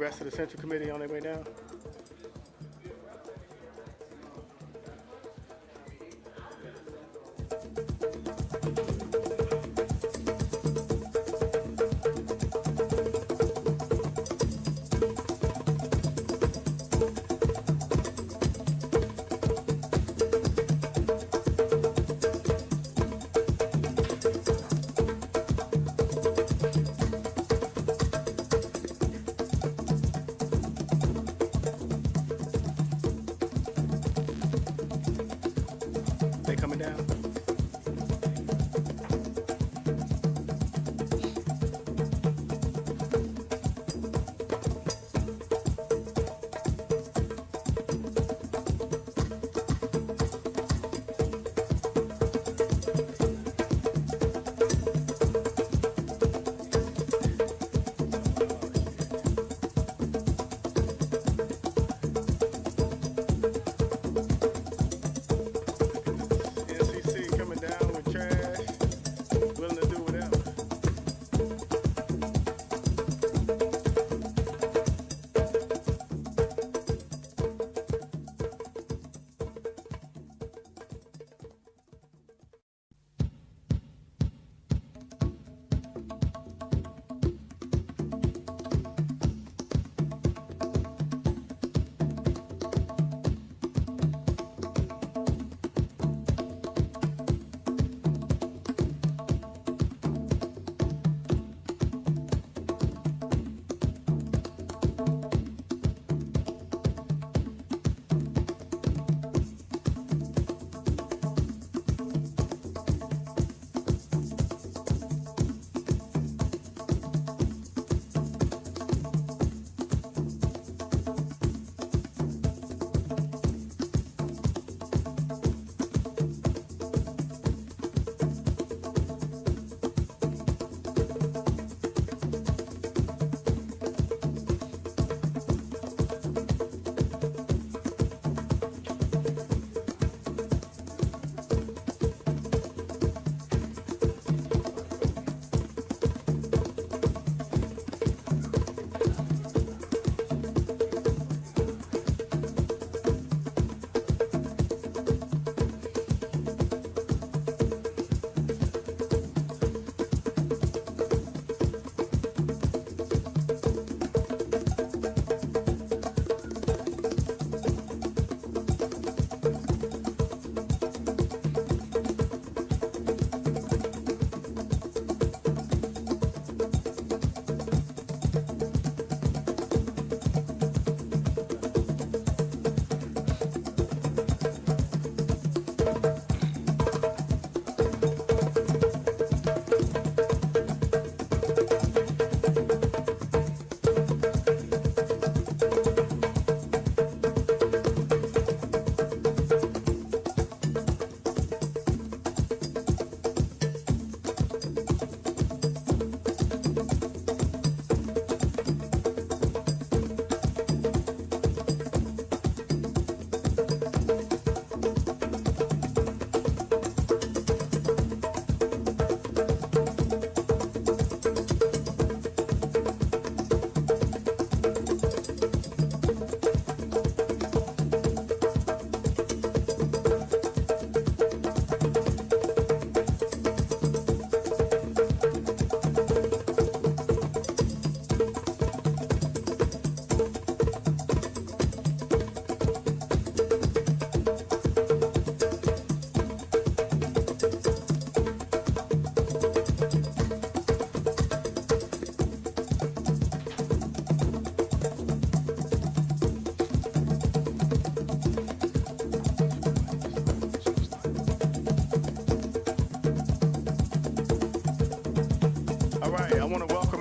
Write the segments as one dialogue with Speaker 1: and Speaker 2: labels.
Speaker 1: rest of the Central Committee on their way down? They coming down? NCC coming down with trash, willing to do whatever.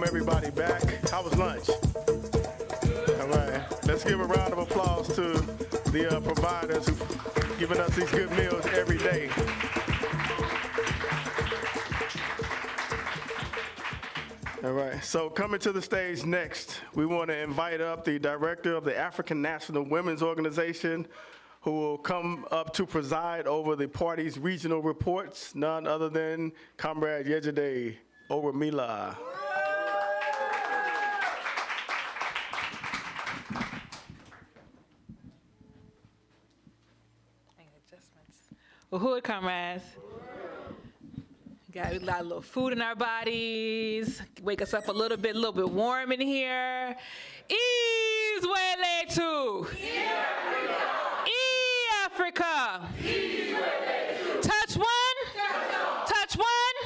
Speaker 1: Everybody back. How was lunch? All right. Let's give a round of applause to the providers who've given us these good meals every day. All right. So coming to the stage next, we want to invite up the director of the African National Women's Organization, who will come up to preside over the party's regional reports, none other than Comrade Yejide Oromila.
Speaker 2: Hood comrades. Got a lot of little food in our bodies. Wake us up a little bit warm in here. Ease wele tu. Africa. Touch one. Touch one.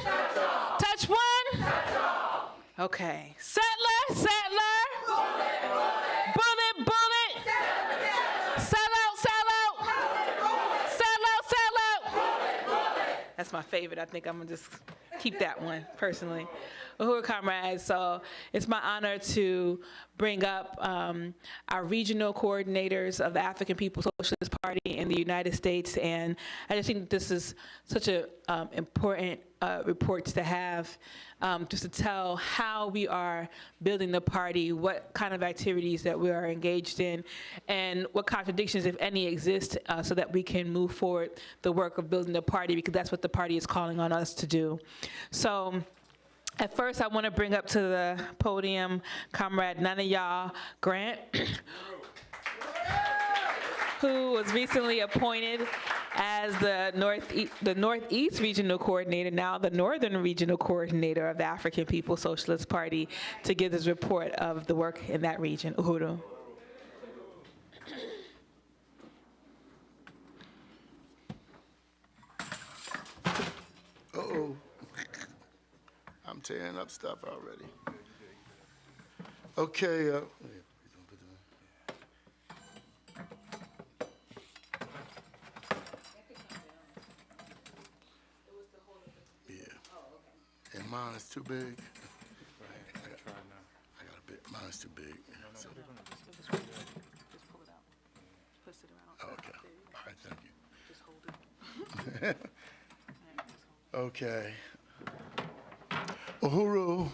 Speaker 2: Touch one. Okay. Settler. Bullet. Sell out. That's my favorite. I think I'm gonna just keep that one personally. Uhuru comrades, so it's my honor to bring up our regional coordinators of the African People's Socialist Party in the United States, and I just think this is such an important report to have, just to tell how we are building the party, what kind of activities that we are engaged in, and what contradictions, if any, exist, so that we can move forward the work of building the party, because that's what the party is calling on us to do. So, at first, I want to bring up to the podium Comrade Nanaya Grant, who was recently appointed as the Northeast Regional Coordinator, now the Northern Regional Coordinator of the African People's Socialist Party, to give this report of the work in that region. Uhuru.
Speaker 3: Uh-oh. I'm tearing up stuff already. Okay. Yeah. And mine is too big. I got a bit. Mine is too big. So.
Speaker 2: Just pull it out. Twist it around.
Speaker 3: Okay. All right. Thank you.
Speaker 2: Just hold it.
Speaker 3: Okay. Uhuru.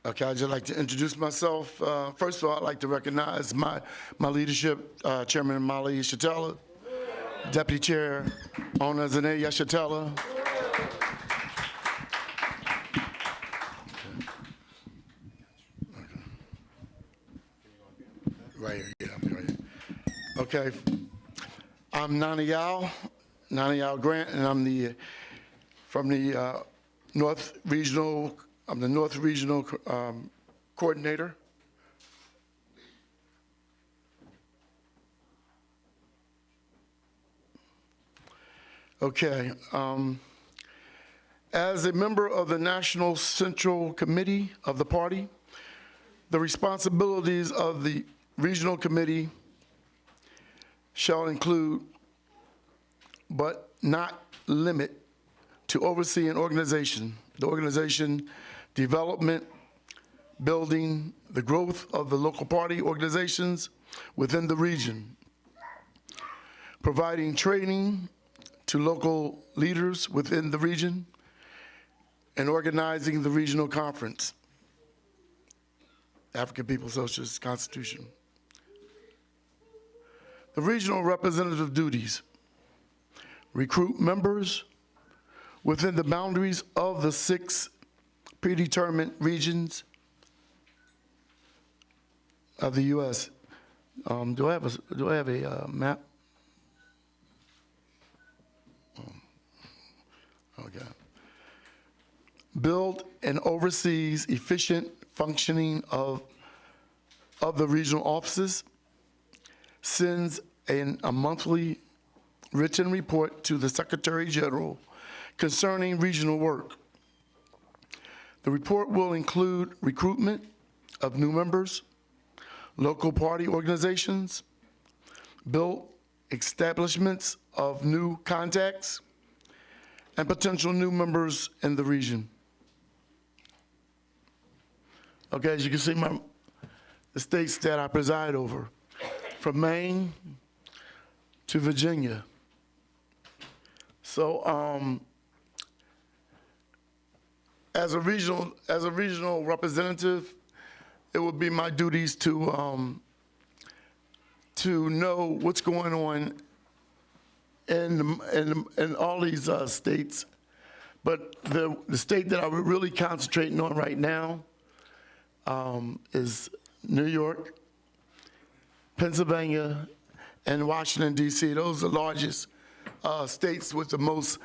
Speaker 3: Okay, I'd just like to introduce myself. First of all, I'd like to recognize my leadership, Chairman Mali Shatella, Deputy Chair Ona Zane Yashatella. Right here, yeah, I'll be right here. Okay, I'm Nanayao Grant, and I'm from the North Regional. I'm the North Regional Coordinator. Okay. As a member of the National Central Committee of the party, the responsibilities of the Regional Committee shall include, but not limit, to oversee an organization, the organization development, building, the growth of the local party organizations within the region, providing training to local leaders within the region, and organizing the regional conference, African People's Socialist Constitution. The regional representative duties: recruit members within the boundaries of the 6 predetermined regions of the U.S. Do I have a map? Okay. Build and oversees efficient functioning of the regional offices. Sends a monthly written report to the Secretary General concerning regional work. The report will include recruitment of new members, local party organizations, build establishments of new contacts, and potential new members in the region. Okay, as you can see, the states that I preside over, from Maine to Virginia. So, as a regional representative, it would be my duties to know what's going on in all these states. But the state that I'm really concentrating on right now is New York, Pennsylvania, and Washington, D.C. Those are the largest states with the most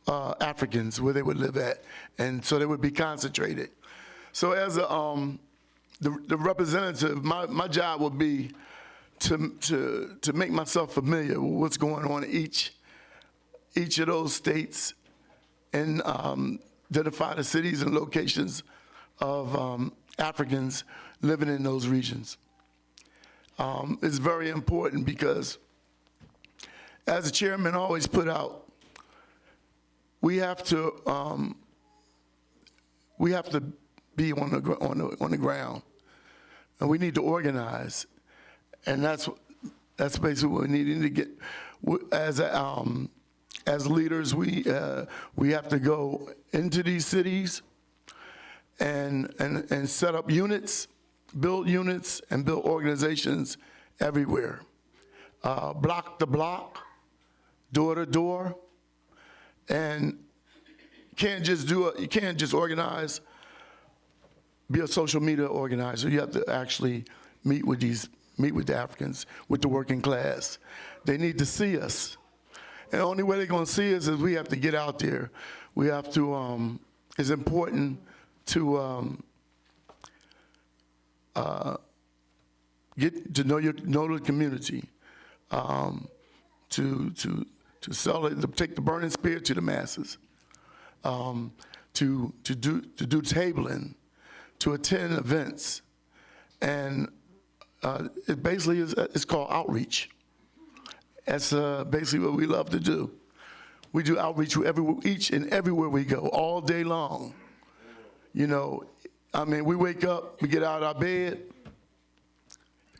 Speaker 3: Africans where they would live at, and so they would be concentrated. So as the representative, my job would be to make myself familiar with what's going on in each of those states and identify the cities and locations of Africans living in those regions. It's very important because, as the chairman always put out, we have to be on the ground, and we need to organize, and that's basically what we need to get. As leaders, we have to go into these cities and set up units, build units, and build organizations everywhere, block to block, door to door, and you can't just organize, be a social media organizer. You have to actually meet with the Africans, with the working class. They need to see us. And the only way they're gonna see us is we have to get out there. We have to, it's important to get to know the community, to sell it, to take the burning spear to the masses, to do tabling, to attend events, and it basically it's called outreach. That's basically what we love to do. We do outreach each and everywhere we go, all day long. You know, I mean, we wake up, we get out of our bed,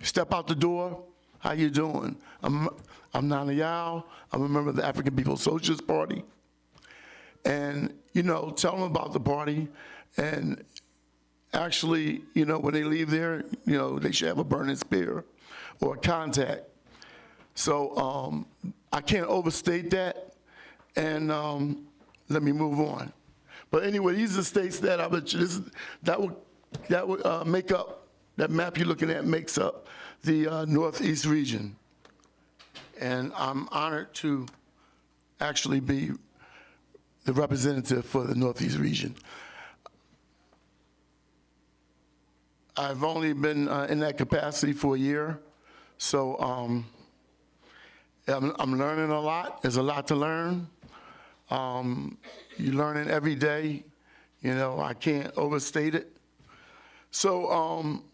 Speaker 3: step out the door. How you doing? I'm Nana Yao. I'm a member of the African People's Socialist Party. And, you know, tell them about the party. And actually, you know, when they leave there, you know, they should have a burning spear or a contact. So I can't overstate that. And let me move on. But anyway, these are states that that would make up, that map you're looking at makes up the Northeast region. And I'm honored to actually be the representative for the Northeast region. I've only been in that capacity for a year, so I'm learning a lot. There's a lot to learn. You're learning every day. You know, I can't overstate it. So,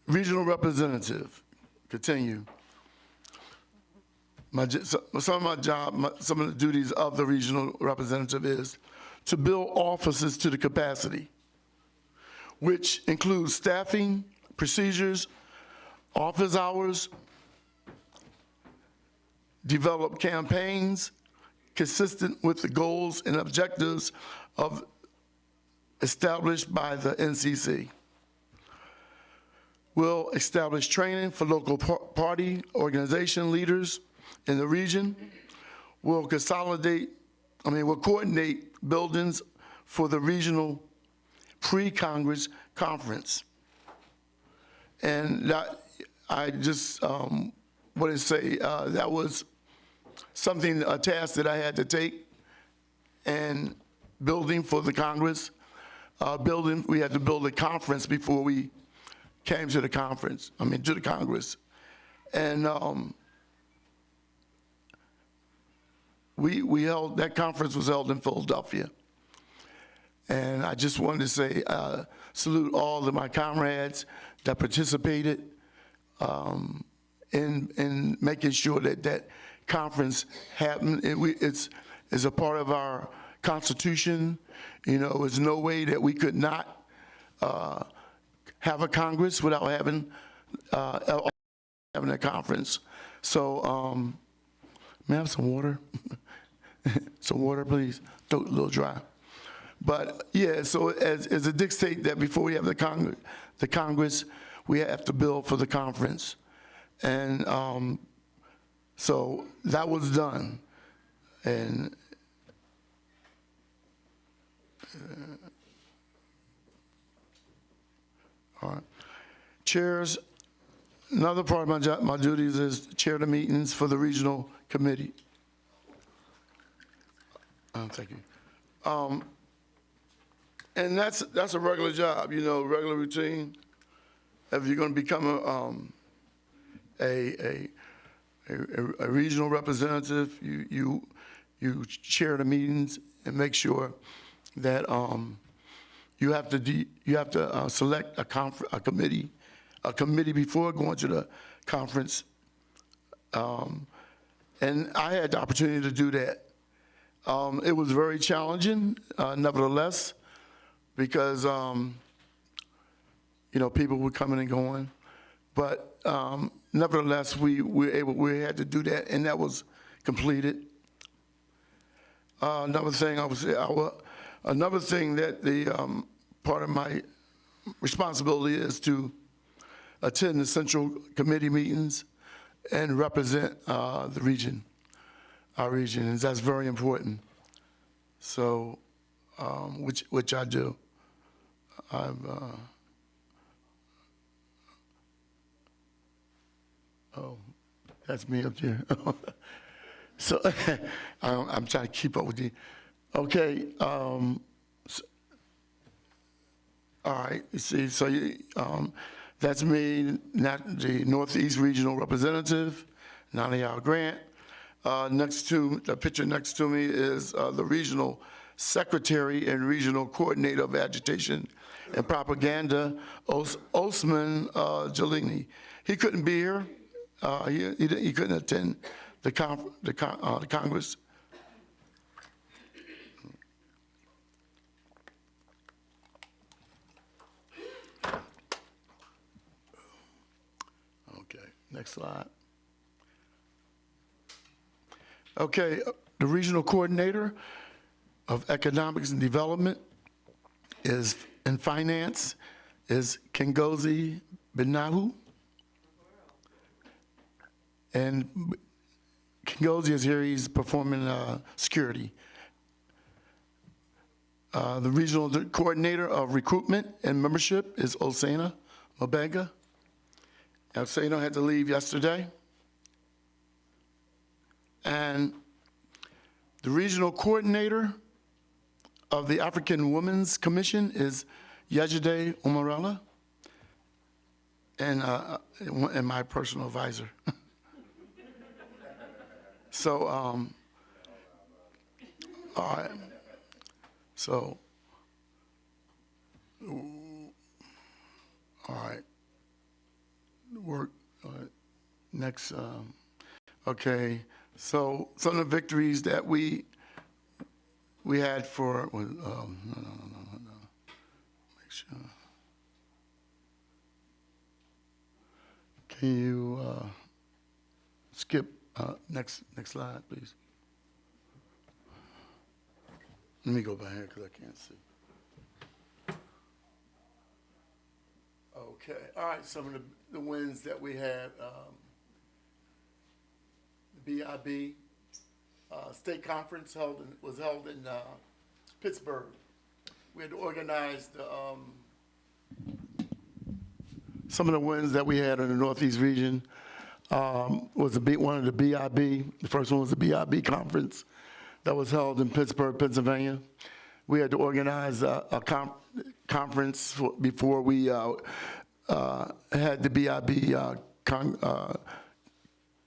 Speaker 3: regional representative, continue. Some of the duties of the regional representative is to build offices to the capacity, which includes staffing, procedures, office hours, develop campaigns consistent with the goals and objectives established by the NCC. We'll establish training for local party organization leaders in the region. We'll coordinate buildings for the regional pre-Congress conference. And that, I just want to say that was a task that I had to take, and building for the Congress, we had to build a conference before we came to the conference, to the Congress. And that conference was held in Philadelphia. And I just wanted to say, salute all of my comrades that participated in making sure that conference happened. It's a part of our Constitution. You know, there's no way that we could not have a Congress without having a conference. So, may I have some water? Some water, please. A little dry. But yeah, so as a dictate that before we have the Congress, we have to build for the conference. And so that was done. And all right. Chairs, Another part of my duties is to chair the meetings for the regional committee. Thank you. And that's a regular job, you know, regular routine. If you're going to become a regional representative, you chair the meetings and make sure that you have to select a committee before going to the conference. And I had the opportunity to do that. It was very challenging, nevertheless, because you know, people were coming and going, but nevertheless, we had to do that, and that was completed. Another thing that the part of my responsibility is to attend the Central Committee meetings and represent the region, our region, and that's very important. So, which I do. Oh, that's me up there. So I'm trying to keep up with you. Okay. All right. You see, so that's me, not the Northeast Regional Representative, Nanial Grant. The picture next to me is the Regional Secretary and Regional Coordinator of Agitation and Propaganda, Osman Jalini. He couldn't be here. He couldn't attend the Congress. Okay, next slide. Okay, the Regional Coordinator of Economics and Development is in Finance is Kengozi Benahu. And Kengozi is here, he's performing security. The Regional Coordinator of Recruitment and Membership is Osana Mabega. Osana had to leave yesterday. And the Regional Coordinator of the African Women's Commission is Yejide Umarella, and my personal advisor. So, all right. So, all right. Work. Next. Okay. So some of the victories that we had for was no. Make sure. Can you skip next slide, please? Let me go back here because I can't see. Okay. All right. Some of the wins that we had. BIB state conference was held in Pittsburgh. We had to organize some of the wins that we had in the Northeast region. Was one of the BIB. The first one was the BIB conference that was held in Pittsburgh, Pennsylvania. We had to organize a conference before we had the BIB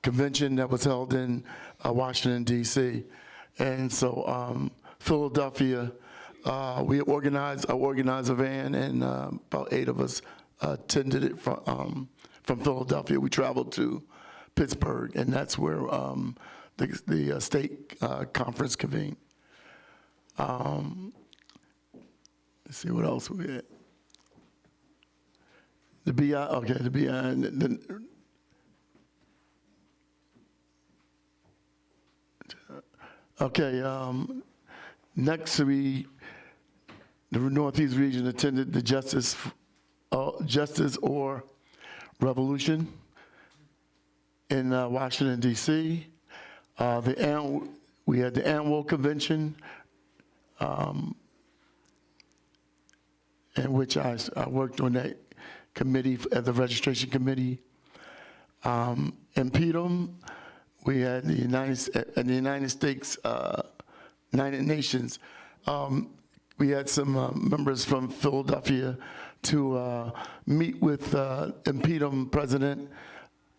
Speaker 3: convention that was held in Washington, D.C. And so Philadelphia, I organized a van, and about 8 of us attended it from Philadelphia. We traveled to Pittsburgh, and that's where the state conference convened. Let's see what else we had. The BI. Okay, next the Northeast region attended the Justice or Revolution in Washington, D.C. We had the annual convention in which I worked on that committee, at the registration committee. Impedum, we had the United States, United Nations. We had some members from Philadelphia to meet with Impedum President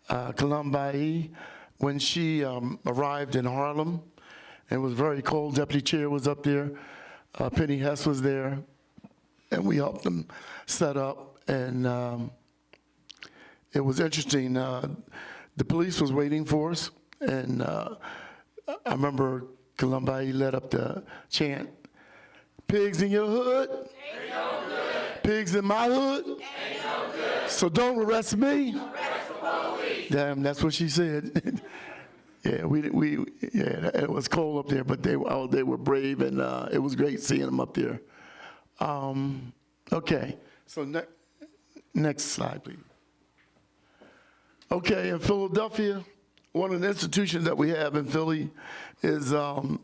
Speaker 3: Columbi when she arrived in Harlem. It was very cold. Deputy Chair was up there. Penny Hess was there, and we helped them set up. And it was interesting. The police was waiting for us, and I remember Columbi led up the chant, "Pigs in your hood, ain't no good. Pigs in my hood, ain't no good. So don't arrest me." Arrest the police. Damn, that's what she said. Yeah, it was cold up there, but they were brave, and it was great seeing them up there. Okay, so next slide, please. Okay, in Philadelphia, one of the institutions that we have in Philly is the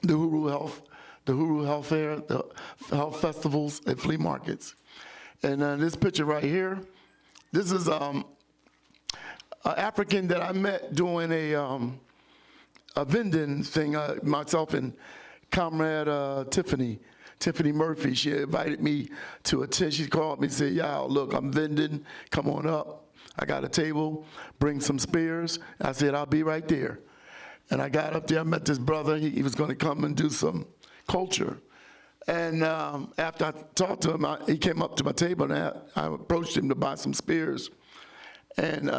Speaker 3: Huru Health Fair, the health festivals and flea markets. And this picture right here, this is an African that I met doing a vending thing, myself and comrade Tiffany Murphy. She invited me to attend. She called me and said, "Y'all, look, I'm vending, come on up. I got a table, bring some spears." I said, "I'll be right there." And I got up there, I met this brother. He was gonna come and do some culture. And after I talked to him, he came up to my table, and I approached him to buy some spears. And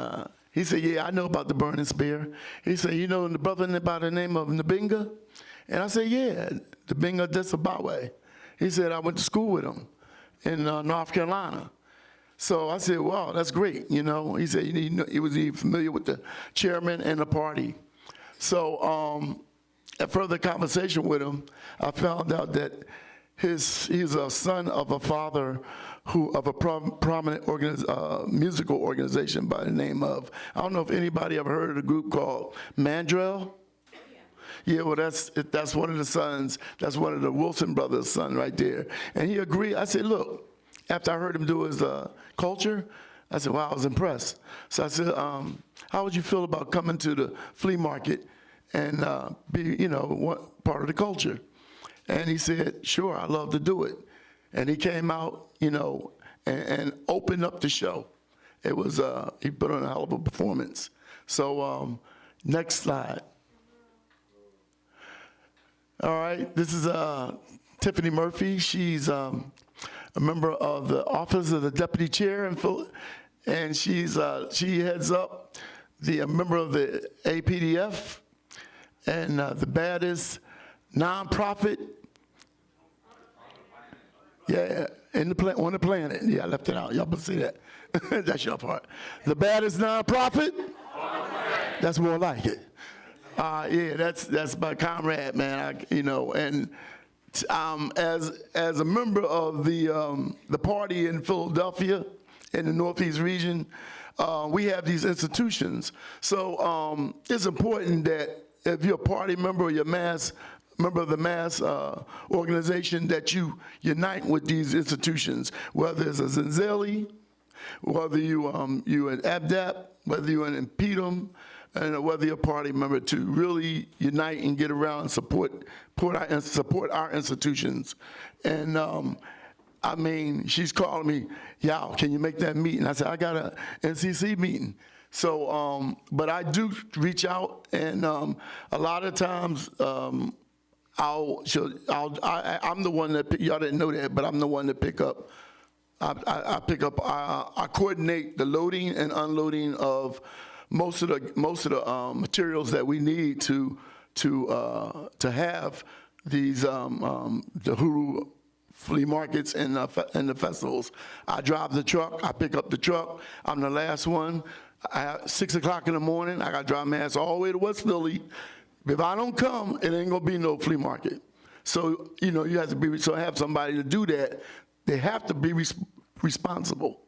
Speaker 3: he said, "Yeah, I know about the burning spear." He said, "You know the brother by the name of Nabinga?" And I said, "Yeah, Nabinga Disabawe." He said, "I went to school with him in North Carolina." So I said, "Wow, that's great." You know, he said he was familiar with the chairman and the party. So a further conversation with him, I found out that he's a son of a father of a prominent musical organization by the name of, I don't know if anybody ever heard of a group called Mandrel? Yeah, well, that's one of the sons. That's one of the Wilson brothers' son right there. And he agreed. I said, "Look," after I heard him do his culture, I said, "Wow, I was impressed." So I said, "How would you feel about coming to the flea market and be, part of the culture?" And he said, "Sure, I'd love to do it." And he came out, and opened up the show. It was, he put on a hell of a performance. So next slide. All right, this is Tiffany Murphy. She's a member of the Office of the Deputy Chair, and she heads up a member of the APDF, and the baddest nonprofit. Yeah, on the planet. Yeah, I left it out. Y'all can see that. That's your part. The baddest nonprofit. That's more like it. Yeah, that's my comrade, man. And as a member of the party in Philadelphia, in the Northeast region, we have these institutions. So it's important that if you're a party member or you're member of the mass organization, that you unite with these institutions, whether it's a Zenzeli, whether you in ABDAP, whether you're in Impedum, and whether you're a party member, to really unite and get around and support our institutions. And I mean, she's calling me, "Y'all, can you make that meeting?" I said, "I got a NCC meeting." So, but I do reach out, and a lot of times, I'm the one that y'all didn't know that, but I'm the one that pick up. I coordinate the loading and unloading of most of the materials that we need to have these the Huru flea markets and the festivals. I drive the truck. I pick up the truck. I'm the last one. 6 o'clock in the morning, I got to drive my ass all the way to West Philly. If I don't come, it ain't gonna be no flea market. So you have to have somebody to do that. They have to be responsible.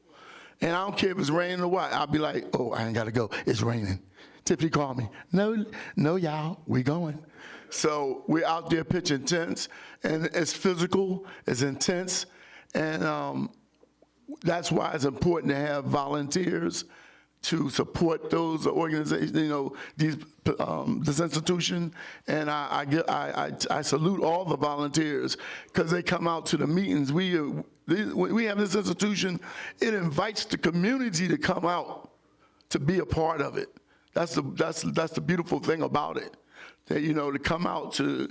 Speaker 3: And I don't care if it's raining or what. I'll be like, "Oh, I ain't gotta go. It's raining." Tiffany called me. No, y'all, we going. So we're out there pitching tents, and it's physical, it's intense, and that's why it's important to have volunteers to support those organizations, this institution, and I salute all the volunteers because they come out to the meetings. We have this institution. It invites the community to come out to be a part of it. That's the beautiful thing about it. That, to come out to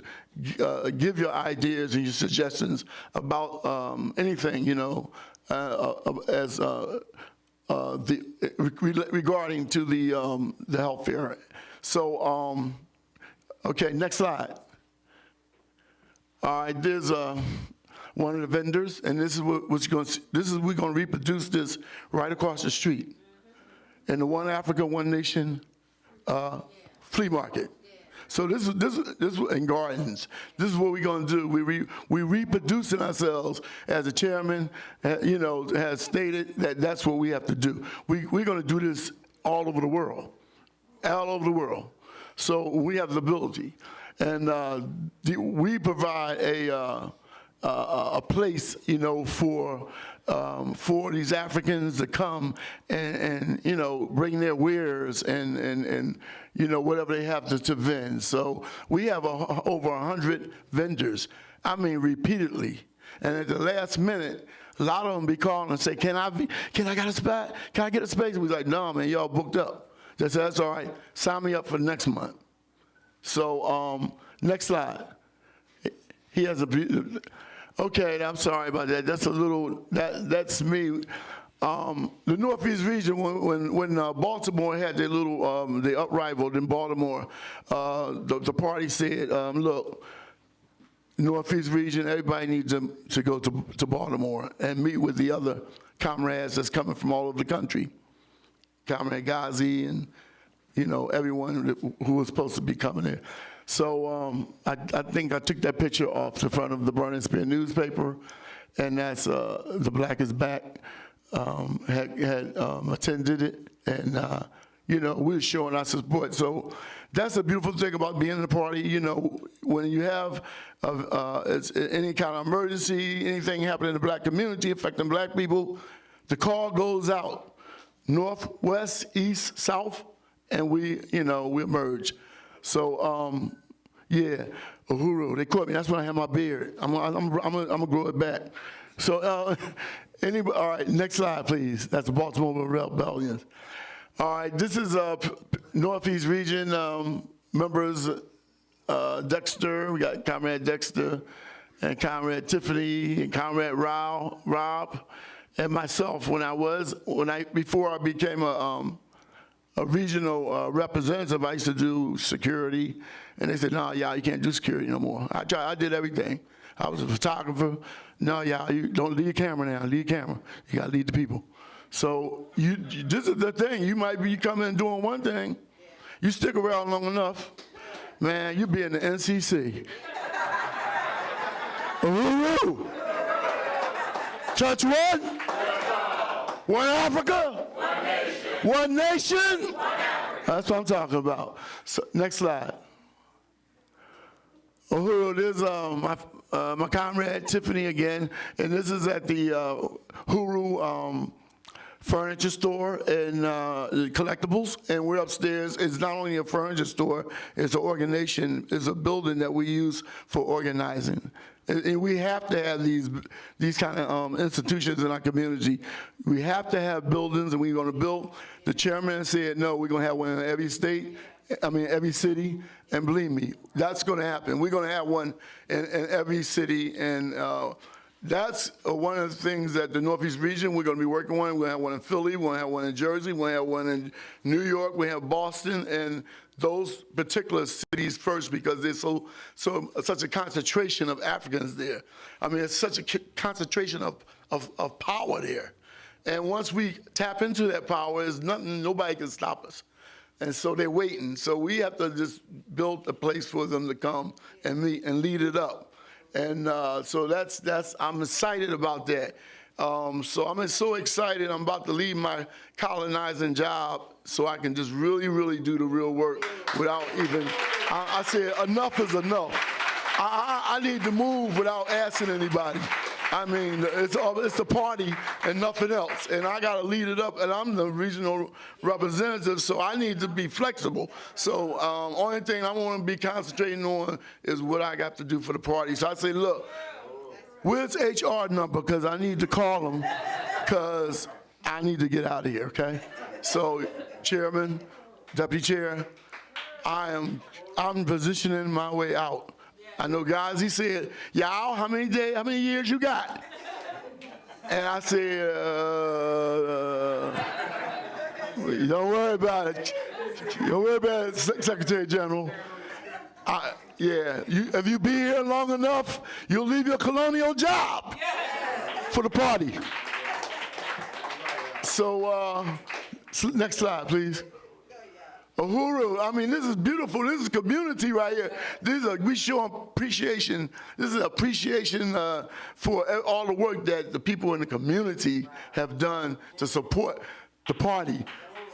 Speaker 3: give your ideas and your suggestions about anything, regarding to the health fair. So, okay, next slide. All right, there's one of the vendors, and this is we're going to reproduce this right across the street in the One Africa, One Nation flea market. So this is in gardens. This is what we're going to do. We reproducing ourselves, as the chairman, has stated that's what we have to do. We're going to do this all over the world, So we have the ability, and we provide a place, for these Africans to come and bring their wares and whatever they have to vend. So we have over 100 vendors. I mean, repeatedly. And at the last minute, a lot of them be calling and say, can I get a spot? Can I get a space? We're like, no, man, y'all booked up. They said, that's all right. Sign me up for next month. So next slide. He has a beautiful. Okay, I'm sorry about that. That's me. The Northeast region, when Baltimore had their little, they up-rivaled in Baltimore, the party said, look, Northeast region, everybody needs to go to Baltimore and meet with the other comrades that's coming from all over the country. Comrade Ghazi and, everyone who was supposed to be coming there. So I think I took that picture off the front of the Burning Spear newspaper, and that's the Black is Back had attended it, and we were showing our support. So that's a beautiful thing about being in the party. When you have any kind of emergency, anything happening in the Black community affecting Black people, the call goes out, north, west, east, south, and we emerge. So, yeah, Uhuru, they caught me. That's when I had my beard. I'm gonna grow it back. So, all right, next slide, please. That's the Baltimore Rebellion. All right, this is Northeast region members, Dexter. We got Comrade Dexter and Comrade Tiffany and Comrade Rob, and myself before I became a regional representative. I used to do security, and they said, no, y'all, you can't do security no more. I did everything. I was a photographer. No, y'all, you don't leave your camera now. Leave your camera. You got to lead the people. So this is the thing. You might be coming and doing one thing. You stick around long enough, man, you'll be in the NCC. Uhuru. Touch one. One Africa. One nation? That's what I'm talking about. So, next slide. Uhuru, there's my comrade Tiffany again, and this is at the Uhuru furniture store and collectibles, and we're upstairs. It's not only a furniture store, it's an organization, it's a building that we use for organizing. And we have to have these kind of institutions in our community. We have to have buildings, and we're going to build. The chairman said, no, we're going to have one in every every city, and believe me, that's going to happen. We're going to have one in every city, and that's one of the things that the Northeast region we're going to be working on. We're going to have one in Philly, we're going to have one in Jersey, we're going to have one in New York, we have Boston, and those particular cities first, because there's such a concentration of Africans there. I mean, it's such a concentration of power there. And once we tap into that power, there's nobody can stop us. And so they're waiting. So we have to just build a place for them to come and meet and lead it up. And so I'm excited about that. So I'm so excited. I'm about to leave my colonizing job so I can just really, really do the real work without even, I said enough is enough. I need to move without asking anybody. I mean, it's a party and nothing else. And I got to lead it up, and I'm the regional representative, so I need to be flexible. So only thing I want to be concentrating on is what I got to do for the party. So I say, look, where's HR number? Because I need to call them because I need to get out of here, okay? So, Chairman, Deputy Chair, I'm positioning my way out. I know, guys, he said, y'all, how many years you got? And I said, don't worry about it. Don't worry about it, Secretary General. If you be here long enough, you'll leave your colonial job for the party. So, next slide, please. Uhuru, I mean, this is beautiful. This is community right here. We show appreciation. This is appreciation for all the work that the people in the community have done to support the party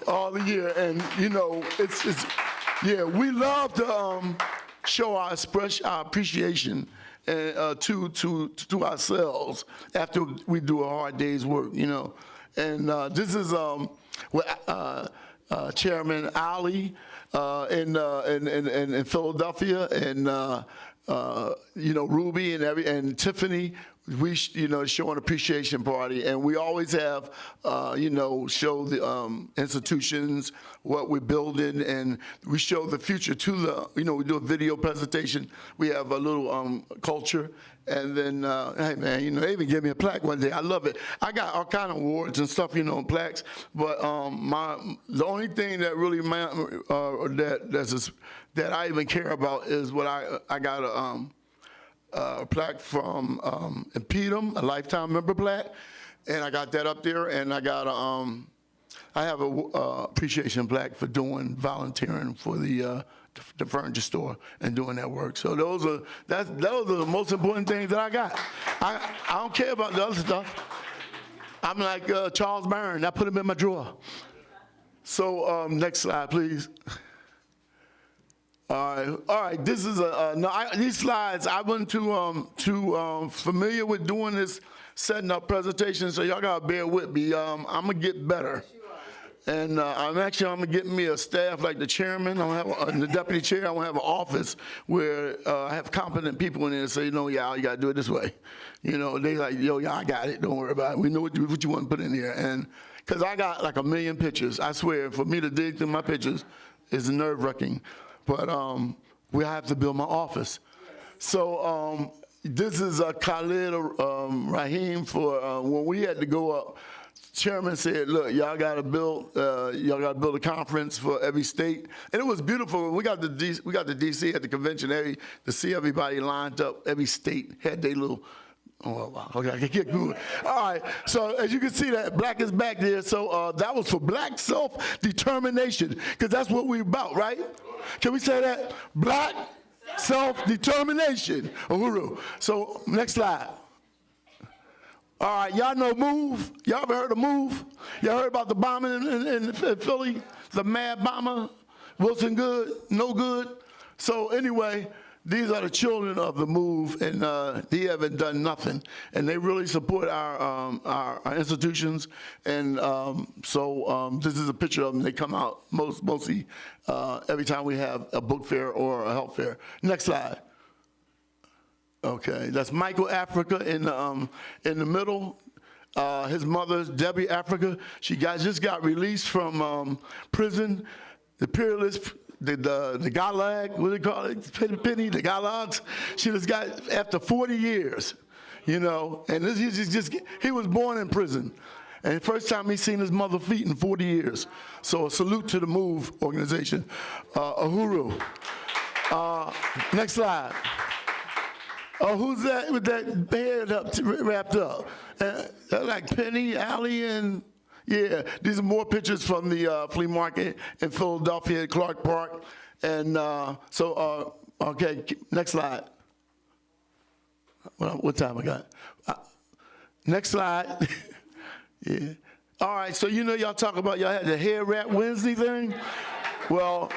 Speaker 3: all the year. And, you know, we love to show our appreciation to ourselves after we do a hard day's work, you know. And this is Chairman Ali in Philadelphia, and you know, Ruby and Tiffany. We show an appreciation party, and we always have show the institutions what we're building, and we show the future to the we do a video presentation. We have a little culture. And then, hey man, they even gave me a plaque one day. I love it. I got all kind of awards and stuff, plaques. But the only thing that really that I even care about is what I got a plaque from Impedum, a lifetime member plaque, and I got that up there. And I got I have a appreciation plaque for doing volunteering for the furniture store and doing that work. So those are the most important things that I got. I don't care about the other stuff. I'm like Charles Byrne. I put them in my drawer. So next slide, please. All right. This is these slides. I wasn't too familiar with doing this, setting up presentations. So y'all gotta bear with me. I'm gonna get better. And I'm gonna get me a staff like the chairman. I'm gonna have the deputy chair. I'm gonna have an office where I have competent people in there and say, y'all, you gotta do it this way. They like, y'all, I got it. Don't worry about it. We know what you want to put in here. And because I got like 1 million pictures, I swear, for me to dig through my pictures is nerve-wracking. But we have to build my office. So this is Khalid Rahim for when we had to go up. Chairman said, look, y'all got to build a conference for every state. And it was beautiful. We got to DC at the convention to see everybody lined up. Every state had their little, wow, okay, I can get good. All right, so as you can see that black is back there. So that was for black self-determination, because that's what we're about, right? Can we say that? Black self-determination. Uhuru. So next slide. All right, y'all know MOVE? Y'all ever heard of MOVE? Y'all heard about the bombing in Philly? The mad bomber? Wilson Good? No good? So anyway, these are the children of the MOVE, and they haven't done nothing. And they really support our institutions. And so this is a picture of them. They come out mostly every time we have a book fair or a health fair. Next slide. Okay, that's Michael Africa in the middle. His mother, Debbie Africa, she just got released from prison. The Peerless, the Galag, what do they call it? Penny, the Galags. She just got after 40 years, And he was born in prison, and the first time he seen his mother's feet in 40 years. So a salute to the MOVE organization. Uhuru. Next slide. Oh, who's that with that head wrapped up? Like Penny, Allie, and yeah. These are more pictures from the flea market in Philadelphia at Clark Park. And okay, next slide. What time I got? Next slide. Yeah. All right, so y'all talk about y'all had the Hair Wrap Wednesday thing? Well,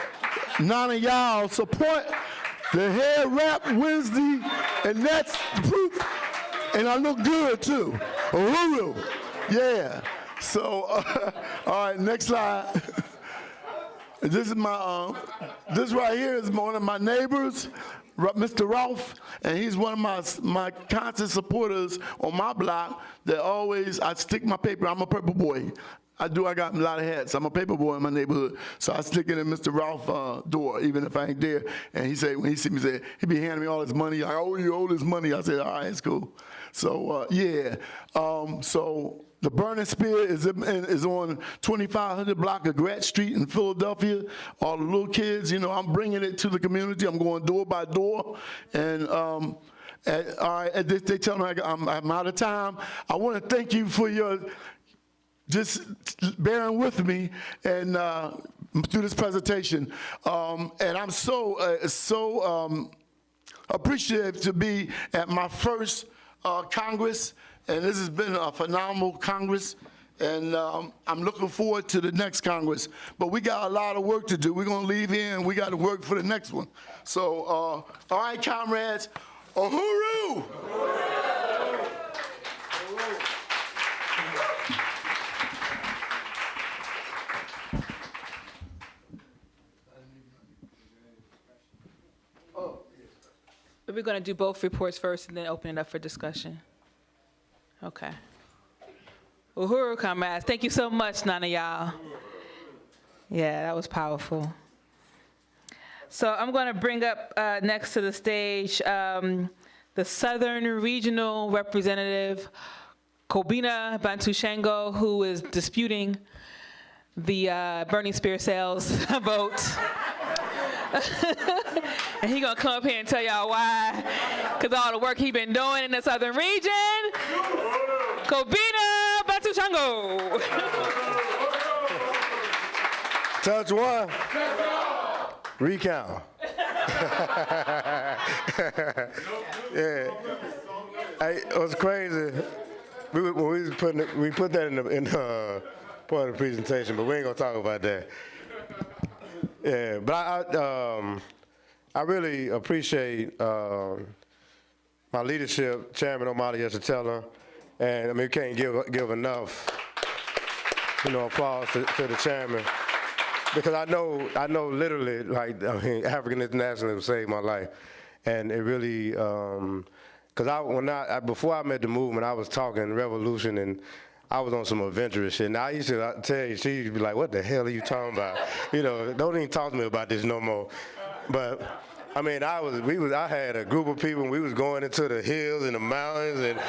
Speaker 3: none of y'all support the Hair Wrap Wednesday, and that's the proof. And I look good too. Uhuru. Yeah. So, all right, next slide. This is my, this right here is one of my neighbors, Mr. Ralph, and he's one of my constant supporters on my block that always, I stick my paper, I'm a paper boy. I got a lot of hats. I'm a paper boy in my neighborhood. So I stick it in Mr. Ralph's door, even if I ain't there. And he said, when he see me, he be handing me all his money. Like, oh, you owe this money. I said, all right, it's cool. So, yeah. So the Burning Spear is on 2500 block of Gratz Street in Philadelphia. All the little kids, you know, I'm bringing it to the community. I'm going door by door. And, all right, they tell me I'm out of time. I want to thank you for your just bearing with me and through this presentation. And I'm so appreciative to be at my first Congress, and this has been a phenomenal Congress, and I'm looking forward to the next Congress. But we got a lot of work to do. We're gonna leave here and we got to work for the next one. So, all right, comrades, Uhuru!
Speaker 2: We're going to do both reports first and then open it up for discussion. Okay. Uhuru, comrades. Thank you so much, Nana y'all. Yeah, that was powerful. So I'm going to bring up next to the stage the Southern Regional Representative, Kobina Bantushengo, who is disputing the Burning Spear sales vote. And he gonna come up here and tell y'all why, because all the work he been doing in the southern region. Kobina Bantushengo.
Speaker 4: Touch one. Recount. Yeah. It was crazy. We put that in the part of the presentation, but we ain't gonna talk about that. Yeah, but I really appreciate my leadership, Chairman Omali Yeshitela, and I mean, we can't give enough, applause to the chairman, because I know literally, like, I mean, African internationalism saved my life, and it really, because before I met the movement, I was talking revolution and I was on some adventurous shit. Now I used to tell you, she'd be like, "What the hell are you talking about? Don't even talk to me about this no more." But I mean, I had a group of people, and we was going into the hills and the mountains, and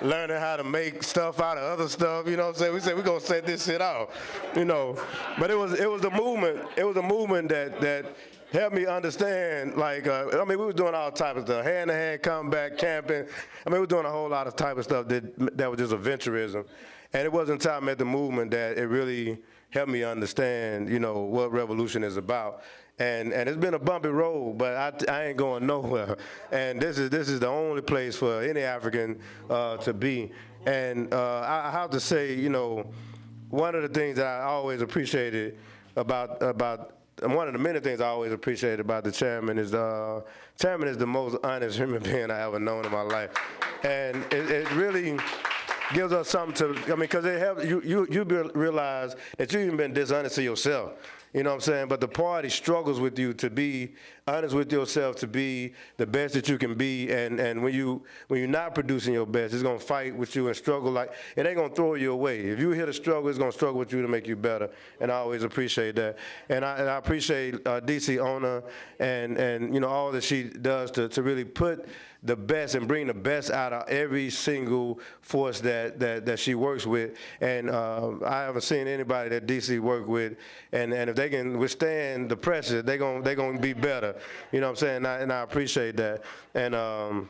Speaker 4: learning how to make stuff out of other stuff. You know what I'm saying? We said we're gonna set this shit out. But it was the movement. It was a movement that helped me understand, like, we were doing all type of stuff, hand-to-hand combat, camping. We were doing a whole lot of type of stuff that was just adventurism. And it wasn't until I met the movement that it really helped me understand, what revolution is about. And it's been a bumpy road, but I ain't going nowhere. And this is the only place for any African to be. And I have to say, one of the things that I always appreciated about one of the many things I always appreciate about the chairman is the most honest human being I ever known in my life. And it really gives us something to, because it helps you realize that you've even been dishonest to yourself. You know what I'm saying? But the party struggles with you to be honest with yourself, to be the best that you can be. And when you're not producing your best, it's gonna fight with you and struggle. Like, it ain't gonna throw you away. If you're here to struggle, it's gonna struggle with you to make you better. And I always appreciate that. And I appreciate DC Ona and all that she does to really put the best and bring the best out of every single force that she works with. And I haven't seen anybody that DC work with, and if they can withstand the pressure, they're gonna be better. You know what I'm saying? And I appreciate that. And I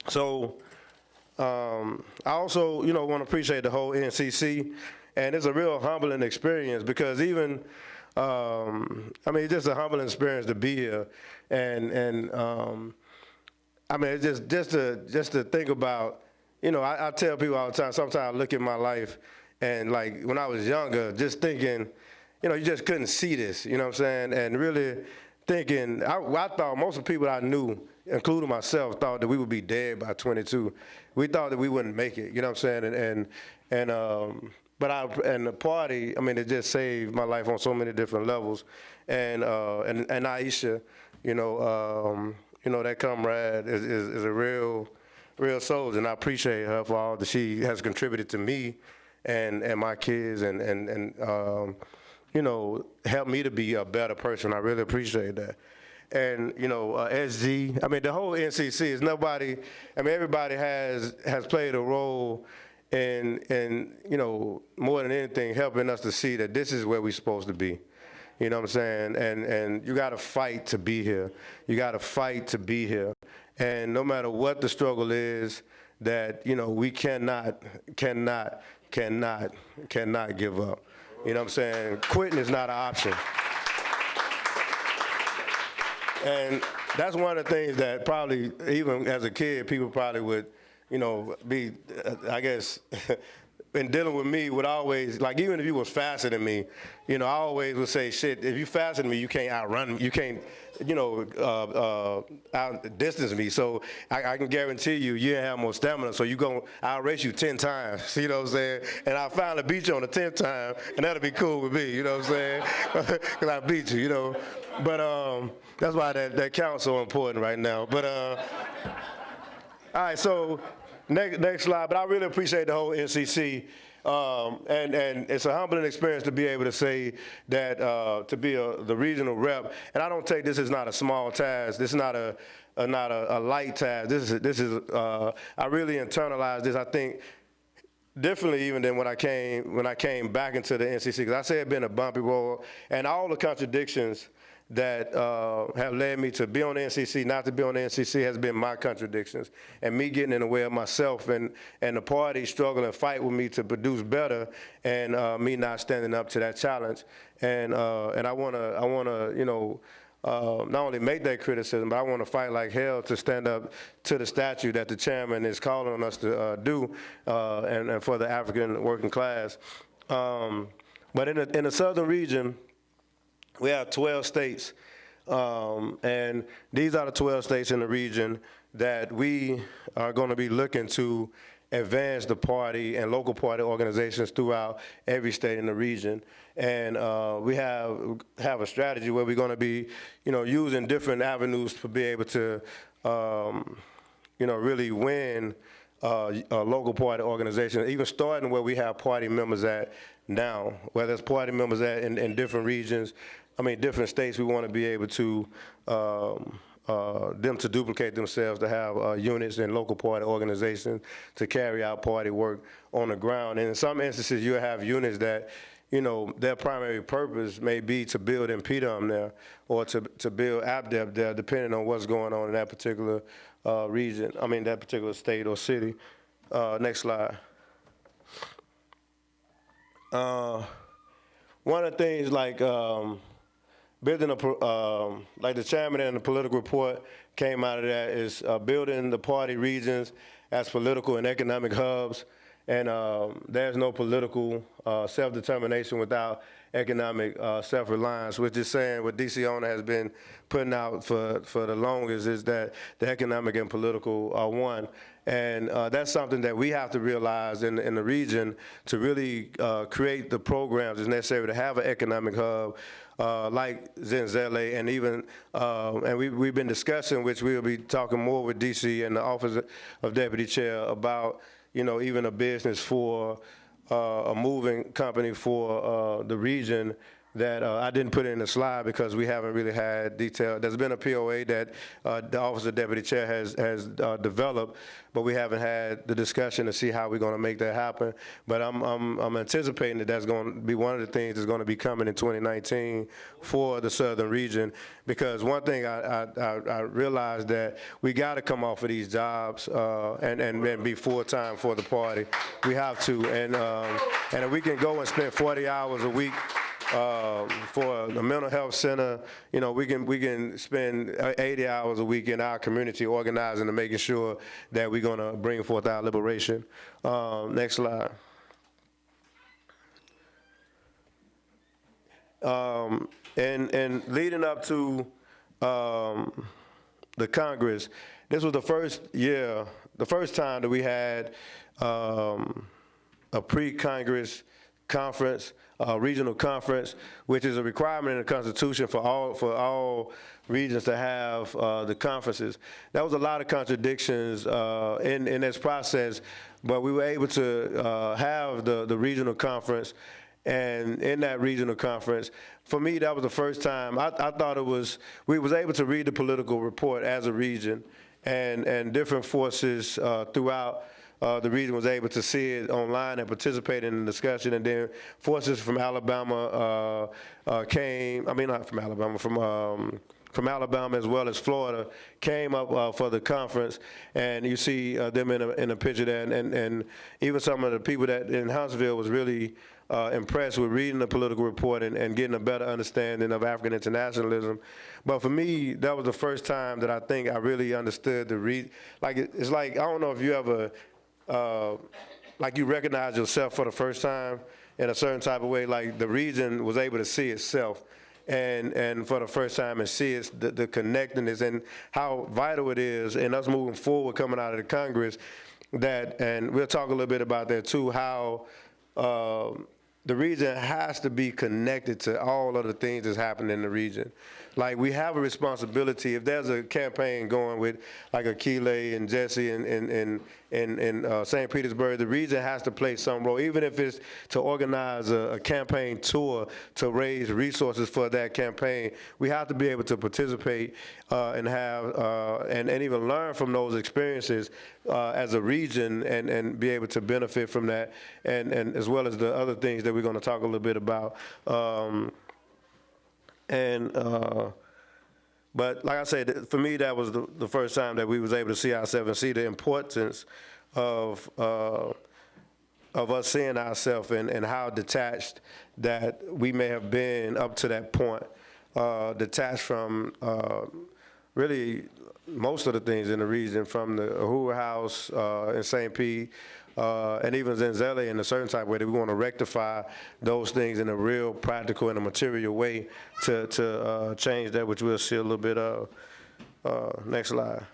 Speaker 4: also want to appreciate the whole NCC, and it's a real humbling experience, because even it's just a humbling experience to be here, and it's just to think about, I tell people all the time, sometimes I look at my life and, like, when I was younger, just thinking, you just couldn't see this, you know what I'm saying? And really thinking, I thought most of the people I knew, including myself, thought that we would be dead by 22. We thought that we wouldn't make it, you know what I'm saying? And the party, I mean, it just saved my life on so many different levels. And Aisha, you know, that comrade is a real soldier, and I appreciate her for all that she has contributed to me and my kids, and you know, helped me to be a better person. I really appreciate that. And you know, SG, I mean, the whole NCC is nobody. I mean, everybody has played a role in you know, more than anything, helping us to see that this is where we're supposed to be. You know what I'm saying? And you got to fight to be here. You got to fight to be here. And no matter what the struggle is, that, you know, we cannot give up. You know what I'm saying? Quitting is not an option. And that's one of the things that probably, even as a kid, people probably would, you know, be, I guess, in dealing with me, would always, like, even if you was faster than me, you know, I always would say, shit, if you faster than me, you can't outrun me, you can't, you know, outdistance me. So I can guarantee you, you have more stamina, so I'll race you 10 times, you know what I'm saying? And I'll finally beat you on the 10th time, and that'll be cool with me, you know what I'm saying? Because I beat you, you know? But that's why that count's so important right now. But, all right, so next slide. But I really appreciate the whole NCC. And it's a humbling experience to be able to say that, to be the regional rep. And I don't take this as not a small task. This is not a light task. This is I really internalized this, I think, differently even than when I came back into the NCC. Because I say it's been a bumpy road, and all the contradictions that have led me to be on the NCC, not to be on the NCC, has been my contradictions, and me getting in the way of myself, and the party struggling and fight with me to produce better, and me not standing up to that challenge. And I wanna, you know, not only make that criticism, but I want to fight like hell to stand up to the statute that the chairman is calling on us to do, and for the African working class. But in the southern region, we have 12 states, and these are the 12 states in the region that we are going to be looking to advance the party and local party organizations throughout every state in the region. And we have a strategy where we're going to be, you know, using different avenues to be able to, you know, really win a local party organization, even starting where we have party members at now, whether it's party members at in different regions, I mean, different states. We want to be able to them to duplicate themselves, to have units in local party organizations to carry out party work on the ground. And in some instances, you have units that, you know, their primary purpose may be to build impedum there, or to build ABDEP there, depending on what's going on in that particular region, I mean, that particular state or city. Next slide. One of the things, like, building like the chairman and the political report came out of that, is building the party regions as political and economic hubs. And there's no political self-determination without economic self-reliance, which is saying what DC Owner has been putting out for the longest, is that the economic and political are one. And that's something that we have to realize in the region to really create the programs that's necessary to have an economic hub like Zenzele, and even, and we've been discussing, which we'll be talking more with DC and the Office of Deputy Chair about, you know, even a business for a moving company for the region that I didn't put in the slide because we haven't really had detail. There's been a POA that the Office of Deputy Chair has developed, but we haven't had the discussion to see how we're going to make that happen. But I'm anticipating that that's going to be one of the things that's going to be coming in 2019 for the southern region, because one thing I realized that we got to come off of these jobs and be full-time for the party. We have to, and if we can go and spend 40 hours a week for the mental health center, you know, we can spend 80 hours a week in our community organizing and making sure that we're going to bring forth our liberation. Next slide. And leading up to the Congress, this was the first time that we had a pre-Congress conference, regional conference, which is a requirement in the Constitution for all regions to have the conferences. There was a lot of contradictions in this process, but we were able to have the regional conference. And in that regional conference, for me, that was the first time I thought we was able to read the political report as a region, and different forces throughout the region was able to see it online and participate in the discussion. And then forces from Alabama from Alabama as well as Florida came up for the conference, and you see them in a picture there, and even some of the people that in Huntsville was really impressed with reading the political report and getting a better understanding of African internationalism. But for me, that was the first time that I think I really understood it's like, I don't know if you ever, like you recognize yourself for the first time in a certain type of way, like the region was able to see itself. And for the first time and see the connectedness and how vital it is in us moving forward coming out of the Congress, and we'll talk a little bit about that too, how the region has to be connected to all of the things that's happening in the region. Like, we have a responsibility. If there's a campaign going with like Akile and Jesse in St. Petersburg, the region has to play some role, even if it's to organize a campaign tour to raise resources for that campaign. We have to be able to participate and have and even learn from those experiences as a region, and be able to benefit from that, and as well as the other things that we're going to talk a little bit about. But like I said, for me, that was the first time that we was able to see ourselves and see the importance of us seeing ourselves and how detached that we may have been up to that point, detached from really most of the things in the region, from the Uhuru House in St. Pete, and even Zenzele in a certain type of way, that we want to rectify those things in a real practical and a material way to change that, which we'll see a little bit of. Next slide.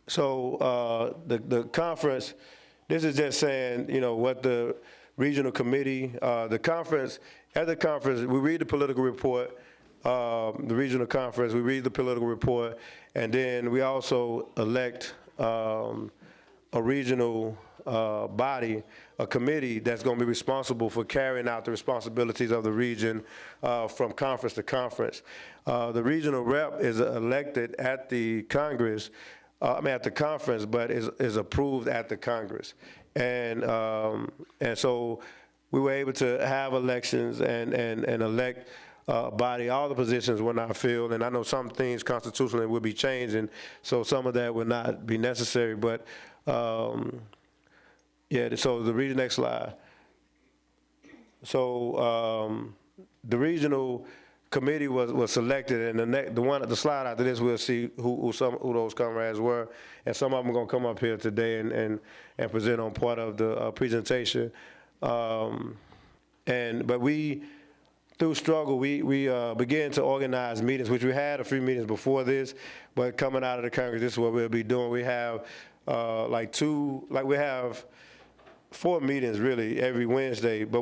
Speaker 4: So the conference, this is just saying, what the regional committee, at the conference, we read the political report, the regional conference, we read the political report, and then we also elect a regional body, a committee that's going to be responsible for carrying out the responsibilities of the region from conference to conference. The regional rep is elected at the Congress, at the conference, but is approved at the Congress. And so we were able to have elections and elect body. All the positions were not filled, and I know some things constitutionally will be changing, so some of that will not be necessary. But so the next slide. So the regional committee was selected, and the slide after this, we'll see who those comrades were, and some of them are going to come up here today and present on part of the presentation. But we, through struggle, we began to organize meetings, which we had a few meetings before this, but coming out of the Congress, this is what we'll be doing. We have we have 4 meetings really every Wednesday, but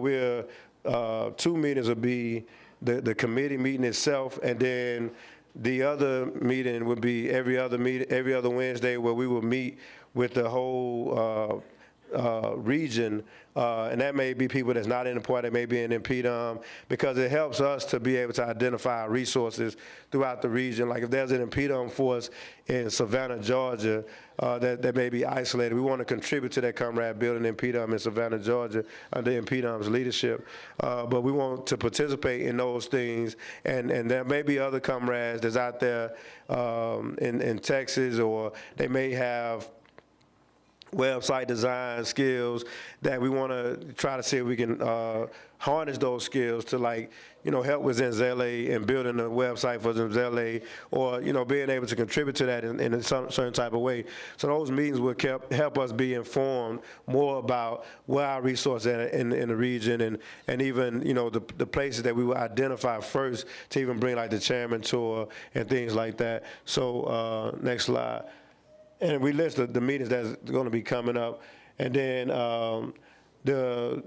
Speaker 4: 2 meetings will be the committee meeting itself, and then the other meeting would be every other Wednesday, where we will meet with the whole region, and that may be people that's not in the party, that may be in PDOM, because it helps us to be able to identify our resources throughout the region. Like if there's an PDOM force in Savannah, Georgia, that may be isolated, we want to contribute to that comrade building in PDOM in Savannah, Georgia, under PDOM's leadership. But we want to participate in those things, and there may be other comrades that's out there in Texas, or they may have website design skills that we want to try to see if we can harness those skills to, like, help with Zenzele and building a website for Zenzele, or, being able to contribute to that in some certain type of way. So those meetings will help us be informed more about where our resources are in the region, and even, the places that we will identify first to even bring, like, the chairman tour and things like that. So next slide. And we list the meetings that's going to be coming up. And then the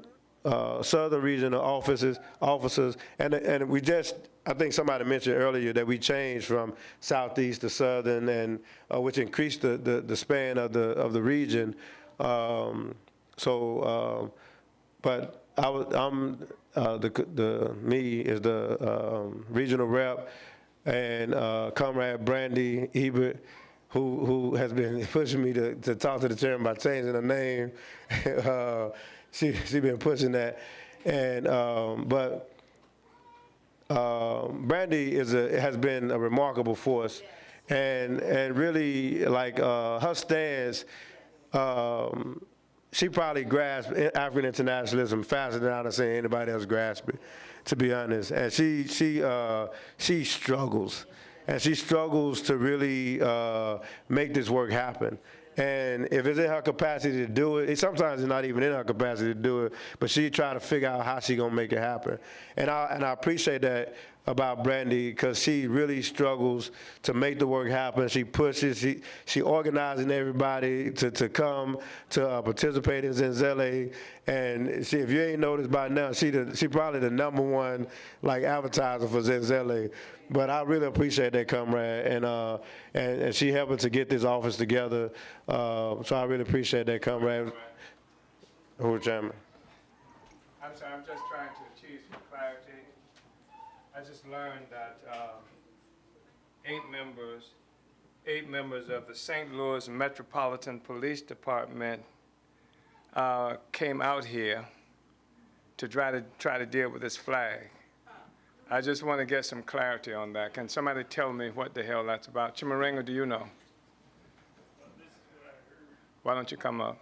Speaker 4: Southern Regional officers, and we just, I think somebody mentioned earlier that we changed from Southeast to Southern, and which increased the span of the region. But me is the regional rep, and Comrade Brandy Ebert, who has been pushing me to talk to the chairman by changing her name. She been pushing that, and Brandy has been a remarkable force, and really, like, her stance. She probably grasped African internationalism faster than I've seen anybody else grasp it, to be honest. And she struggles. And she struggles to really make this work happen. And if it's in her capacity to do it, sometimes it's not even in her capacity to do it, but she try to figure out how she gonna make it happen. And I appreciate that about Brandy, because she really struggles to make the work happen. She pushes, she organizing everybody to come to participate in Zenzele. And if you ain't noticed by now, she probably the #1 like advertiser for Zenzele. But I really appreciate that, comrade, and she helping to get this office together. So I really appreciate that, comrade. Who, Chairman?
Speaker 5: I'm sorry, I'm just trying to achieve some clarity. I just learned that 8 members of the St. Louis Metropolitan Police Department came out here to try to deal with this flag. I just want to get some clarity on that. Can somebody tell me what the hell that's about? Chimarenga, do you know? Why don't you come up?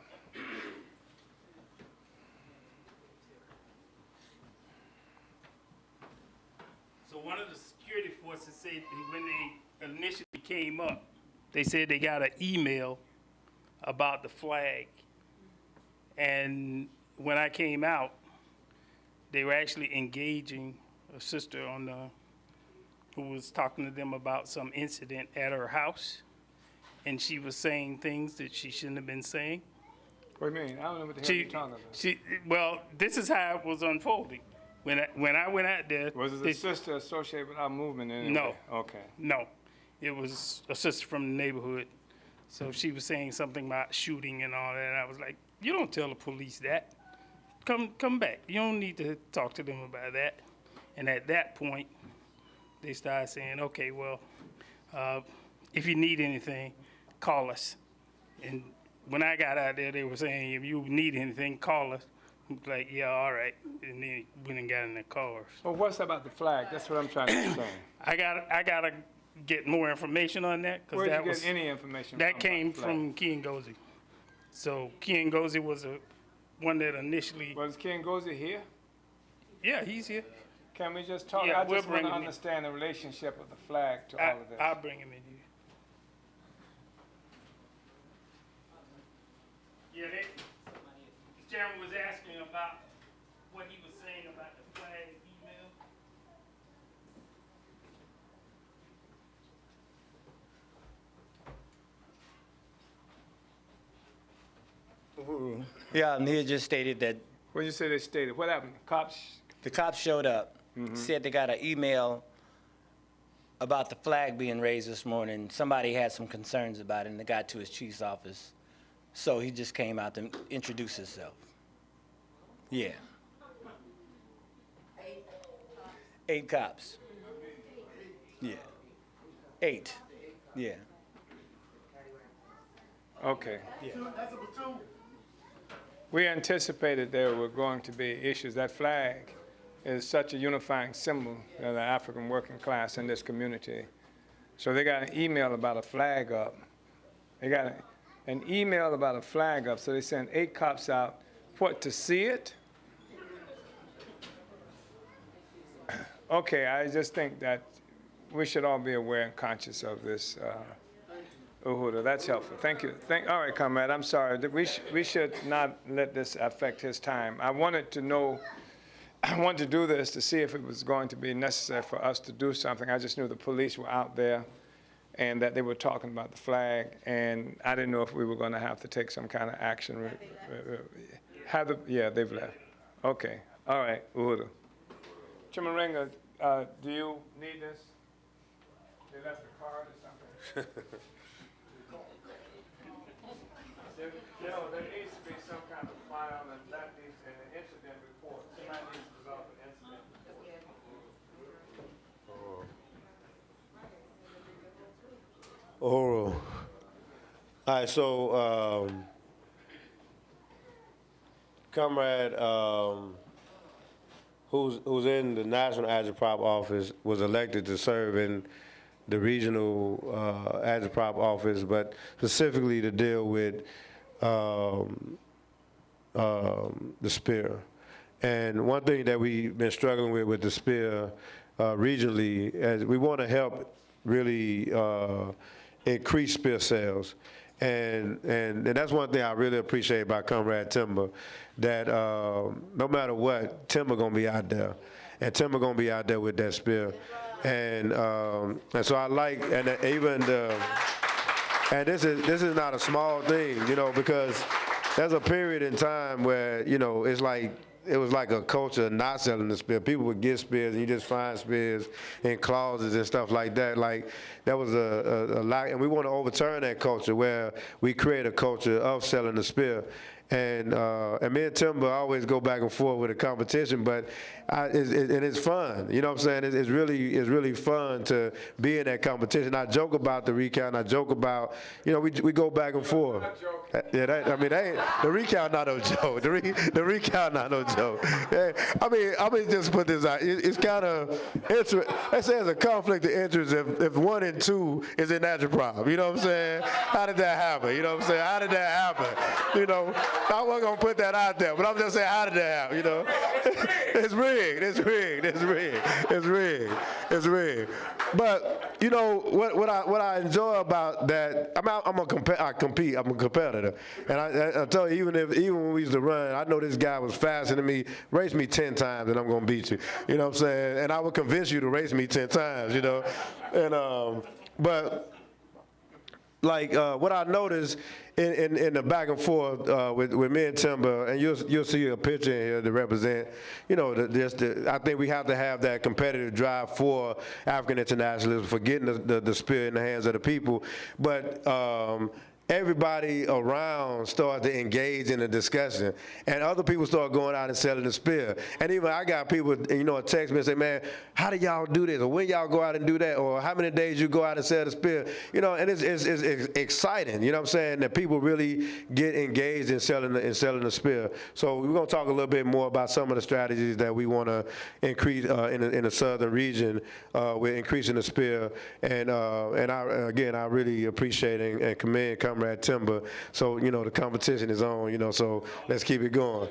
Speaker 6: So one of the security forces said when they initially came up, they said they got an email about the flag. And when I came out, they were actually engaging a sister who was talking to them about some incident at her house. And she was saying things that she shouldn't have been saying.
Speaker 5: What do you mean? I don't know what the hell you're talking about.
Speaker 6: Well, this is how it was unfolding. When I went out there.
Speaker 5: Was it a sister associated with our movement in any
Speaker 6: No.
Speaker 5: way? Okay.
Speaker 6: No, it was a sister from the neighborhood. So she was saying something about shooting and all that. And I was like, you don't tell the police that. Come back. You don't need to talk to them about that. And at that point, they started saying, okay, well, if you need anything, call us. And when I got out there, they were saying, if you need anything, call us. I'm like, yeah, all right. And then went and got in the cars.
Speaker 5: Well, what's about the flag? That's what I'm trying to understand.
Speaker 6: I gotta get more information on that,
Speaker 5: Where
Speaker 6: because
Speaker 5: did you get any information
Speaker 6: that
Speaker 5: from
Speaker 6: came
Speaker 5: about the flag?
Speaker 6: from Kiangozi. So Kiangozi was one that initially.
Speaker 5: Was Kiangozi here?
Speaker 6: Yeah, he's here.
Speaker 5: Can we just talk?
Speaker 6: Yeah,
Speaker 5: I
Speaker 6: we'll
Speaker 5: just want
Speaker 6: bring
Speaker 5: to
Speaker 6: him in.
Speaker 5: understand the relationship of the flag to all of this.
Speaker 6: I'll bring him in here. Yeah, the chairman was asking about what he was saying about the flag email.
Speaker 7: Yeah, and he had just stated that
Speaker 5: When you say they stated, what happened? Cops?
Speaker 7: the cops showed up, said they got an email about the flag being raised this morning. Somebody had some concerns about it, and they got to his chief's office. So he just came out to introduce himself. Yeah. 8 cops. Yeah. 8. Yeah.
Speaker 5: Okay. We anticipated there were going to be issues. That flag is such a unifying symbol of the African working class in this community. So they got an email about a flag up. an email about a flag up, so they sent 8 cops out, what, to see it? Okay, I just think that we should all be aware and conscious of this, Uhuru. That's helpful. Thank you. All right, comrade, I'm sorry. We should not let this affect his time. I wanted to know, I wanted to do this to see if it was going to be necessary for us to do something. I just knew the police were out there and that they were talking about the flag, and I didn't know if we were going to have to take some kind of action. Yeah, they've left. Okay. All right, Uhuru. Chairman Ringer, do you need this? They left a card or something? There needs to be some kind of file, and that needs an incident report. Somebody needs to develop an incident report.
Speaker 4: Uhuru. All right, so, comrade, who's in the National Agitprop office was elected to serve in the regional Agitprop office, but specifically to deal with the spear. And one thing that we've been struggling with the spear regionally, is we want to help really increase spear sales. And that's one thing I really appreciate about Comrade Timber, that no matter what, Timber gonna be out there, and Timber gonna be out there with that spear, and so I like, and even and this is not a small thing, you know, because there's a period in time where, you know, it was like a culture of not selling the spear. People would get spears, and you just find spears in closets and stuff like that. Like, that was a lot, and we want to overturn that culture where we create a culture of selling the spear. And me and Timber always go back and forth with a competition, but it's fun. You know what I'm saying? It's really fun to be in that competition. I joke about the recount. I joke about, you know, we go back and forth. Yeah, the recount not no joke. The recount not no joke. Yeah, I mean, just put this out. It's kind of interesting. They say there's a conflict of interest if 1 and 2 is in agitprop. You know what I'm saying? How did that happen? You know what I'm saying? How did that happen? You know, I wasn't gonna put that out there, but I'm just saying, how did that happen? You know, it's rigged. It's rigged. It's rigged. It's rigged. It's rigged. But you know what I enjoy about that. I compete. I'm a competitor, and I tell you, even when we used to run, I know this guy was faster than me. Race me 10 times, and I'm gonna beat you. You know what I'm saying? And I would convince you to race me 10 times. You know, and but. Like what I noticed in the back and forth with me and Timber, and you'll see a picture in here to represent, you know, I think we have to have that competitive drive for African internationalism, for getting the spear in the hands of the people, but everybody around started to engage in the discussion, and other people start going out and selling the spear. And even I got people, you know, text me and say, man, how do y'all do this? Or when y'all go out and do that? Or how many days you go out and sell the spear? You know, and it's exciting, you know what I'm saying, that people really get engaged in selling the spear. So we're going to talk a little bit more about some of the strategies that we want to increase in the southern region with increasing the spear. And I really appreciate and commend Comrade Timber. So, you know, the competition is on, you know, so let's keep it going.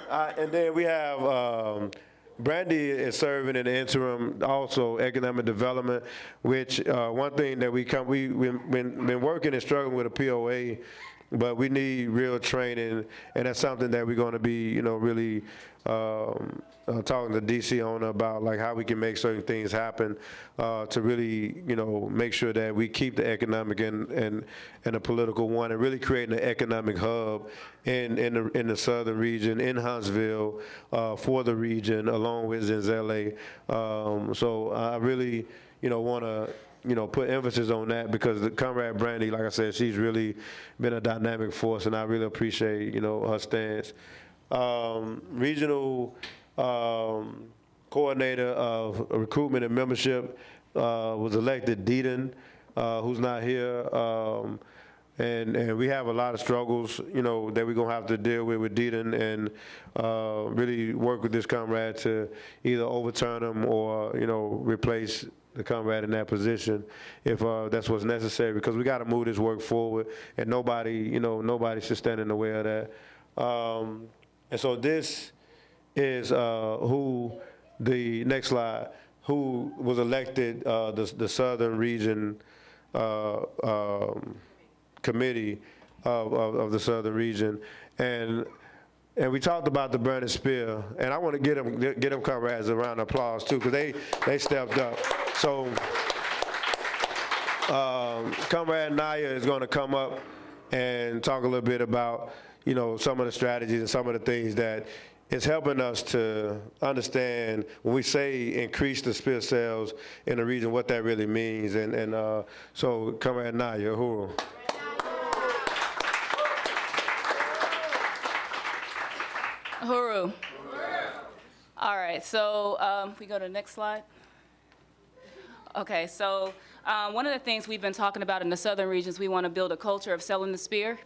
Speaker 4: And then we have Brandy is serving in the interim, also economic development, which one thing that we've been working and struggling with a POA, but we need real training, and that's something that we're going to be, you know, really talking to DC on about, like how we can make certain things happen to really, you know, make sure that we keep the economic and the political one, and really creating an economic hub in the southern region, in Huntsville, for the region, along with Zenzele. So I really, you know, want to, you know, put emphasis on that, because the Comrade Brandy, like I said, she's really been a dynamic force, and I really appreciate, you know, her stance. Regional coordinator of recruitment and membership was elected, Deaton, who's not here. And we have a lot of struggles, you know, that we're gonna have to deal with Deaton, and really work with this comrade to either overturn him or, you know, replace the comrade in that position if that's what's necessary, because we got to move this work forward, and nobody should stand in the way of that. And so this is who, the next slide, who was elected the Southern Region Committee of the Southern Region. And we talked about the burning spear, and I want to get them comrades a round of applause too, because they stepped up. So Comrade Naya is going to come up and talk a little bit about, some of the strategies and some of the things that is helping us to understand when we say increase the spear sales in the region, what that really means. And so Comrade Naya, who?
Speaker 8: Uhuru. All right, so we go to the next slide. Okay, so one of the things we've been talking about in the southern regions, we want to build a culture of selling the spear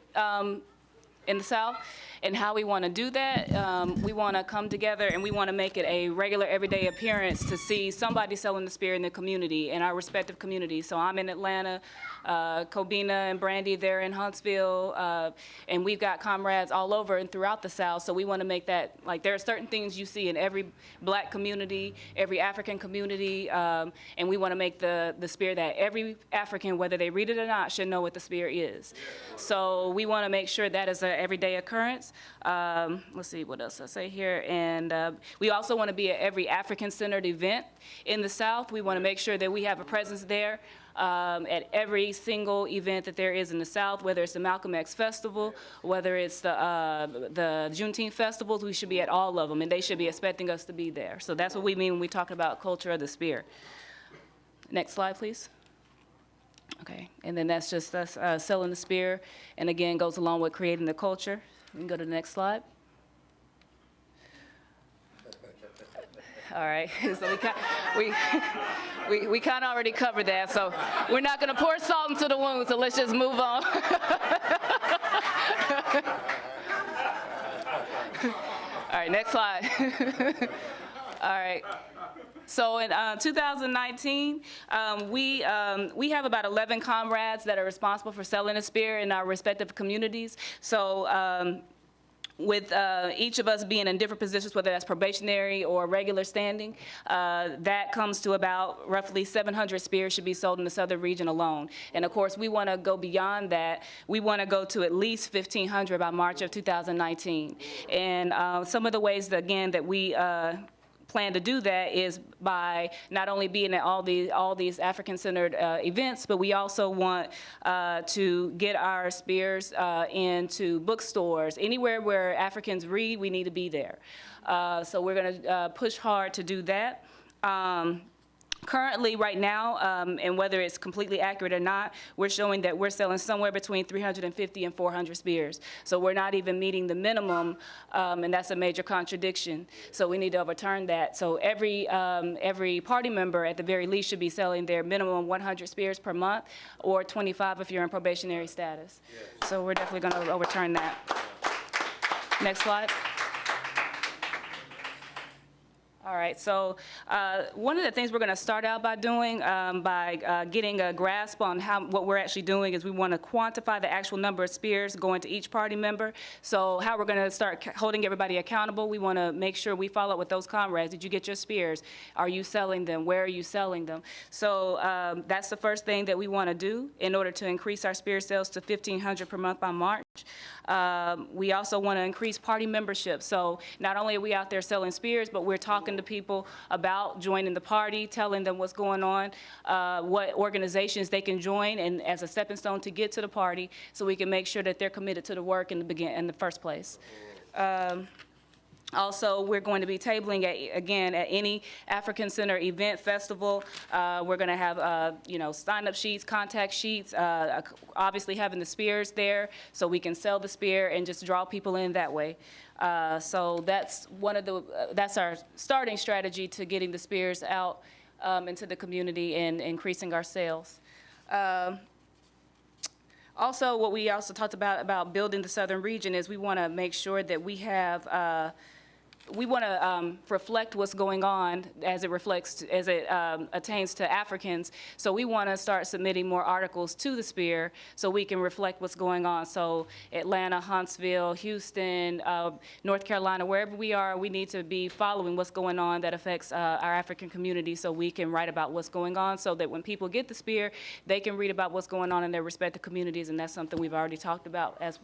Speaker 8: in the South. And how we want to do that, we want to come together and we want to make it a regular everyday appearance to see somebody selling the spear in the community, in our respective communities. So I'm in Atlanta, Cobina and Brandy, they're in Huntsville, and we've got comrades all over and throughout the South. So we want to make that, like, there are certain things you see in every black community, every African community, and we want to make the spear that every African, whether they read it or not, should know what the spear is. So we want to make sure that is an everyday occurrence. Let's see what else I say here. And we also want to be at every African-centered event in the South. We want to make sure that we have a presence there at every single event that there is in the South, whether it's the Malcolm X Festival, whether it's the Juneteenth festivals. We should be at all of them, and they should be expecting us to be there. So that's what we mean when we talk about culture of the spear. Next slide, please. Okay, and then that's just us selling the spear, and again, goes along with creating the culture. We can go to the next slide. All right, so we kind of already covered that, so we're not going to pour salt into the wound, so let's just move on. All right, next slide. All right. So in 2019, we have about 11 comrades that are responsible for selling the spear in our respective communities. So with each of us being in different positions, whether that's probationary or regular standing, that comes to about roughly 700 spears should be sold in the southern region alone. And of course, we want to go beyond that. We want to go to at least 1,500 by March of 2019. And some of the ways, that, again, that we plan to do that is by not only being at all these African-centered events, but we also want to get our spears into bookstores. Anywhere where Africans read, we need to be there. So we're going to push hard to do that. Currently, right now, and whether it's completely accurate or not, we're showing that we're selling somewhere between 350 and 400 spears. So we're not even meeting the minimum, and that's a major contradiction. So we need to overturn that. So every party member, at the very least, should be selling their minimum 100 spears per month, or 25 if you're in probationary status. Yes. So we're definitely going to overturn that. Next slide. All right, so one of the things we're going to start out by doing, by getting a grasp on what we're actually doing, is we want to quantify the actual number of spears going to each party member. So how we're going to start holding everybody accountable, we want to make sure we follow up with those comrades. Did you get your spears? Are you selling them? Where are you selling them? So that's the first thing that we want to do in order to increase our spear sales to 1,500 per month by March. We also want to increase party membership. So not only are we out there selling spears, but we're talking to people about joining the party, telling them what's going on, what organizations they can join, and as a stepping stone to get to the party, so we can make sure that they're committed to the work in the first place. Also, we're going to be tabling again at any African Center event, festival. We're going to have sign-up sheets, contact sheets, obviously having the spears there so we can sell the spear and just draw people in that way. So that's that's our starting strategy to getting the spears out into the community and increasing our sales. Also, what we also talked about building the southern region is we want to make sure that we have reflect what's going on as it attains to Africans. So we want to start submitting more articles to the Spear so we can reflect what's going on. So Atlanta, Huntsville, Houston, North Carolina, wherever we are, we need to be following what's going on that affects our African community so we can write about what's going on so that when people get the Spear, they can read about what's going on in their respective communities, and that's something we've already talked about as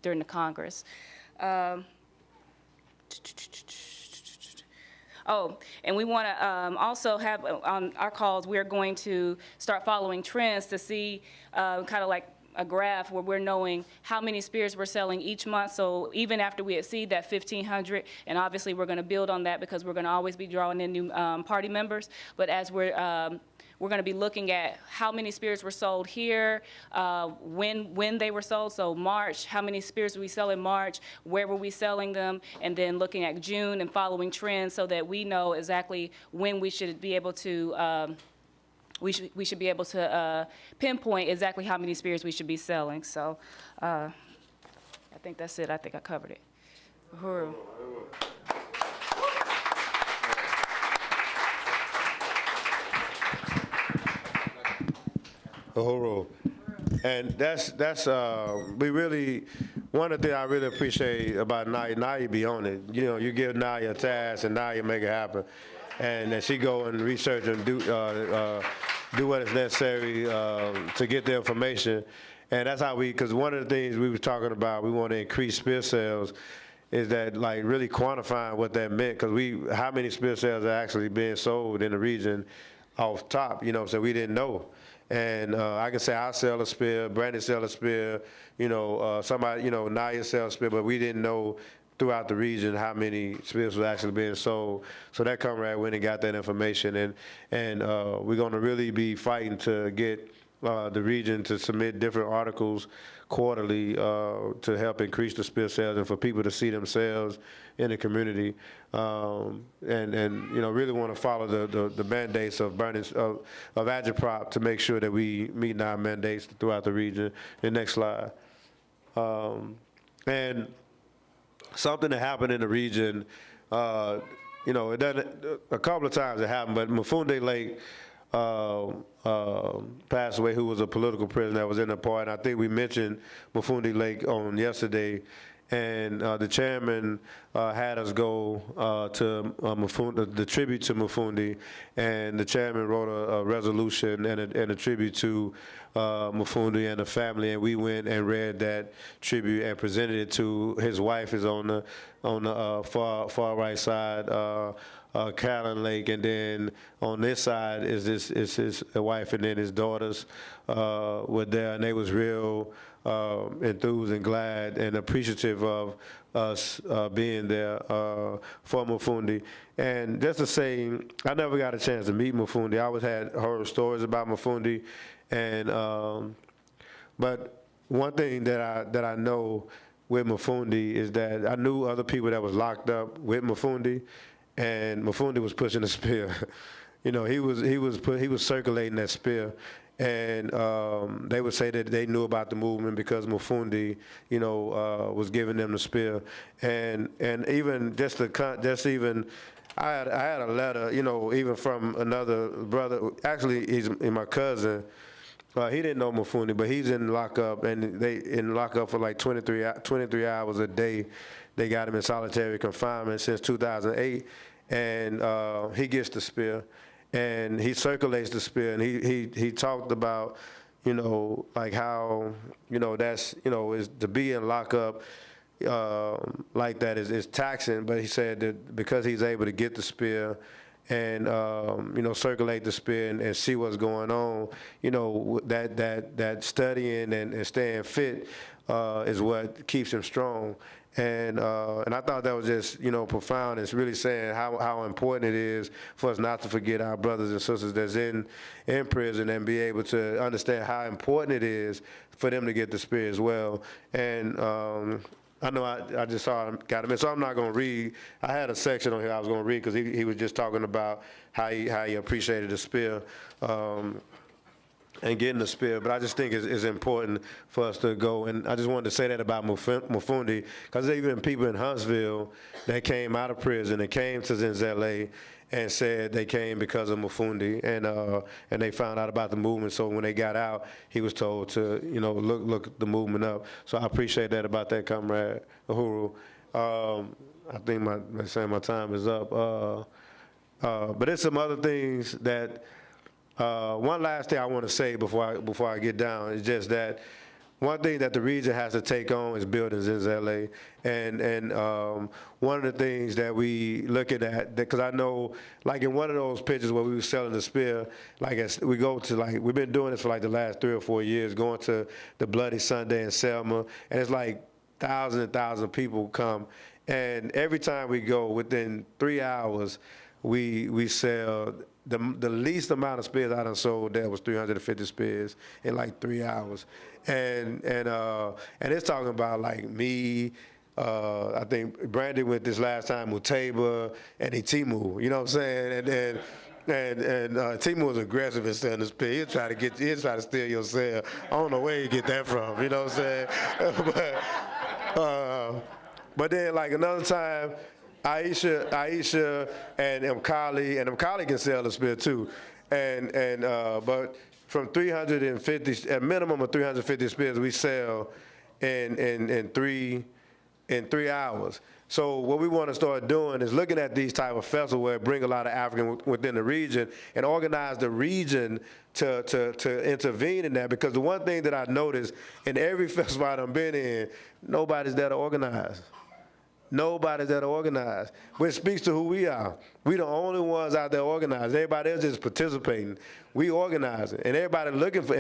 Speaker 8: during the Congress. Oh, and we want to also have on our calls, we're going to start following trends to see kind of like a graph where we're knowing how many Spears we're selling each month. So even after we exceed that 1,500, and obviously we're going to build on that because we're going to always be drawing in new party members. But as we're going to be looking at how many Spears were sold here, when they were sold. So March, how many Spears did we sell in March? Where were we selling them? And then looking at June and following trends so that we know exactly when we should be able to we should be able to pinpoint exactly how many Spears we should be selling. So I think that's it. I think I covered it. Uhuru.
Speaker 4: Uhuru. And that's we really, one of the things I really appreciate about Naya be on it. You know, you give Naya a task and Naya make it happen. And then she go and research and do what is necessary to get the information. And that's how because one of the things we were talking about, we want to increase Spear sales, is that like really quantifying what that meant, because how many Spear sales are actually being sold in the region off top, you know, so we didn't know. And I can say I sell a Spear, Brandon sell a Spear, you know, somebody, you know, Naya sell a Spear, but we didn't know throughout the region how many Spears was actually being sold. So that comrade went and got that information, and we're going to really be fighting to get the region to submit different articles quarterly to help increase the Spear sales and for people to see themselves in the community, and you know, really want to follow the mandates of Agitprop to make sure that we meet our mandates throughout the region. The next slide. And something that happened in the region, you know, it doesn't, a couple of times it happened, but Mufwende Lake passed away, who was a political prisoner that was in the party. And I think we mentioned Mufwende Lake on yesterday, and the chairman had us go to the tribute to Mufwende, and the chairman wrote a resolution and a tribute to Mufwende and the family, and we went and read that tribute and presented it to his wife. Is on the far right side, Callan Lake, and then on this side is his wife, and then his daughters were there, and they was real enthused and glad and appreciative of us being there for Mufwende. And just to say, I never got a chance to meet Mufwende. I always had heard stories about Mufwende, and but one thing that I know with Mufwende is that I knew other people that was locked up with Mufwende, and Mufwende was pushing the Spear. You know, he was circulating that Spear. And they would say that they knew about the movement because Mufwende, you know, was giving them the Spear, and even I had a letter, you know, even from another brother. Actually, he's my cousin. He didn't know Mufwende, but he's in lockup, and they in lockup for like 23 hours a day. They got him in solitary confinement since 2008, and he gets the Spear. And he circulates the Spear, and he talked about, you know, like how, you know, that's, you know, is to be in lockup like that is taxing. But he said that because he's able to get the Spear and you know, circulate the Spear and see what's going on, you know, that studying and staying fit is what keeps him strong. And I thought that was just, you know, profound. It's really saying how important it is for us not to forget our brothers and sisters that's in prison, and be able to understand how important it is for them to get the Spear as well. And I know I just saw him, got him in, so I'm not going to read. I had a section on here I was going to read because he was just talking about how he appreciated the Spear. and getting the spear. But I just think it's important for us to go. And I just wanted to say that about Mufundi, because there's even people in Huntsville that came out of prison and came to Zenzele and said they came because of Mufundi, and they found out about the movement. So when they got out, he was told to, look the movement up. So I appreciate that about that, Comrade Uhuru. I think my time is up. But there's some other things that, one last thing I want to say before I get down is just that one thing that the region has to take on is building Zenzele. And one of the things that we looking at, because I know, like in one of those pictures where we were selling the spear, we go to, we've been doing this for the last 3 or 4 years, going to the Bloody Sunday in Selma, and it's thousands and thousands of people come. And every time we go, within 3 hours, we sell the least amount of spears I done sold there was 350 spears in 3 hours. And it's talking about me, I think Brandon went this last time, Muteba, and Timu, you know what I'm saying? And Timu was aggressive in selling the spear. He'll try to steal your sale. I don't know where he get that from, you know what I'm saying? But then another time, Aisha and Mkali can sell the spear too. But from 350, a minimum of 350 spears we sell in 3 hours. So what we want to start doing is looking at these type of festivals where it bring a lot of African within the region and organize the region to intervene in that. Because the one thing that I noticed in every festival I've been in, nobody's there to organize. Nobody's that organized, which speaks to who we are. We the only ones out there organized. Everybody else is participating. We organizing, and everybody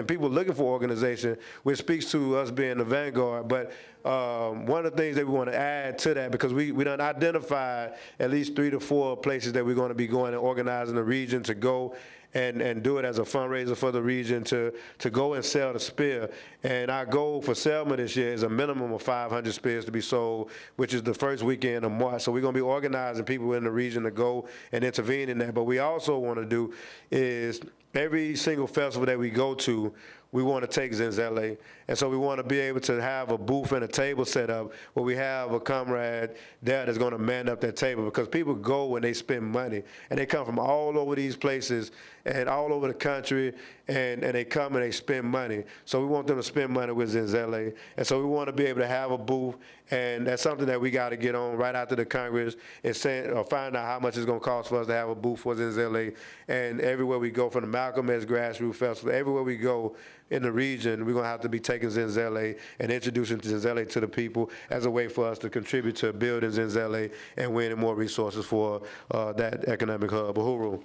Speaker 4: people looking for organization, which speaks to us being the vanguard. But one of the things that we want to add to that, because we done identified at least 3 to 4 places that we're going to be going and organizing the region to go and do it as a fundraiser for the region to go and sell the spear. And our goal for Selma this year is a minimum of 500 spears to be sold, which is the first weekend of March. So we're going to be organizing people in the region to go and intervene in that. But we also want to do is every single festival that we go to, we want to take Zenzele. And so we want to be able to have a booth and a table set up where we have a comrade there that's going to man up that table, because people go and they spend money. And they come from all over these places and all over the country, and they come and they spend money. So we want them to spend money with Zenzele. And so we want to be able to have a booth, and that's something that we got to get on right after the Congress and find out how much it's going to cost for us to have a booth for Zenzele. And everywhere we go, from the Malcolm X Grassroots Festival, everywhere we go in the region, we're going to have to be taking Zenzele and introducing Zenzele to the people as a way for us to contribute to building Zenzele and winning more resources for that economic hub. Uhuru.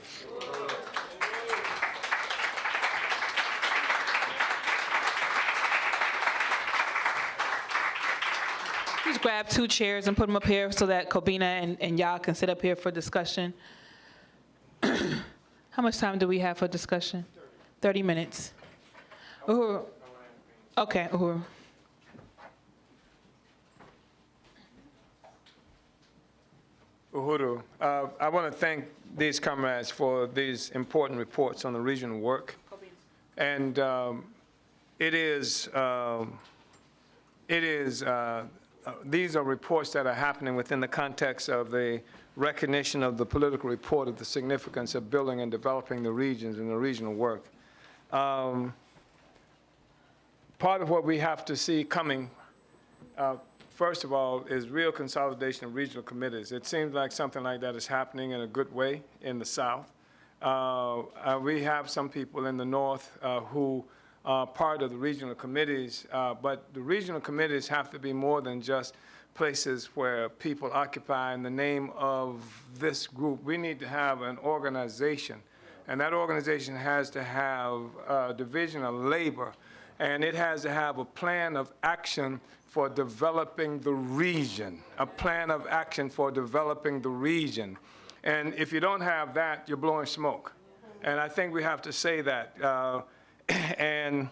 Speaker 2: Just grab 2 chairs and put them up here so that Kobina and y'all can sit up here for discussion. How much time do we have for discussion? 30 minutes. Uhuru. Okay, Uhuru.
Speaker 5: Uhuru, I want to thank these comrades for these important reports on the regional work. And these are reports that are happening within the context of the recognition of the political report of the significance of building and developing the regions and the regional work. Part of what we have to see coming, first of all, is real consolidation of regional committees. It seems like something like that is happening in a good way in the South. We have some people in the North who are part of the regional committees, but the regional committees have to be more than just places where people occupy in the name of this group. We need to have an organization, and that organization has to have a division of labor, and it has to have a plan of action for developing the region, a plan of action for developing the region. And if you don't have that, you're blowing smoke. And I think we have to say that. And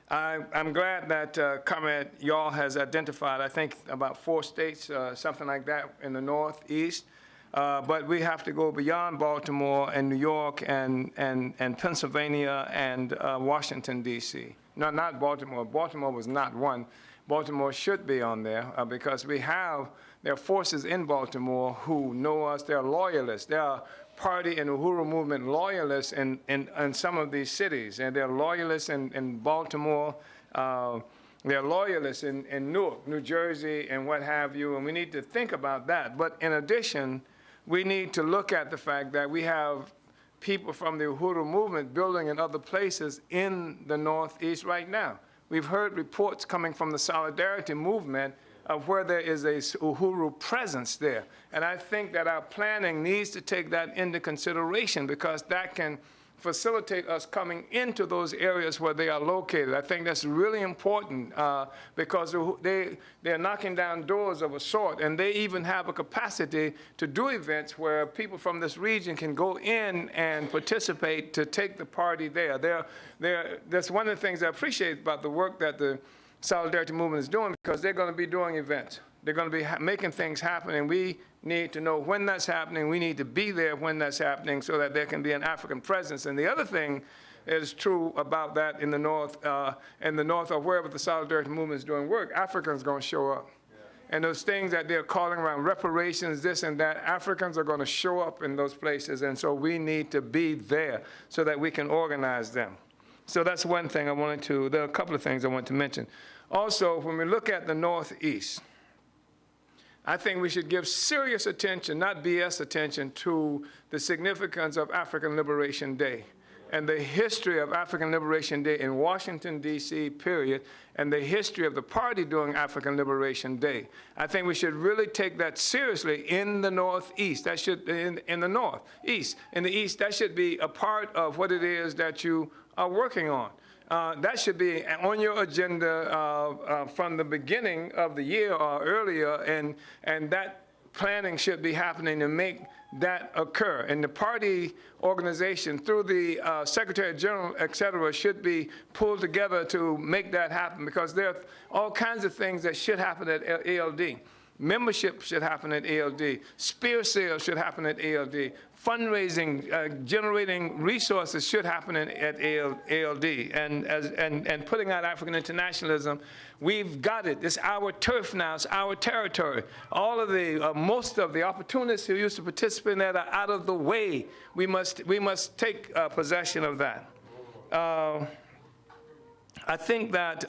Speaker 5: I'm glad that Comrade Y'all has identified, I think, about 4 states, something like that, in the Northeast. But we have to go beyond Baltimore and New York and Pennsylvania and Washington, D.C. No, not Baltimore. Baltimore was not one. Baltimore should be on there because there are forces in Baltimore who know us. They're loyalists. There are party and Uhuru movement loyalists in some of these cities. And they're loyalists in Baltimore. They're loyalists in Newark, New Jersey, and what have you. And we need to think about that. But in addition, we need to look at the fact that we have people from the Uhuru movement building in other places in the Northeast right now. We've heard reports coming from the Solidarity movement of where there is a Uhuru presence there. And I think that our planning needs to take that into consideration because that can facilitate us coming into those areas where they are located. I think that's really important because they're knocking down doors of a sort, and they even have a capacity to do events where people from this region can go in and participate to take the party there. That's one of the things I appreciate about the work that the Solidarity movement is doing because they're going to be doing events. They're going to be making things happen, and we need to know when that's happening. We need to be there when that's happening so that there can be an African presence. And the other thing is true about that in the North or wherever the Solidarity movement is doing work, Africans are going to show up. Yeah. And those things that they're calling around reparations, this and that, Africans are going to show up in those places. And so we need to be there so that we can organize them. So that's one thing there are a couple of things I want to mention. Also, when we look at the Northeast, I think we should give serious attention, not BS attention, to the significance of African Liberation Day and the history of African Liberation Day in Washington, D.C., period, and the history of the party during African Liberation Day. I think we should really take that seriously in the Northeast. That should, in the Northeast. In the East, that should be a part of what it is that you are working on. That should be on your agenda from the beginning of the year or earlier, and that planning should be happening to make that occur. And the party organization, through the Secretary General, et cetera, should be pulled together to make that happen because there are all kinds of things that should happen at ALD. Membership should happen at ALD. Spear sales should happen at ALD. Fundraising, generating resources should happen at ALD. And putting out African internationalism, we've got it. It's our turf now. It's our territory. All of most of the opportunists who used to participate in that are out of the way. We must take possession of that. I think that,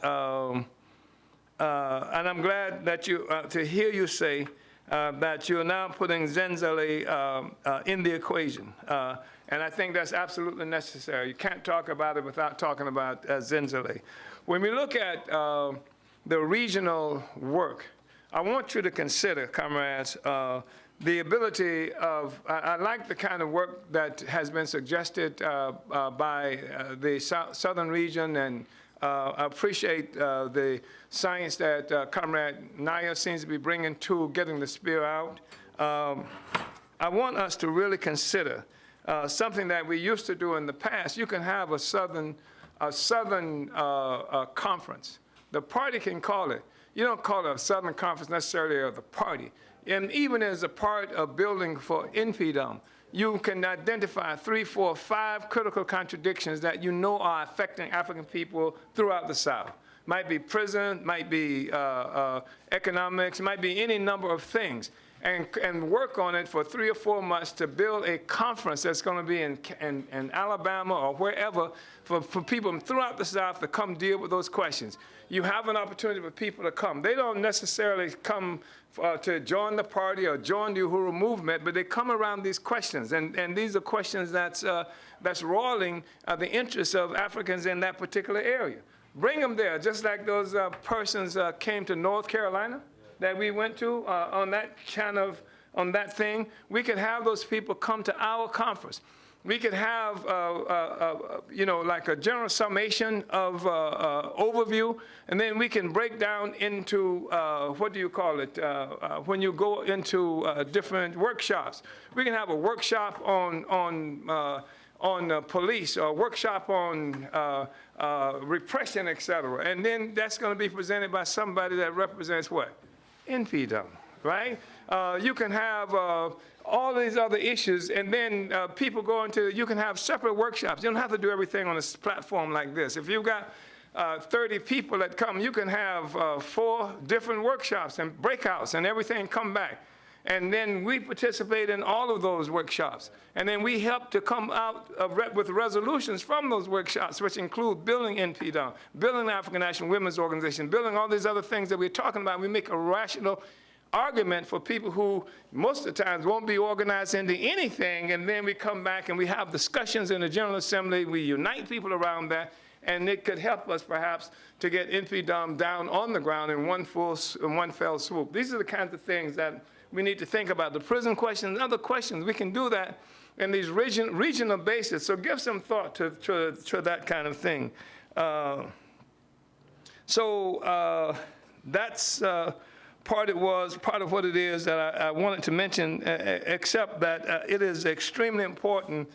Speaker 5: and I'm glad that to hear you say that you're now putting Zenzele in the equation. And I think that's absolutely necessary. You can't talk about it without talking about Zenzele. When we look at the regional work, I want you to consider, comrades, the ability of, I like the kind of work that has been suggested by the Southern region, and I appreciate the science that Comrade Naya seems to be bringing to getting the spear out. I want us to really consider something that we used to do in the past. You can have a Southern conference. The party can call it. You don't call it a Southern conference necessarily of the party. And even as a part of building for NPDM, you can identify 3, 4, 5 critical contradictions that you know are affecting African people throughout the South. Might be prison, might be economics, might be any number of things. And work on it for 3 or 4 months to build a conference that's going to be in Alabama or wherever for people throughout the South to come deal with those questions. You have an opportunity for people to come. They don't necessarily come to join the party or join the Uhuru movement, but they come around these questions. And these are questions that's roiling the interests of Africans in that particular area. Bring them there, just like those persons came to North Carolina that we went to on that thing. We could have those people come to our conference. We could have, like a general summation of overview, and then we can break down into, what do you call it, when you go into different workshops. We can have a workshop on police, or a workshop on repression, et cetera. And then that's going to be presented by somebody that represents what? NPDM, right? You can have all these other issues, and then people go into, you can have separate workshops. You don't have to do everything on a platform like this. If you've got 30 people that come, you can have 4 different workshops and breakouts and everything come back. And then we participate in all of those workshops. And then we help to come out with resolutions from those workshops, which include building NPDOM, building the African National Women's Organization, building all these other things that we're talking about. We make a rational argument for people who most of the times won't be organized into anything, and then we come back and we have discussions in the General Assembly. We unite people around that, and it could help us perhaps to get NPDOM down on the ground in one fell swoop. These are the kinds of things that we need to think about. The prison question and other questions, we can do that in these regional basis. So give some thought to that kind of thing. That's part of what it is that I wanted to mention, except that it is extremely important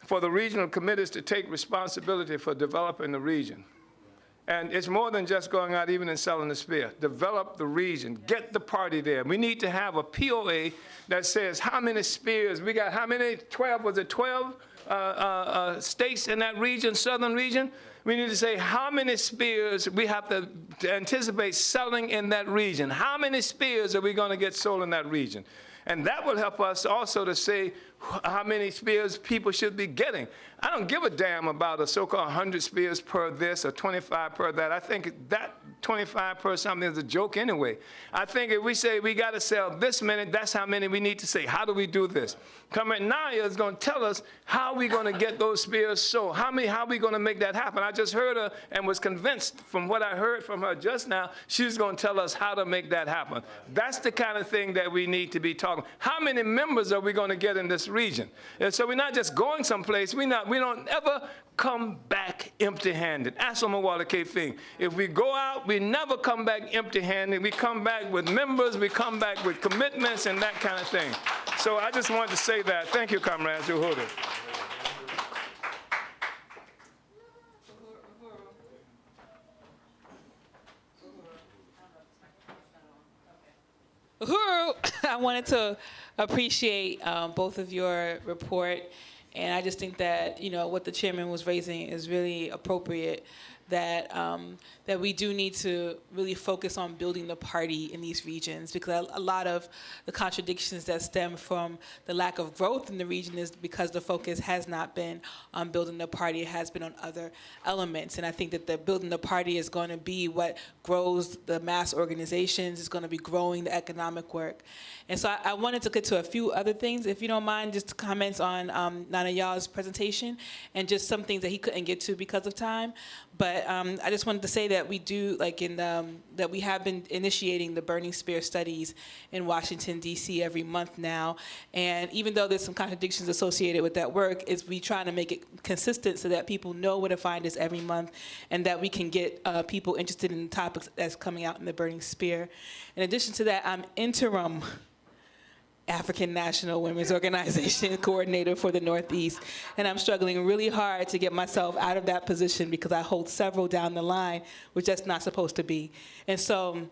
Speaker 5: for the regional committees to take responsibility for developing the region. And it's more than just going out even and selling the spear. Develop the region, get the party there. We need to have a POA that says how many spears, we got how many, 12, was it 12 states in that region, southern region? We need to say how many spears we have to anticipate selling in that region. How many spears are we going to get sold in that region? And that will help us also to say how many spears people should be getting. I don't give a damn about a so-called 100 spears per this or 25 per that. I think that 25 per something is a joke anyway. I think if we say we got to sell this many, that's how many we need to say. How do we do this? Naya is going to tell us how we're going to get those spears sold. How are we going to make that happen? I just heard her and was convinced from what I heard from her just now, she's going to tell us how to make that happen. That's the kind of thing that we need to be talking. How many members are we going to get in this region? And so we're not just going someplace. We don't ever come back empty-handed. That's what Mawala K thing. If we go out, we never come back empty-handed. We come back with members. We come back with commitments and that kind of thing. So I just wanted to say that. Thank you, comrades. Uhuru.
Speaker 2: Uhuru, I wanted to appreciate both of your report, and I just think that what the chairman was raising is really appropriate. That that we do need to really focus on building the party in these regions, because a lot of the contradictions that stem from the lack of growth in the region is because the focus has not been on building the party, it has been on other elements. And I think that the building the party is going to be what grows the mass organizations, is going to be growing the economic work. And so I wanted to get to a few other things, if you don't mind, just comments on Nana Yaw's presentation and just some things that he couldn't get to because of time. But I just wanted to say that we do, that we have been initiating the Burning Spear studies in Washington, D.C. every month now. And even though there's some contradictions associated with that work, we trying to make it consistent so that people know where to find us every month and that we can get people interested in the topics that's coming out in the Burning Spear. In addition to that, I'm interim African National Women's Organization coordinator for the Northeast. And I'm struggling really hard to get myself out of that position because I hold several down the line, which that's not supposed to be. And so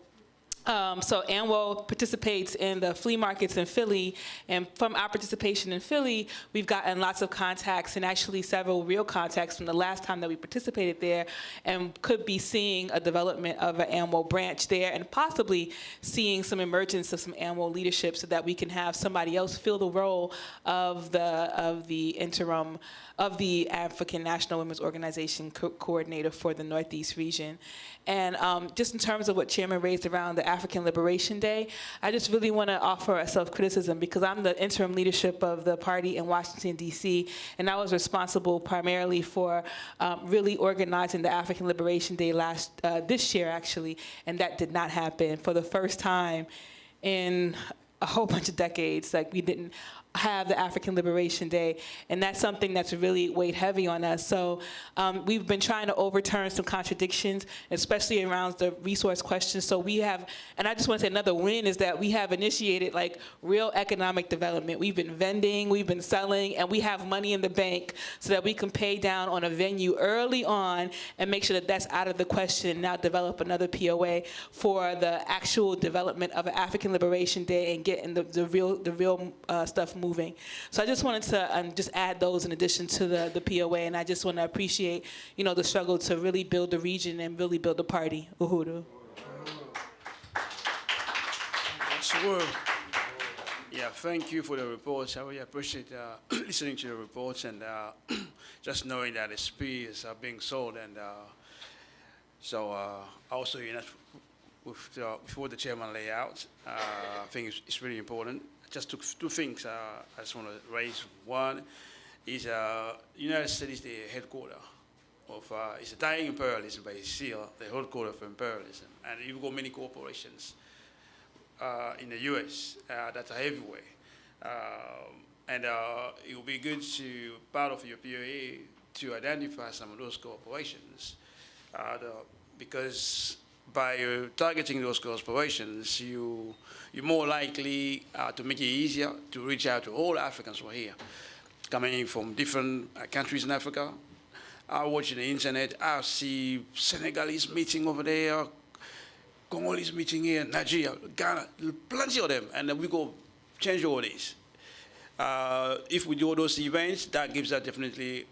Speaker 2: ANWO participates in the flea markets in Philly, and from our participation in Philly, we've gotten lots of contacts, and actually several real contacts from the last time that we participated there, and could be seeing a development of an ANWO branch there, and possibly seeing some emergence of some ANWO leadership so that we can have somebody else fill the role of the interim of the African National Women's Organization coordinator for the Northeast region. And just in terms of what Chairman raised around the African Liberation Day, I just really want to offer a self-criticism because I'm the interim leadership of the party in Washington, D.C., and I was responsible primarily for really organizing the African Liberation Day this year, actually, and that did not happen for the first time in a whole bunch of decades. We didn't have the African Liberation Day, and that's something that's really weighed heavy on us. So we've been trying to overturn some contradictions, especially around the resource questions. So we have, and I just want to say another win is that we have initiated like real economic development. We've been vending, we've been selling, and we have money in the bank so that we can pay down on a venue early on and make sure that that's out of the question, and now develop another POA for the actual development of an African Liberation Day and getting the real stuff moving. So I just wanted to just add those in addition to the POA, and I just want to appreciate, the struggle to really build the region and really build the party. Uhuru.
Speaker 9: Sure. Yeah, thank you for the reports. I really appreciate listening to the reports and just knowing that the spears are being sold. And so also, with what the chairman laid out, I think it's really important. Just two things I just want to raise. One is United States is the headquarters of, it's a dying imperialism, but it's still the headquarters of imperialism. And you've got many corporations in the U.S. that are everywhere. And it would be good to, part of your POA, to identify some of those corporations, because by targeting those corporations, you're more likely to make it easier to reach out to all Africans who are here, coming in from different countries in Africa. I watch the internet, I see Senegalese meeting over there, Congolese meeting here, Nigeria, Ghana, plenty of them, and then we go change all this. If we do all those events, that gives us definitely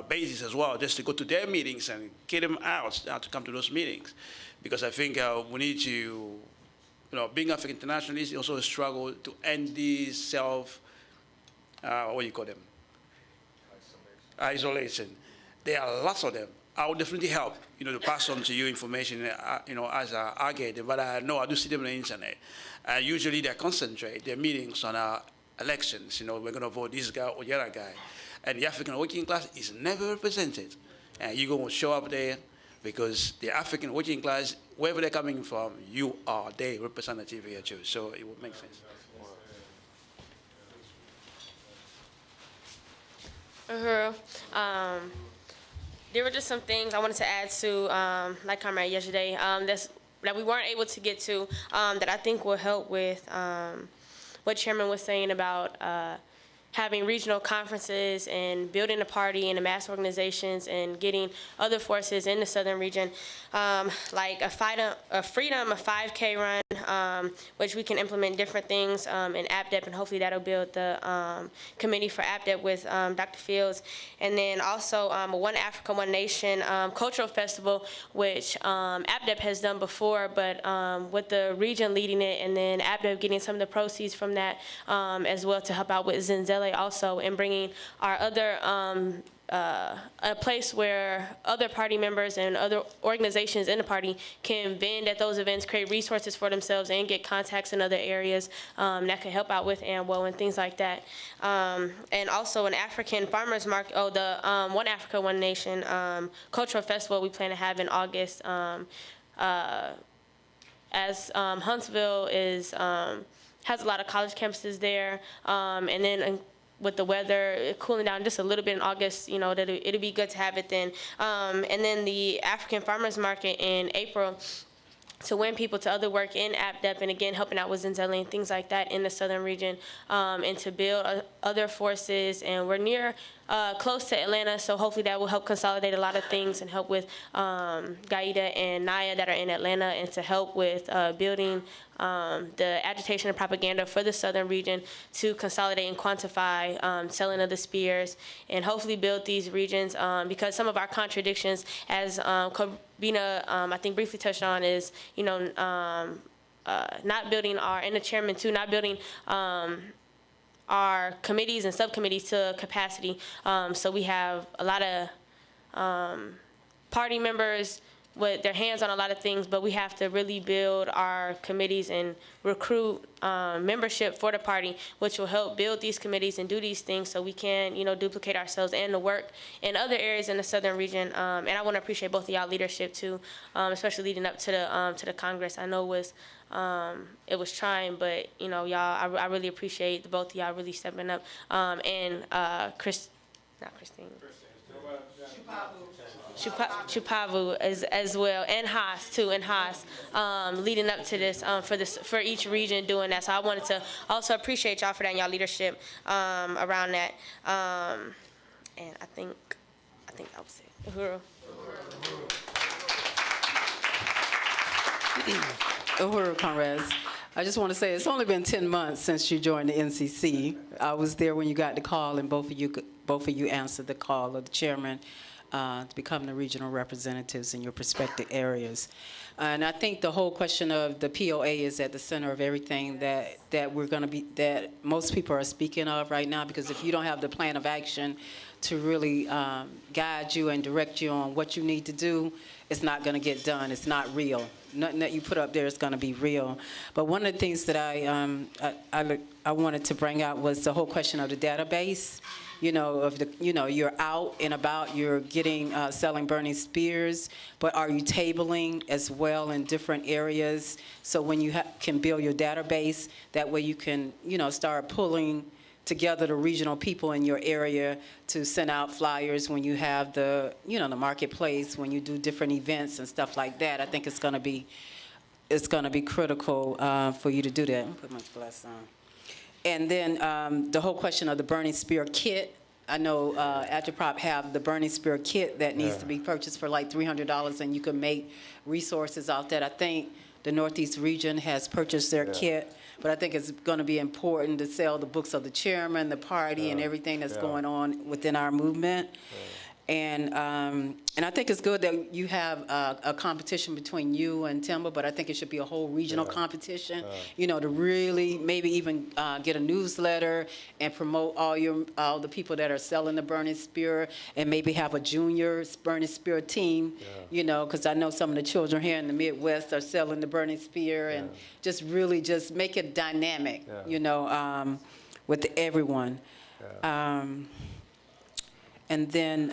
Speaker 9: basis as well, just to go to their meetings and get them out to come to those meetings. Because I think we need to, being African internationalists, also struggle to end these what do you call them? Isolation. There are lots of them. I would definitely help, to pass on to you information, as I get them. But I know I do see them on the internet. Usually they concentrate their meetings on our elections. We're going to vote this guy or the other guy. And the African working class is never represented. And you're going to show up there because the African working class, wherever they're coming from, you are their representative here too. So it would make sense.
Speaker 10: Uhuru. There were just some things I wanted to add to, like Comrade yesterday, that we weren't able to get to, that I think will help with what Chairman was saying about having regional conferences and building a party and the mass organizations and getting other forces in the southern region, like a freedom, a 5K run, which we can implement different things in APDEP, and hopefully that'll build the committee for APDEP with Dr. Fields. And then also a One Africa, One Nation cultural festival, which APDEP has done before, but with the region leading it, and then APDEP getting some of the proceeds from that as well to help out with Zenzele also, and bringing our other a place where other party members and other organizations in the party can vend at those events, create resources for themselves, and get contacts in other areas that could help out with AMWO and things like that. And also an African farmers market, the One Africa, One Nation cultural festival we plan to have in August. As Huntsville has a lot of college campuses there, and then with the weather cooling down just a little bit in August, it'll be good to have it then. And then the African Farmers Market in April to win people to other work in APDEP, and again, helping out with Zenzele and things like that in the southern region, and to build other forces. And we're close to Atlanta, so hopefully that will help consolidate a lot of things and help with Gaida and Naya that are in Atlanta, and to help with building the agitation and propaganda for the southern region to consolidate and quantify selling of the spears, and hopefully build these regions, because some of our contradictions, as Kobina I think briefly touched on, is not building and the chairman too, not building our committees and subcommittees to capacity. So we have a lot of party members with their hands on a lot of things, but we have to really build our committees and recruit membership for the party, which will help build these committees and do these things so we can, duplicate ourselves and the work in other areas in the southern region. And I want to appreciate both of y'all leadership too, especially leading up to the Congress. I know it was trying, but y'all, I really appreciate the both of y'all really stepping up. And Chupavu as well, and Haas too, leading up to this for each region doing that. So I wanted to also appreciate y'all for that and y'all leadership around that. And I think that was it. Uhuru.
Speaker 11: Uhuru, comrades. I just want to say it's only been 10 months since you joined the NCC. I was there when you got the call, and both of you answered the call of the chairman to become the regional representatives in your prospective areas. And I think the whole question of the POA is at the center of everything that most people are speaking of right now, because if you don't have the plan of action to really guide you and direct you on what you need to do, it's not going to get done. It's not real. Nothing that you put up there is going to be real. But one of the things that I wanted to bring out was the whole question of the database. You're out and about, you're getting selling burning spears, but are you tabling as well in different areas? So when you can build your database, that way you can start pulling together the regional people in your area to send out flyers when you have the marketplace, when you do different events and stuff like that. I think it's going to be critical for you to do that. Let me put my glasses on. And then the whole question of the burning spear kit. I know Agitprop have the burning spear kit that needs to be purchased for like $300, and you can make resources out that. I think the Northeast region has purchased their kit. But I think it's going to be important to sell the books of the chairman, the party, and everything that's going on within our movement. And I think it's good that you have a competition between you and Timber, but I think it should be a whole regional competition, to really maybe even get a newsletter and promote all the people that are selling the burning spear, and maybe have a junior burning spear team, because I know some of the children here in the Midwest are selling the burning spear, and just really just make it dynamic, with everyone. And then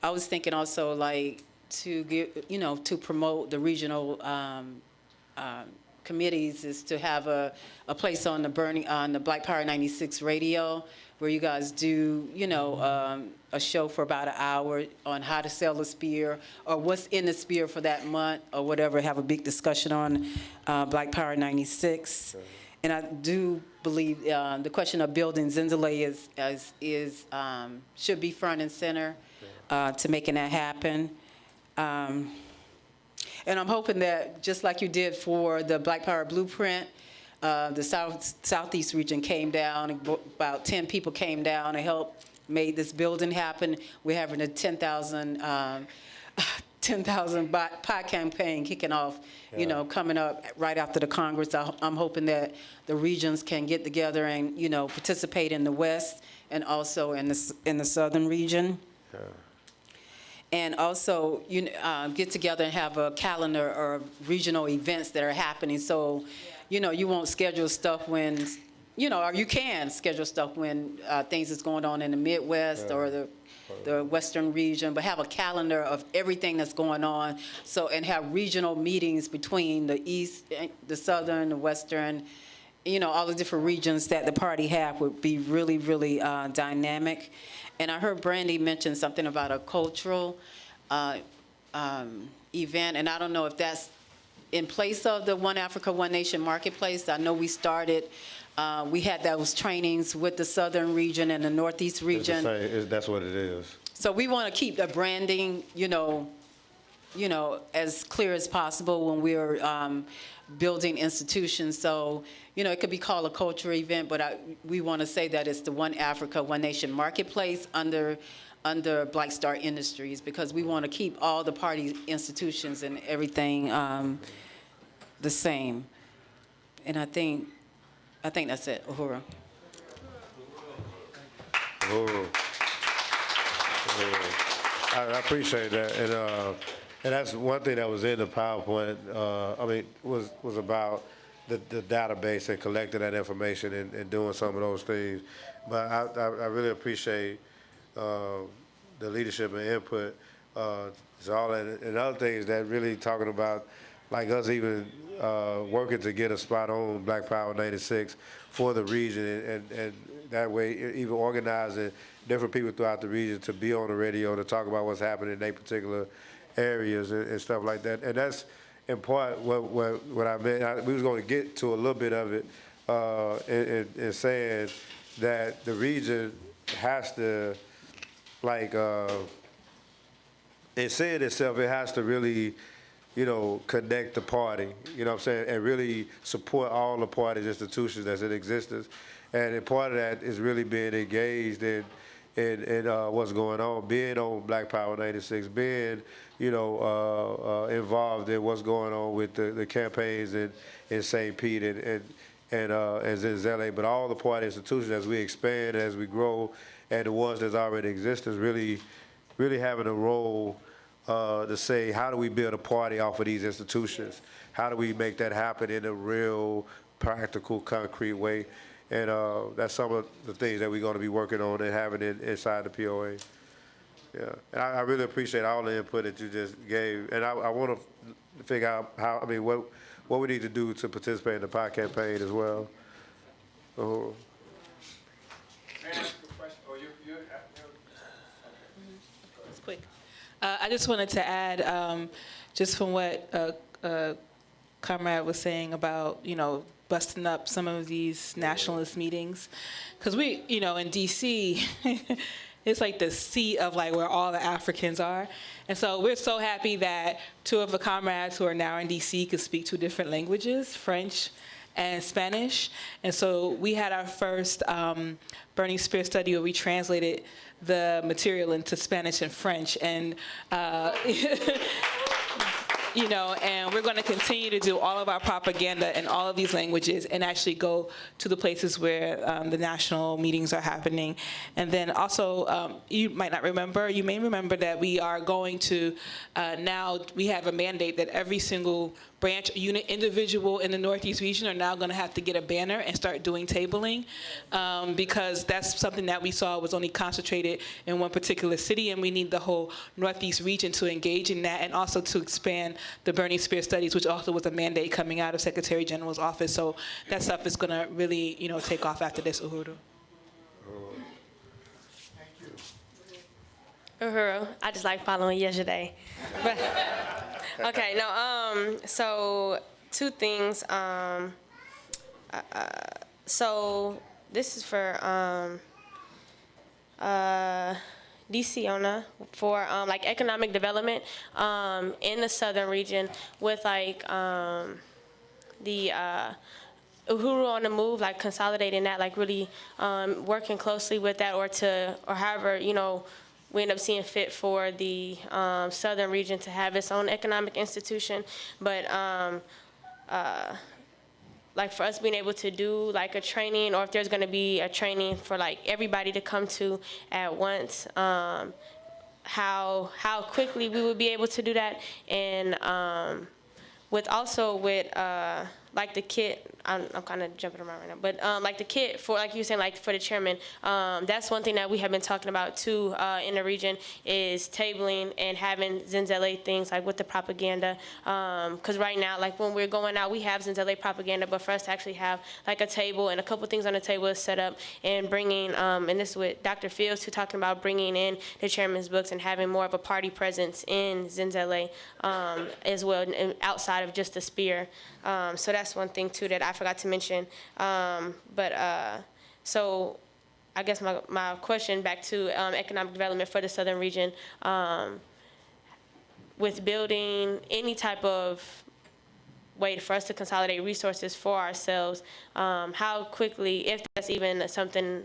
Speaker 11: I was thinking also like to get, to promote the regional committees is to have a place on the Black Power 96 radio where you guys do, a show for about an hour on how to sell a spear or what's in the spear for that month or whatever, have a big discussion on Black Power 96. And I do believe the question of building Zenzele should be front and center to making that happen. And I'm hoping that just like you did for the Black Power Blueprint, the Southeast region came down, about 10 people came down and helped made this building happen. We're having a 10,000 pie campaign kicking off, coming up right after the Congress. I'm hoping that the regions can get together and, participate in the West and also in the Southern region. Yeah. And also, get together and have a calendar or regional events that are happening. So, you won't schedule stuff when, or you can schedule stuff when things is going on in the Midwest or the Western region, but have a calendar of everything that's going on. So, and have regional meetings between the East, the Southern, the Western, all the different regions that the party have would be really, really dynamic. And I heard Brandy mention something about a cultural event, and I don't know if that's in place of the One Africa, One Nation Marketplace. I know we started, we had those trainings with the Southern region and the Northeast region.
Speaker 4: That's what it is.
Speaker 11: So we want to keep the branding, as clear as possible when we're building institutions. So, it could be called a cultural event, but we want to say that it's the One Africa, One Nation Marketplace under Black Star Industries, because we want to keep all the party institutions and everything the same. And I think that's it. Uhuru.
Speaker 4: Uhuru. I appreciate that. And that's one thing that was in the PowerPoint, was about the database and collecting that information and doing some of those things. But I really appreciate the leadership and input. So all that, and other things that really talking about, like us even working to get a spot on Black Power 96 for the region, and that way even organizing different people throughout the region to be on the radio to talk about what's happening in their particular areas and stuff like that. And that's in part what I meant. We was going to get to a little bit of it in saying that the region has to, like, it said itself, it has to really, connect the party, you know what I'm saying, and really support all the party's institutions that's in existence. And part of that is really being engaged in what's going on, being on Black Power 96, being, involved in what's going on with the campaigns in St. Pete and Zenzele, but all the party institutions as we expand, as we grow, and the ones that's already existing, really having a role to say, how do we build a party off of these institutions? How do we make that happen in a real, practical, concrete way? And that's some of the things that we're going to be working on and having inside the POA. Yeah, and I really appreciate all the input that you just gave. And I want to figure out what we need to do to participate in the PI campaign as well.
Speaker 5: May I ask a question?
Speaker 2: It's quick. I just wanted to add, just from what Comrade was saying about, busting up some of these nationalist meetings, because we, in D.C., it's like the seat of like where all the Africans are. And so we're so happy that two of the comrades who are now in D.C. could speak two different languages, French and Spanish. And so we had our first Burning Spear study where we translated the material into Spanish and French. And and we're going to continue to do all of our propaganda in all of these languages and actually go to the places where the national meetings are happening. And then also, you might not remember, you may remember that we are going to, now we have a mandate that every single branch unit individual in the Northeast region are now going to have to get a banner and start doing tabling, because that's something that we saw was only concentrated in one particular city, and we need the whole Northeast region to engage in that, and also to expand the Burning Spear studies, which also was a mandate coming out of Secretary General's office. So that stuff is going to really, take off after this, Uhuru.
Speaker 10: Uhuru, I just like following yesterday. But, okay, no, so two things. So this is for DC ONA for like economic development in the southern region with like the Uhuru on the Move, like consolidating that, like really working closely with that, or however, we end up seeing fit for the southern region to have its own economic institution. But like for us being able to do like a training, or if there's gonna be a training for like everybody to come to at once, how quickly we would be able to do that. And with like the kit, I'm kind of jumping around right now, but like the kit for, like you were saying, like for the chairman, that's one thing that we have been talking about too in the region, is tabling and having Zenzele things like with the propaganda. Because right now, like when we're going out, we have Zenzele propaganda, but for us to actually have like a table and a couple things on the table is set up, and bringing, and this is with Dr. Fields, who talking about bringing in the chairman's books and having more of a party presence in Zenzele as well, and outside of just the spear. So that's one thing too that I forgot to mention. So I guess my question back to economic development for the southern region, with building any type of way for us to consolidate resources for ourselves, how quickly, if that's even something,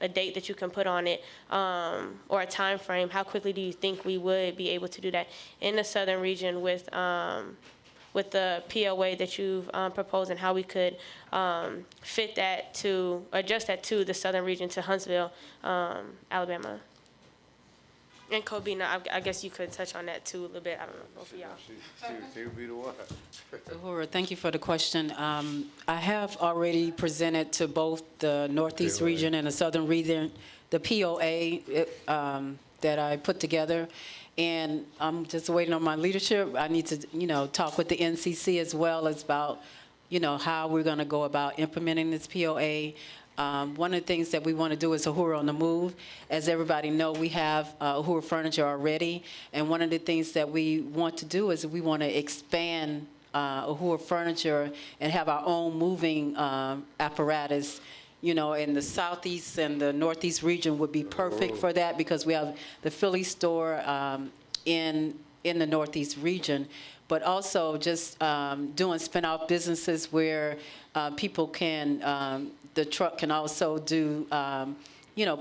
Speaker 10: a date that you can put on it, or a time frame, how quickly do you think we would be able to do that in the southern region with the POA that you've proposed, and how we could fit that to, adjust that to the southern region, to Huntsville, Alabama? And Kobina, I guess you could touch on that too a little bit. I don't know, both of y'all.
Speaker 4: She would be the one.
Speaker 11: Uhura, thank you for the question. I have already presented to both the Northeast region and the Southern region the POA that I put together, and I'm just waiting on my leadership. I need to, talk with the NCC as well as about, how we're going to go about implementing this POA. One of the things that we want to do is Uhura on the Move. As everybody know, we have Uhura Furniture already, and one of the things that we want to do is we want to expand Uhura Furniture and have our own moving apparatus. In the Southeast and the Northeast region would be perfect for that because we have the Philly store in the Northeast region, but also just doing spin-off businesses where people can, the truck can also do,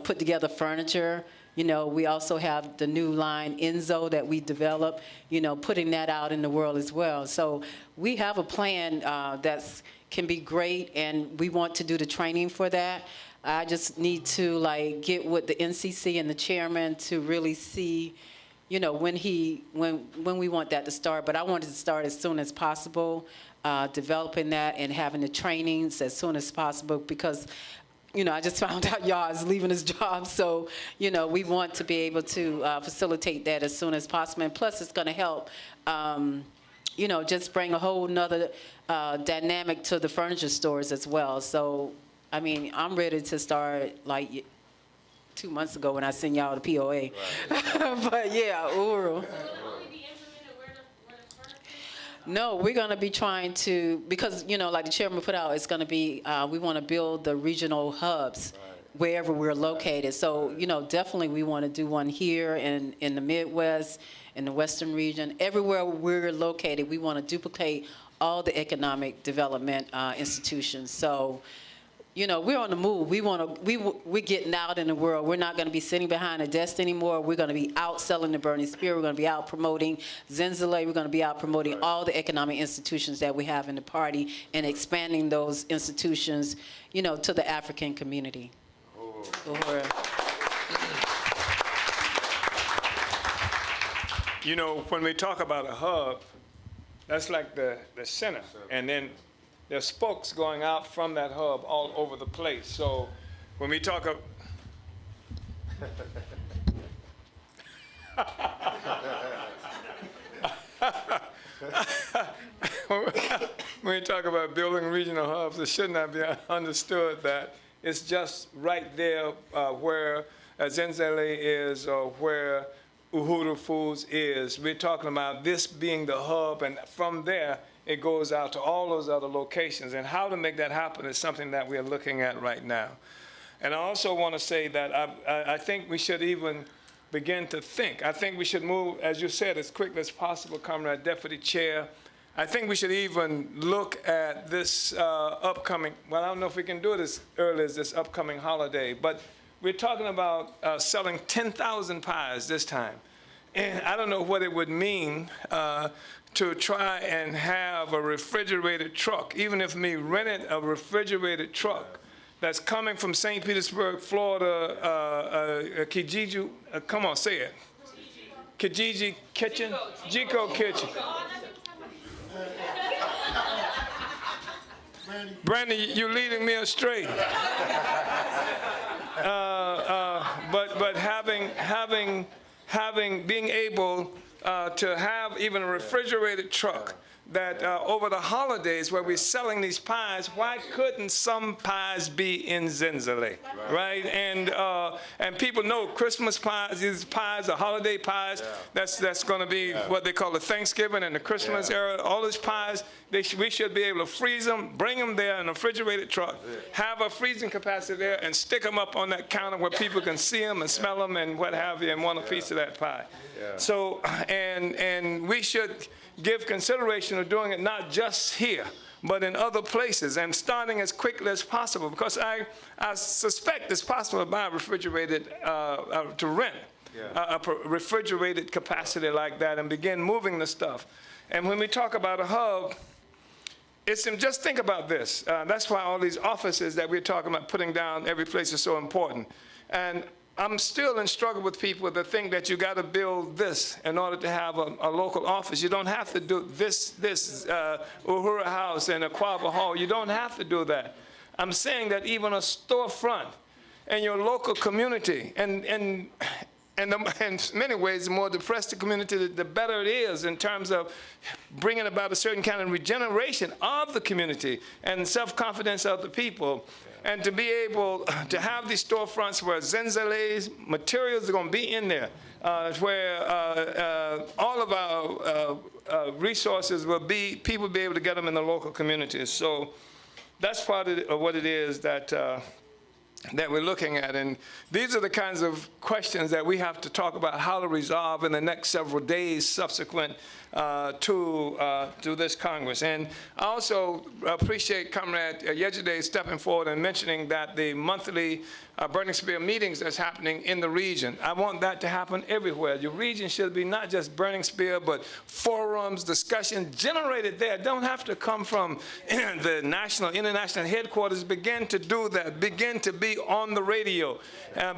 Speaker 11: put together furniture. We also have the new line Enzo that we developed, putting that out in the world as well. So we have a plan that's can be great, and we want to do the training for that. I just need to get with the NCC and the chairman to really see, when we want that to start. But I want it to start as soon as possible, developing that and having the trainings as soon as possible because, I just found out y'all is leaving his job. So, we want to be able to facilitate that as soon as possible. And plus, it's going to help, just bring a whole nother dynamic to the furniture stores as well. So, I'm ready to start 2 months ago when I sent y'all the POA. Right. But yeah, Uhuru. No, we're going to be trying to, because, like the chairman put out, it's going to be, we want to build the regional hubs wherever we're located. So, definitely we want to do one here in the Midwest, in the Western region. Everywhere we're located, we want to duplicate all the economic development institutions. So, we're on the move. We're getting out in the world. We're not going to be sitting behind a desk anymore. We're going to be out selling the Burning Spear. We're going to be out promoting Zenzele. We're going to be out promoting all the economic institutions that we have in the party and expanding those institutions, to the African community.
Speaker 5: When we talk about a hub, that's like the center, and then there's spokes going out from that hub all over the place. So when we talk of when we talk about building regional hubs, it should not be understood that it's just right there where Zenzele is or where Uhuru Foods is. We're talking about this being the hub, and from there, it goes out to all those other locations. And how to make that happen is something that we are looking at right now. And I also want to say that I think we should even begin to think. I think we should move, as you said, as quickly as possible, Comrade Deputy Chair. I think we should even look at this upcoming, well, I don't know if we can do it as early as this upcoming holiday, but we're talking about selling 10,000 pies this time. And I don't know what it would mean to try and have a refrigerated truck, even if we rented a refrigerated truck that's coming from St. Petersburg, Florida, Kijiji, come on, say it. Kijiji Kitchen? Jico Kitchen. Brandy, you're leading me astray. But being able to have even a refrigerated truck that over the holidays where we're selling these pies, why couldn't some pies be in Zenzele, right? And people know Christmas pies, these pies are holiday pies. That's going to be what they call the Thanksgiving and the Christmas era. All these pies, we should be able to freeze them, bring them there in a refrigerated truck, have a freezing capacity there, and stick them up on that counter where people can see them and smell them and what have you, and want a piece of that pie. So, and we should give consideration of doing it not just here, but in other places, and starting as quickly as possible, because I suspect it's possible to buy a refrigerated, to rent a refrigerated capacity like that and begin moving the stuff. And when we talk about a hub, just think about this. That's why all these offices that we're talking about putting down every place is so important. And I'm still in struggle with people that think that you got to build this in order to have a local office. You don't have to do this Uhuru House and Aquaba Hall. You don't have to do that. I'm saying that even a storefront in your local community, and in many ways, the more depressed the community, the better it is in terms of bringing about a certain kind of regeneration of the community and self-confidence of the people. And to be able to have these storefronts where Zenzale's materials are going to be in there, where all of our resources will be, people will be able to get them in the local communities. So that's part of what it is that we're looking at. And these are the kinds of questions that we have to talk about how to resolve in the next several days subsequent to this Congress. And I also appreciate Comrade Yejide stepping forward and mentioning that the monthly Burning Spear meetings that's happening in the region. I want that to happen everywhere. Your region should be not just Burning Spear, but forums, discussion generated there. Don't have to come from the national, international headquarters. Begin to do that. Begin to be on the radio.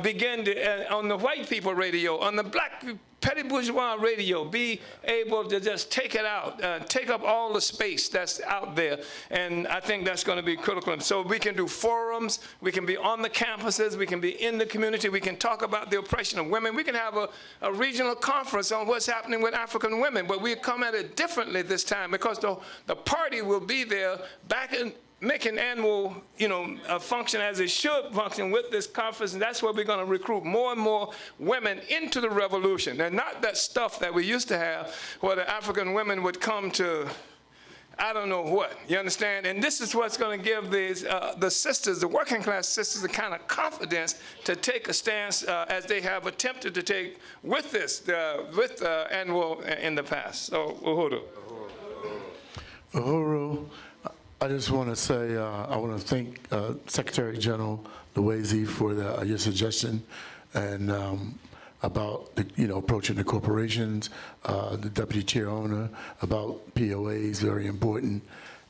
Speaker 5: Begin to, on the white people radio, on the black petty bourgeois radio, be able to just take it out, take up all the space that's out there. And I think that's going to be critical. And so we can do forums, we can be on the campuses, we can be in the community, we can talk about the oppression of women. We can have a regional conference on what's happening with African women, but we come at it differently this time because the party will be there back in making annual, function as it should function with this conference, and that's where we're going to recruit more and more women into the revolution, and not that stuff that we used to have where the African women would come to, I don't know what, you understand? And this is what's going to give these, the sisters, the working class sisters, the kind of confidence to take a stance as they have attempted to take with this, with annual in the past. So, Uhuru.
Speaker 3: Uhuru. I just want to say, I want to thank Secretary General Loizy for your suggestion and about approaching the corporations, the deputy chair owner, about POAs, very important.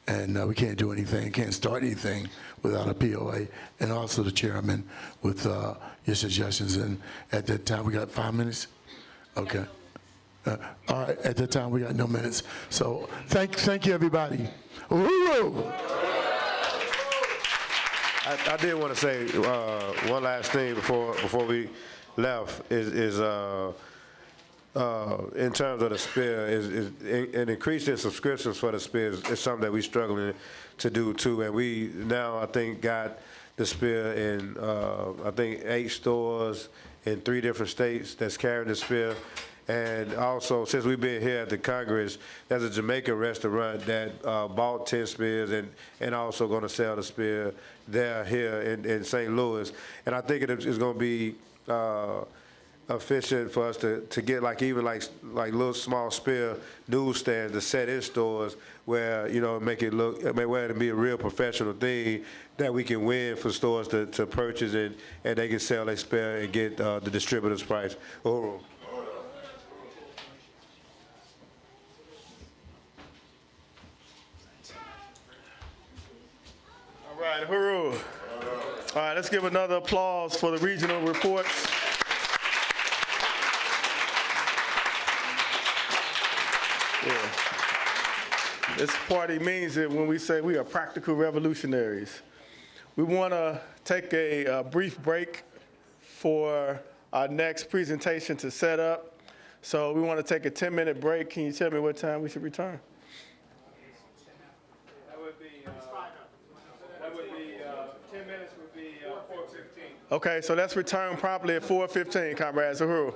Speaker 3: And we can't do anything, can't start anything without a POA. And also the chairman with your suggestions. And at that time, we got 5 minutes? Okay. All right, at that time, we got no minutes. So thank you, everybody. Uhuru!
Speaker 4: I did want to say one last thing before we left is in terms of the SPEAR, an increase in subscriptions for the SPEAR is something that we're struggling to do too. And we now, I think, got the SPEAR in, I think, 8 stores in 3 different states that's carrying the SPEAR. And also, since we've been here at the Congress, there's a Jamaican restaurant that bought 10 spears and also going to sell the spear there here in St. Louis. And I think it's going to be efficient for us to get even little small spear newsstands to set in stores where, make it look, where it'll be a real professional thing that we can win for stores to purchase and they can sell their spear and get the distributor's price.
Speaker 1: All right, Uhuru. All right, let's give another applause for the regional reports. Yeah. This party means it when we say we are practical revolutionaries. We want to take a brief break for our next presentation to set up. So we want to take a 10-minute break. Can you tell me what time we should return?
Speaker 5: That would be 10 minutes would be 4:15.
Speaker 1: Okay, so let's return promptly at 4:15, comrades. Uhuru.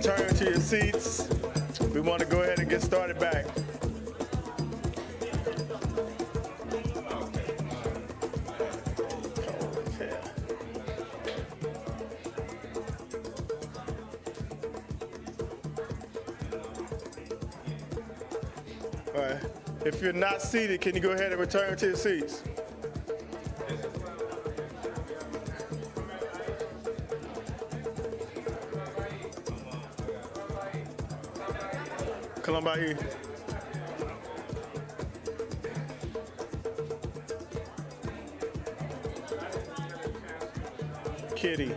Speaker 1: return to your seats. We want to go ahead and get started back. All right. If you're not seated, can you go ahead and return to your seats? Come on by here. Kitty.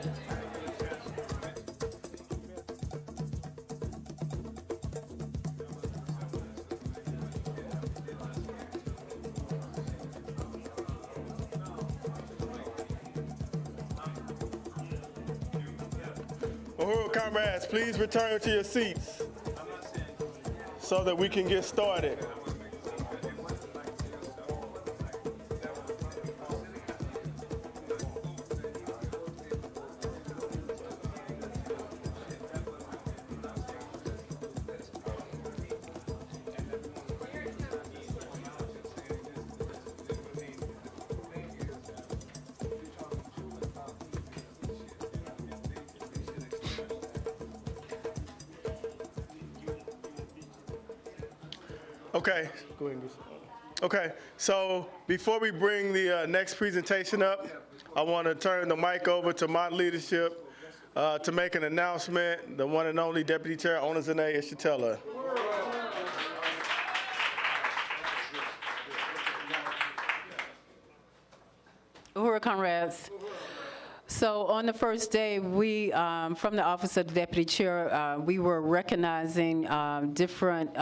Speaker 1: Uhuru comrades, please return to your seats so that we can get started. Okay. Go ahead and okay, so before we bring the next presentation up, I want to turn the mic over to my leadership to make an announcement. The one and only Deputy Chair Onazane Ishitela.
Speaker 11: Uhuru comrades. So on the first day, we, from the Office of the Deputy Chair, we were recognizing different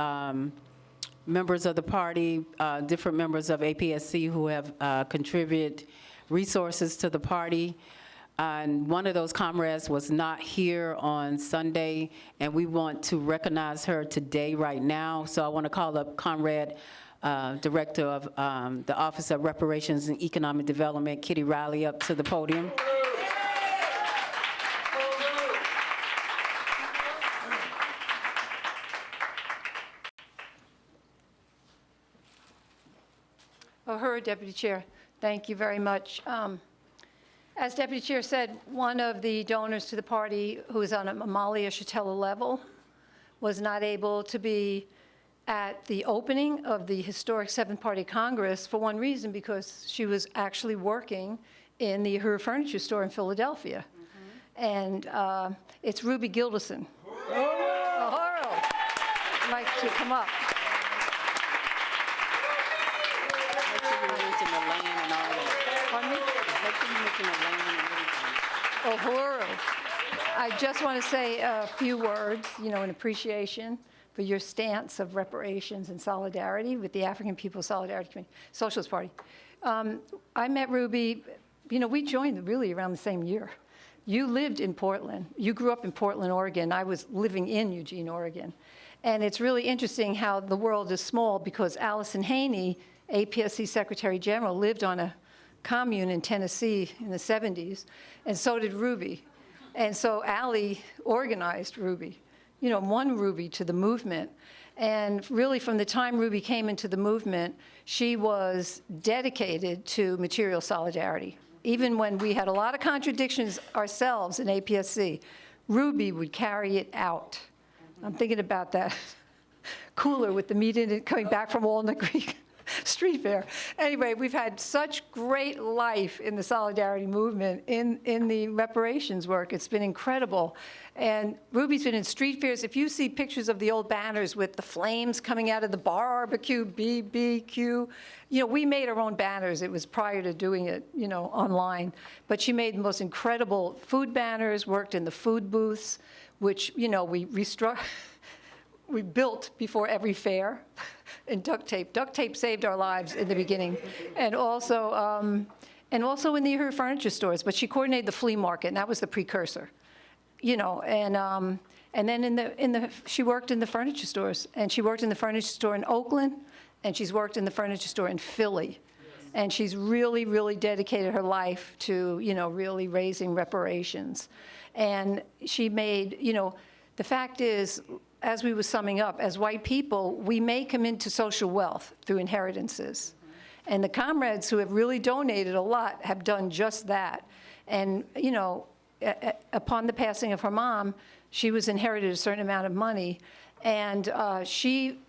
Speaker 11: members of the party, different members of APSC who have contributed resources to the party. And one of those comrades was not here on Sunday, and we want to recognize her today, right now. So I want to call up Comrade Director of the Office of Reparations and Economic Development, Kitty Riley, up to the podium.
Speaker 12: Uhuru, Deputy Chair, thank you very much. As Deputy Chair said, one of the donors to the party, who is on a Amalia Shatella level, was not able to be at the opening of the historic Seventh Party Congress for one reason, because she was actually working in the Uhuru Furniture Store in Philadelphia. And it's Ruby Gilderson. Uhuru, I'd like to come up. Uhuru, I just want to say a few words, in appreciation for your stance of reparations and solidarity with the African People's Solidarity Committee, Socialist Party. I met Ruby, we joined really around the same year. You lived in Portland. You grew up in Portland, Oregon. I was living in Eugene, Oregon. And it's really interesting how the world is small, because Allison Haney, APSC Secretary General, lived on a commune in Tennessee in the 70s, and so did Ruby. And so Allie organized Ruby, won Ruby to the movement. And really, from the time Ruby came into the movement, she was dedicated to material solidarity. Even when we had a lot of contradictions ourselves in APSC, Ruby would carry it out. I'm thinking about that cooler with the meat in it coming back from Walnut Creek Street Fair. Anyway, we've had such great life in the solidarity movement, in the reparations work. It's been incredible. And Ruby's been in street fairs. If you see pictures of the old banners with the flames coming out of the barbecue, BBQ, we made our own banners. It was prior to doing it, online. But she made the most incredible food banners, worked in the food booths, which, we built before every fair, and duct tape. Duct tape saved our lives in the beginning. And also in the Uhuru Furniture Stores. But she coordinated the flea market, and that was the precursor. And then she worked in the furniture stores. And she worked in the furniture store in Oakland, and she's worked in the furniture store in Philly. And she's really, really dedicated her life to, really raising reparations. And she made, The fact is, as we were summing up, as white people, we may come into social wealth through inheritances. And the comrades who have really donated a lot have done just that. And, you know, upon the passing of her mom, she was inherited a certain amount of money, and she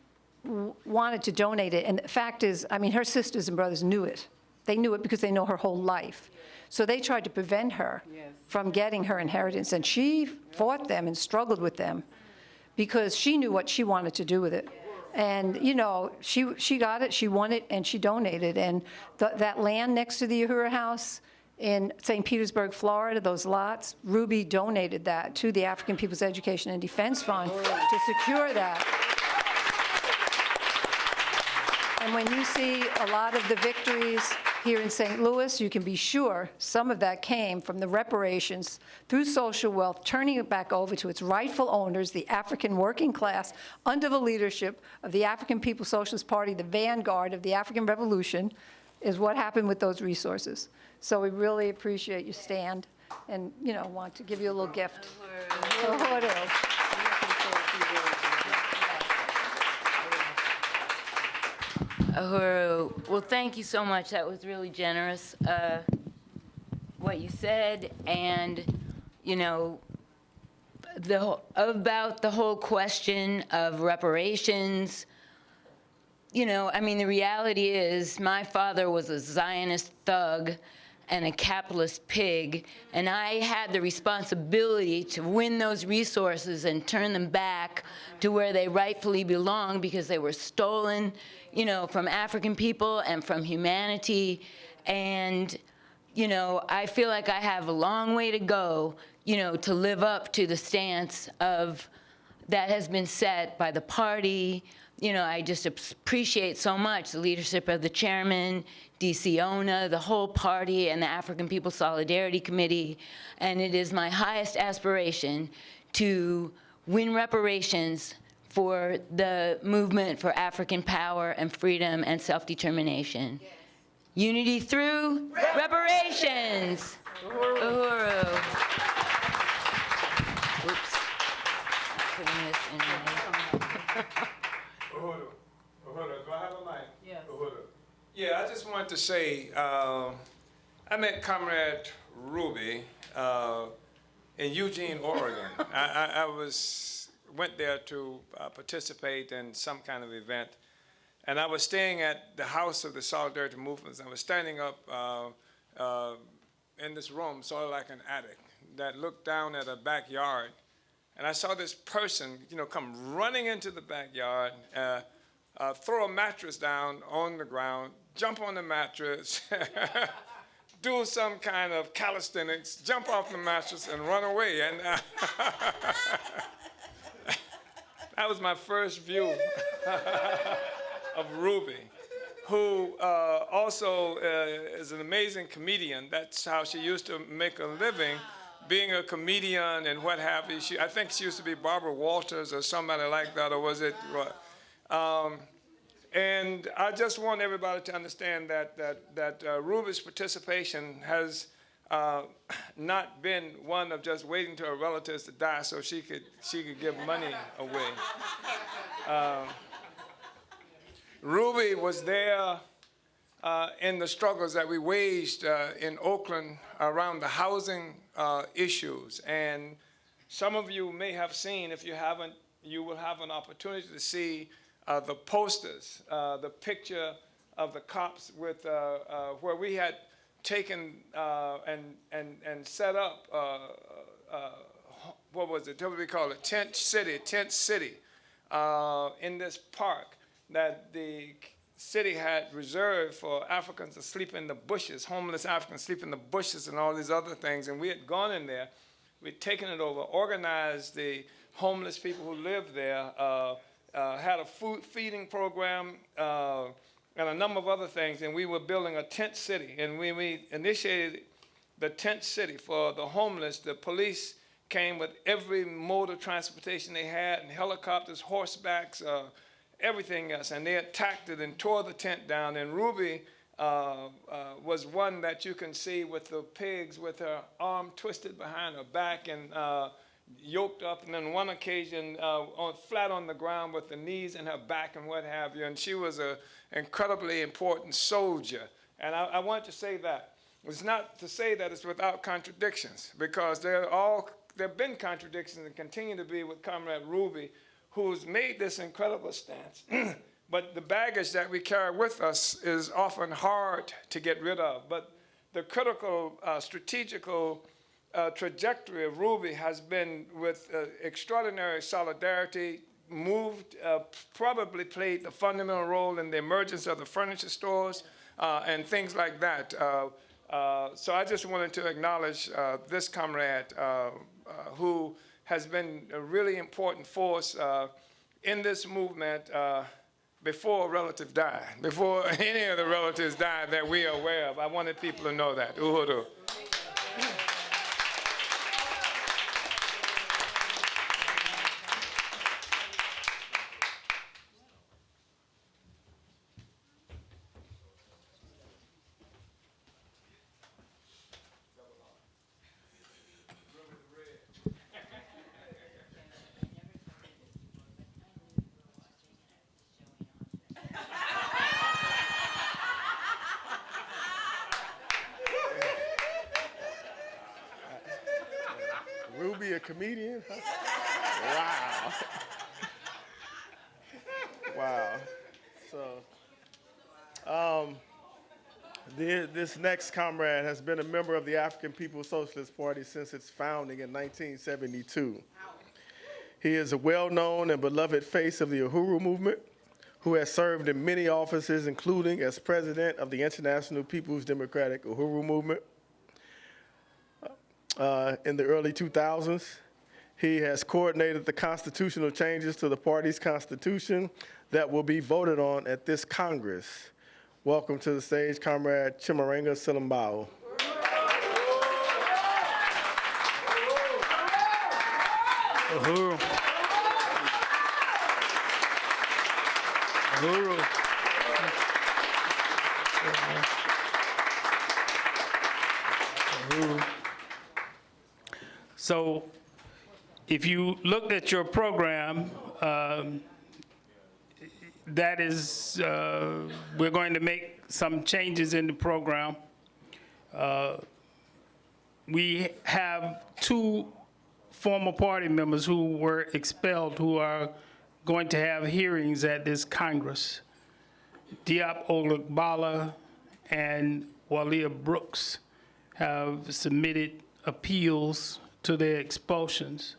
Speaker 12: wanted to donate it. And the fact is, I mean, her sisters and brothers knew it. They knew it because they know her whole life. So they tried to prevent her from getting her inheritance, and she fought them and struggled with them because she knew what she wanted to do with it. And, you know, she got it, she won it, and she donated. And that land next to the Uhura House in St. Petersburg, Florida, those lots, Ruby donated that to the African People's Education and Defense Fund to secure that. And when you see a lot of the victories here in St. Louis, you can be sure some of that came from the reparations through social wealth, turning it back over to its rightful owners, the African working class, under the leadership of the African People's Socialist Party, the vanguard of the African Revolution, is what happened with those resources. So we really appreciate your stand and, you know, want to give you a little gift. Uhuru.
Speaker 13: Uhuru, well, thank you so much. That was really generous, what you said. And, you know, about the whole question of reparations, you know, I mean, the reality is my father was a Zionist thug and a capitalist pig, and I had the responsibility to win those resources and turn them back to where they rightfully belong because they were stolen, you know, from African people and from humanity. And, you know, I feel like I have a long way to go, you know, to live up to the stance of that has been set by the party. You know, I just appreciate so much the leadership of the chairman, DC Ona, the whole party, and the African People's Solidarity Committee. And it is my highest aspiration to win reparations for the movement for African power and freedom and self-determination. Yes. Unity through reparations. Uhuru. Oops. Putting this in my...
Speaker 5: Uhuru, do I have a mic? Yes. Uhuru. Yeah, I just wanted to say, I met Comrade Ruby in Eugene, Oregon. I went there to participate in some kind of event, and I was staying at the House of the Solidarity Movements. I was standing up in this room, sort of like an attic, that looked down at a backyard. And I saw this person, you know, come running into the backyard, throw a mattress down on the ground, jump on the mattress, do some kind of calisthenics, jump off the mattress, and run away. And that was my first view of Ruby, who also is an amazing comedian. That's how she used to make a living, being a comedian and what have you. I think she used to be Barbara Walters or somebody like that, or was it? And I just want everybody to understand that Ruby's participation has not been one of just waiting to her relatives to die so she could give money away. Ruby was there in the struggles that we waged in Oakland around the housing issues. And some of you may have seen, if you haven't, you will have an opportunity to see the posters, the picture of the cops with where we had taken and set up, what was it? What do we call it? Tent City, in this park that the city had reserved for Africans to sleep in the bushes, homeless Africans sleep in the bushes and all these other things. And we had gone in there, we'd taken it over, organized the homeless people who lived there, had a food feeding program, and a number of other things, and we were building a tent city. And we initiated the tent city for the homeless. The police came with every mode of transportation they had, and helicopters, horsebacks, everything else, and they attacked it and tore the tent down. And Ruby was one that you can see with the pigs with her arm twisted behind her back, and yoked up, and on one occasion flat on the ground with the knees in her back and what have you. And she was an incredibly important soldier. And I want to say that. It's not to say that it's without contradictions, because there have been contradictions and continue to be with Comrade Ruby, who's made this incredible stance. But the baggage that we carry with us is often hard to get rid of. But the critical, strategical trajectory of Ruby has been with extraordinary solidarity, probably played the fundamental role in the emergence of the furniture stores and things like that. So I just wanted to acknowledge this comrade who has been a really important force in this movement before a relative died, before any of the relatives died that we are aware of. I wanted people to know that. Uhuru.
Speaker 1: Ruby, a comedian? Huh? Wow. Wow. So, this next comrade has been a member of the African People's Socialist Party since its founding in 1972. He is a well-known and beloved face of the Uhuru movement, who has served in many offices, including as president of the International People's Democratic Uhuru Movement. In the early 2000s, he has coordinated the constitutional changes to the party's constitution that will be voted on at this Congress. Welcome to the stage, Comrade Chimurenga Silambao.
Speaker 6: Uhuru. Uhuru. Uhuru. So if you looked at your program, that is, we're going to make some changes in the program. We have 2 former party members who were expelled who are going to have hearings at this Congress. Diop Olugbala and Walia Brooks have submitted appeals to their expulsions.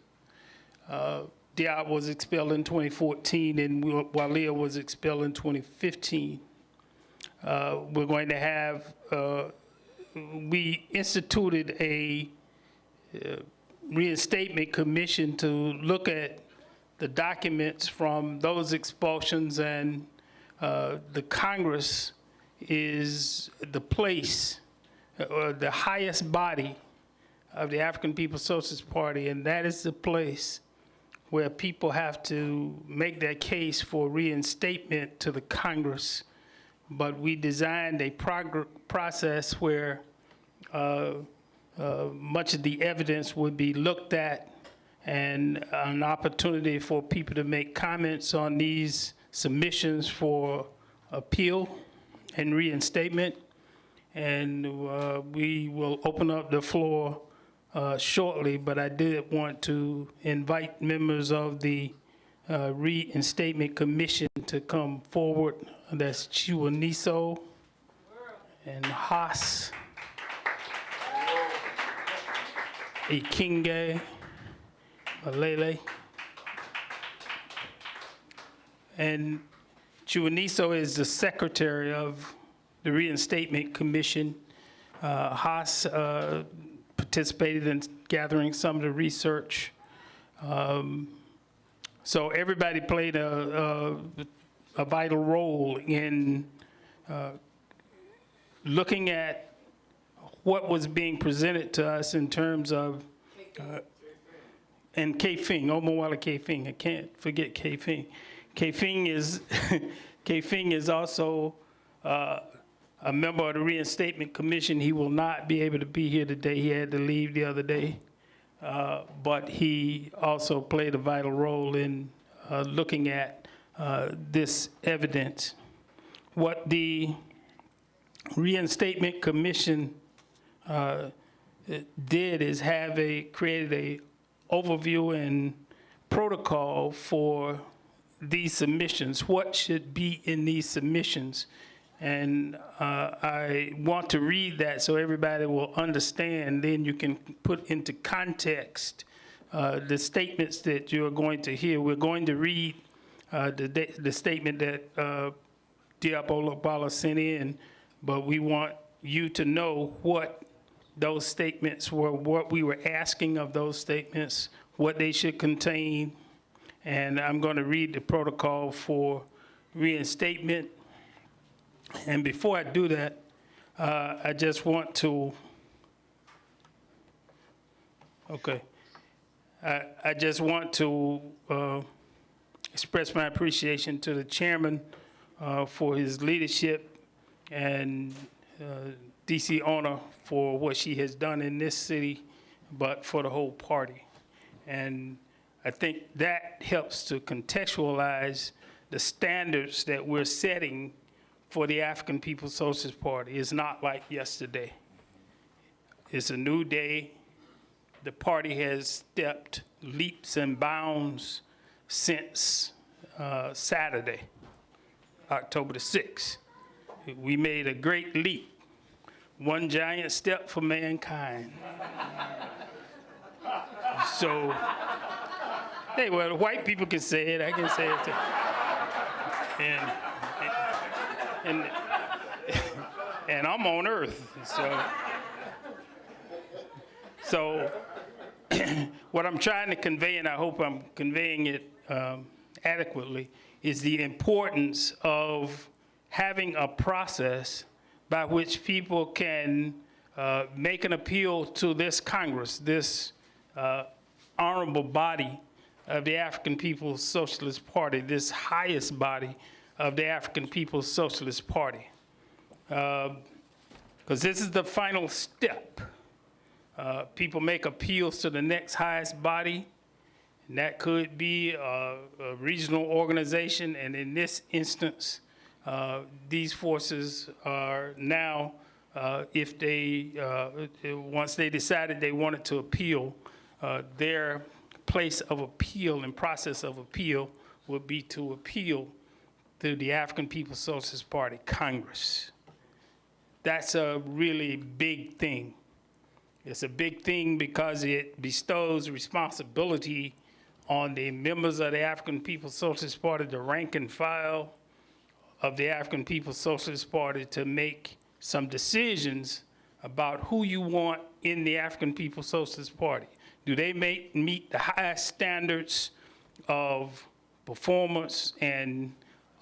Speaker 6: Diop was expelled in 2014 and Walia was expelled in 2015. We're going to have, we instituted a reinstatement commission to look at the documents from those expulsions, and the Congress is the place, or the highest body of the African People's Socialist Party, and that is the place where people have to make their case for reinstatement to the Congress. But we designed a process where much of the evidence would be looked at, and an opportunity for people to make comments on these submissions for appeal and reinstatement. And we will open up the floor shortly, but I did want to invite members of the Reinstatement Commission to come forward. That's Chiwaniso and Haas, Ikinge, Malele. And Chiwaniso is the secretary of the Reinstatement Commission. Haas participated in gathering some of the research. So everybody played a vital role in looking at what was being presented to us in terms of, and K-Fing, Omowala K-Fing, I can't forget K-Fing. K-Fing is, K-Fing is also a member of the Reinstatement Commission. He will not be able to be here today. He had to leave the other day. but he also played a vital role in looking at this evidence. What the Reinstatement Commission did is created a overview and protocol for these submissions, what should be in these submissions. And I want to read that so everybody will understand, then you can put into context the statements that you're going to hear. We're going to read the statement that Diop Olubala sent in, but we want you to know what those statements were, what we were asking of those statements, what they should contain. And I'm going to read the protocol for reinstatement. And before I do that, I just want to, I just want to express my appreciation to the chairman for his leadership and DC Ona for what she has done in this city, but for the whole party. And I think that helps to contextualize the standards that we're setting for the African People's Socialist Party. It's not like yesterday. It's a new day. The party has stepped leaps and bounds since Saturday, October the 6th. We made a great leap, one giant step for mankind. So, hey, well, the white people can say it, I can say it too. And I'm on earth, so what I'm trying to convey, and I hope I'm conveying it adequately, is the importance of having a process by which people can make an appeal to this Congress, this honorable body of the African People's Socialist Party, this highest body of the African People's Socialist Party. Because this is the final step. People make appeals to the next highest body, and that could be a regional organization, and in this instance, these forces are now, if they, once they decided they wanted to appeal, their place of appeal and process of appeal would be to appeal to the African People's Socialist Party Congress. That's a really big thing. It's a big thing because it bestows responsibility on the members of the African People's Socialist Party, the rank and file of the African People's Socialist Party, to make some decisions about who you want in the African People's Socialist Party. Do they meet the highest standards of performance, and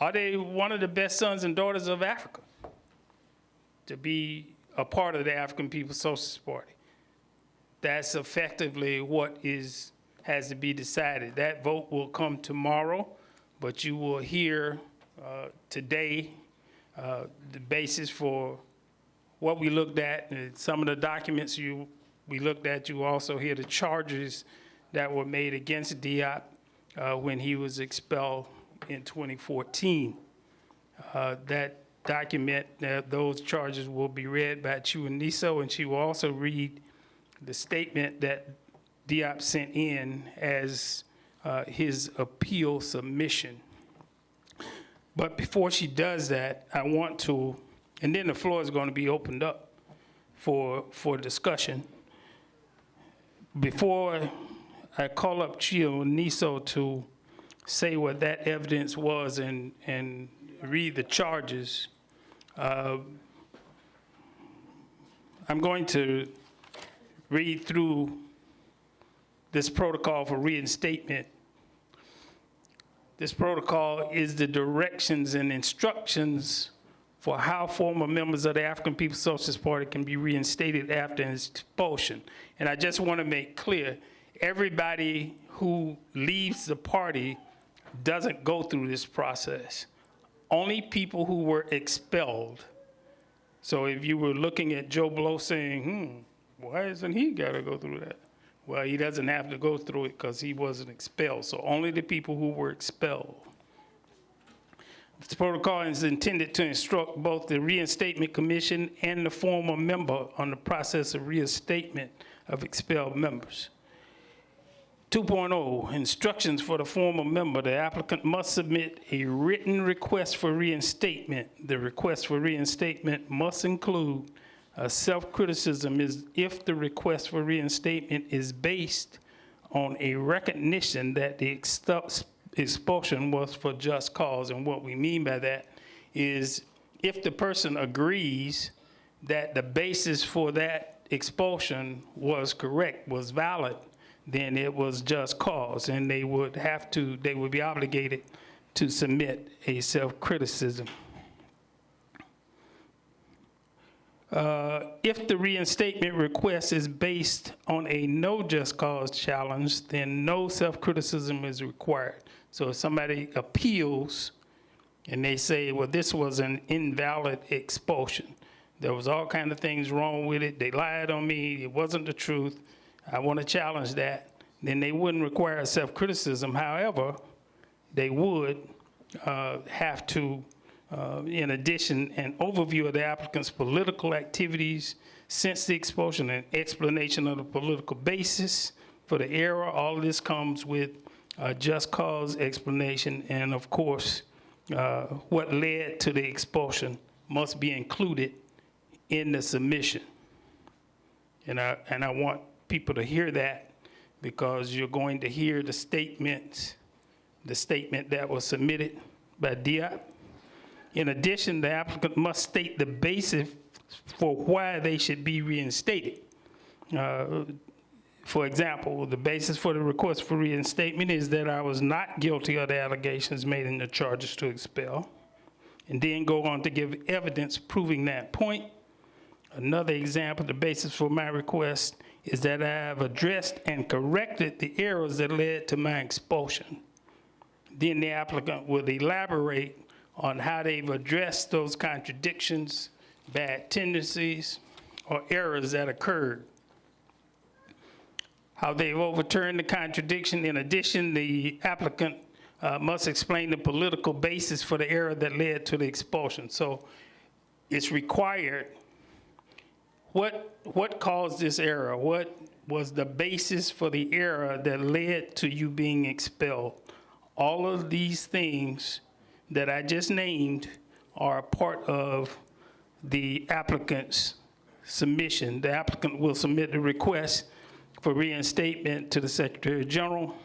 Speaker 6: are they one of the best sons and daughters of Africa to be a part of the African People's Socialist Party? That's effectively what has to be decided. That vote will come tomorrow, but you will hear today the basis for what we looked at, and some of the documents we looked at. You also hear the charges that were made against Diop when he was expelled in 2014. That document, those charges will be read by Chiwaniso, and she will also read the statement that Diop sent in as his appeal submission. But before she does that, I want to, and then the floor is going to be opened up for discussion. Before I call up Chiwaniso to say what that evidence was and read the charges, I'm going to read through this protocol for reinstatement. This protocol is the directions and instructions for how former members of the African People's Socialist Party can be reinstated after expulsion. And I just want to make clear, everybody who leaves the party doesn't go through this process. Only people who were expelled. So if you were looking at Joe Blow saying, why isn't he got to go through that? Well, he doesn't have to go through it because he wasn't expelled. So only the people who were expelled. This protocol is intended to instruct both the Reinstatement Commission and the former member on the process of reinstatement of expelled members. 2.0, instructions for the former member. The applicant must submit a written request for reinstatement. The request for reinstatement must include a self-criticism if the request for reinstatement is based on a recognition that the expulsion was for just cause. And what we mean by that is if the person agrees that the basis for that expulsion was correct, was valid, then it was just cause, and they would be obligated to submit a self-criticism. If the reinstatement request is based on a no just cause challenge, then no self-criticism is required. So if somebody appeals and they say, well, this was an invalid expulsion, there was all kinds of things wrong with it, they lied on me, it wasn't the truth, I want to challenge that, then they wouldn't require a self-criticism. However, they would have to, in addition, an overview of the applicant's political activities since the expulsion, an explanation of the political basis for the error. All of this comes with a just cause explanation, and of course, what led to the expulsion must be included in the submission. And I want people to hear that, because you're going to hear the statement that was submitted by Diop. In addition, the applicant must state the basis for why they should be reinstated. For example, the basis for the request for reinstatement is that I was not guilty of the allegations made in the charges to expel, and then go on to give evidence proving that point. Another example, the basis for my request is that I have addressed and corrected the errors that led to my expulsion. Then the applicant will elaborate on how they've addressed those contradictions, bad tendencies, or errors that occurred. How they've overturned the contradiction. In addition, the applicant must explain the political basis for the error that led to the expulsion. So it's required. What caused this error? What was the basis for the error that led to you being expelled? All of these things that I just named are a part of the applicant's submission. The applicant will submit the request for reinstatement to the Secretary General.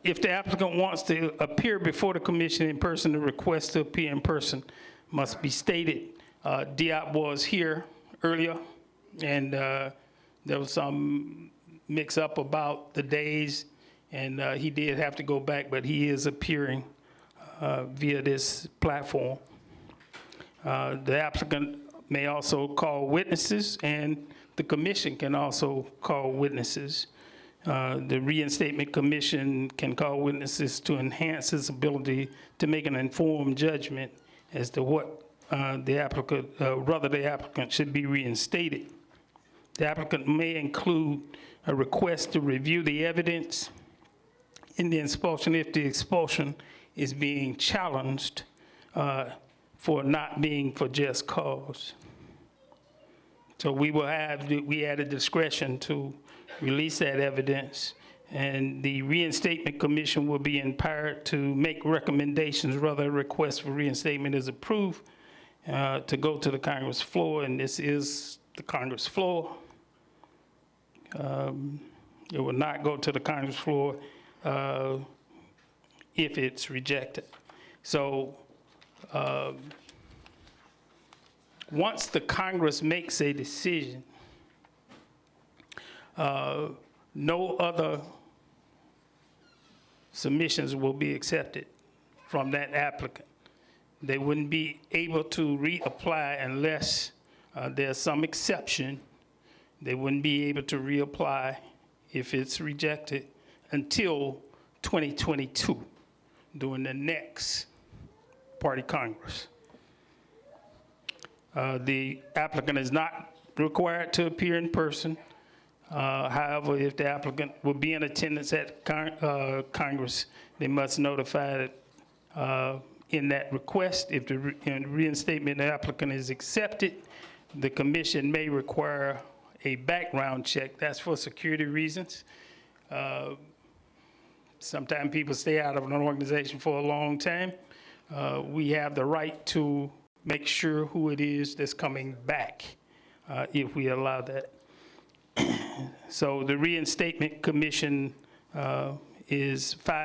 Speaker 6: If the applicant wants to appear before the commission in person, the request to appear in person must be stated. Diop was here earlier, and there was some mix-up about the days, and he did have to go back, but he is appearing via this platform. The applicant may also call witnesses, and the commission can also call witnesses. The Reinstatement Commission can call witnesses to enhance its ability to make an informed judgment as to what whether the applicant should be reinstated. The applicant may include a request to review the evidence in the expulsion if the expulsion is being challenged for not being for just cause. So we had a discretion to release that evidence, and the Reinstatement Commission will be empowered to make recommendations whether a request for reinstatement is approved to go to the Congress floor, and this is the Congress floor. It will not go to the Congress floor if it's rejected. So once the Congress makes a decision, no other submissions will be accepted from that applicant. They wouldn't be able to reapply unless there's some exception. They wouldn't be able to reapply if it's rejected until 2022, during the next party Congress. The applicant is not required to appear in person. However, if the applicant will be in attendance at Congress, they must notify in that request. If the reinstatement of the applicant is accepted, the commission may require a background check. That's for security reasons. Sometimes people stay out of an organization for a long time. We have the right to make sure who it is that's coming back if we allow that. So the reinstatement commission is 5.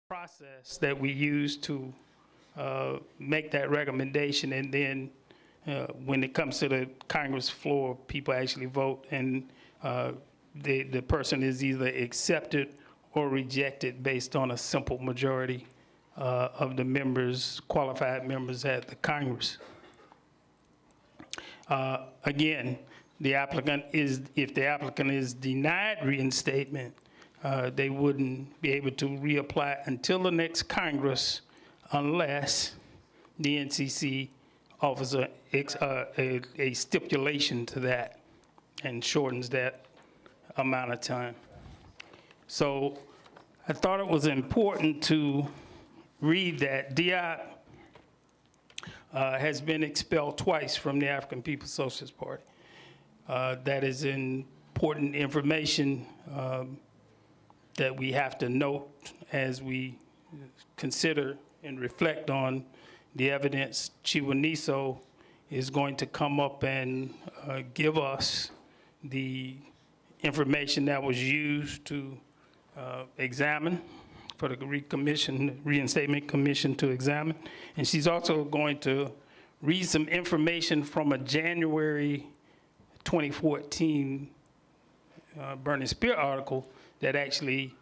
Speaker 6: Process that we use to make that recommendation, and then when it comes to the Congress floor, people actually vote, and the person is either accepted or rejected based on a simple majority of the members, qualified members at the Congress. Again, the applicant is, if the applicant is denied reinstatement, they wouldn't be able to reapply until the next Congress unless the NCC offers a stipulation to that and shortens that amount of time. So I thought it was important to read that Diop has been expelled twice from the African People's Socialist Party. That is important information that we have to note as we consider and reflect on the evidence. Chiwaniso is going to come up and give us the information that was used to examine, for the reinstatement commission to examine. And she's also going to read some information from a January 2014 Burning Spear article that actually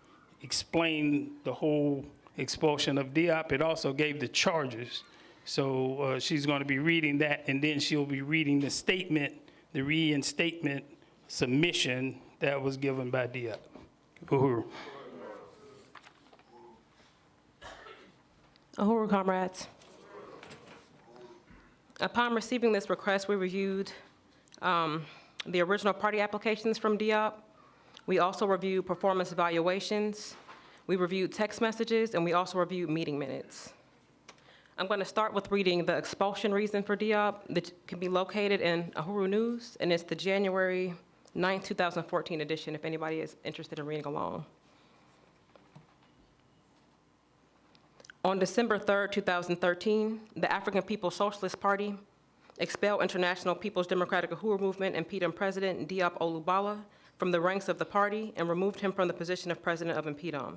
Speaker 6: explained the whole expulsion of Diop. It also gave the charges. So she's going to be reading that, and then she'll be reading the statement, the reinstatement submission that was given by Diop. Uhuru.
Speaker 14: Uhuru, comrades. Upon receiving this request, we reviewed the original party applications from Diop. We also reviewed performance evaluations. We reviewed text messages, and we also reviewed meeting minutes. I'm going to start with reading the expulsion reason for Diop that can be located in Uhuru News, and it's the January 9, 2014 edition, if anybody is interested in reading along. On December 3, 2013, the African People's Socialist Party expelled International People's Democratic Uhuru Movement and PDM President Diop Olubala from the ranks of the party and removed him from the position of president of PDM.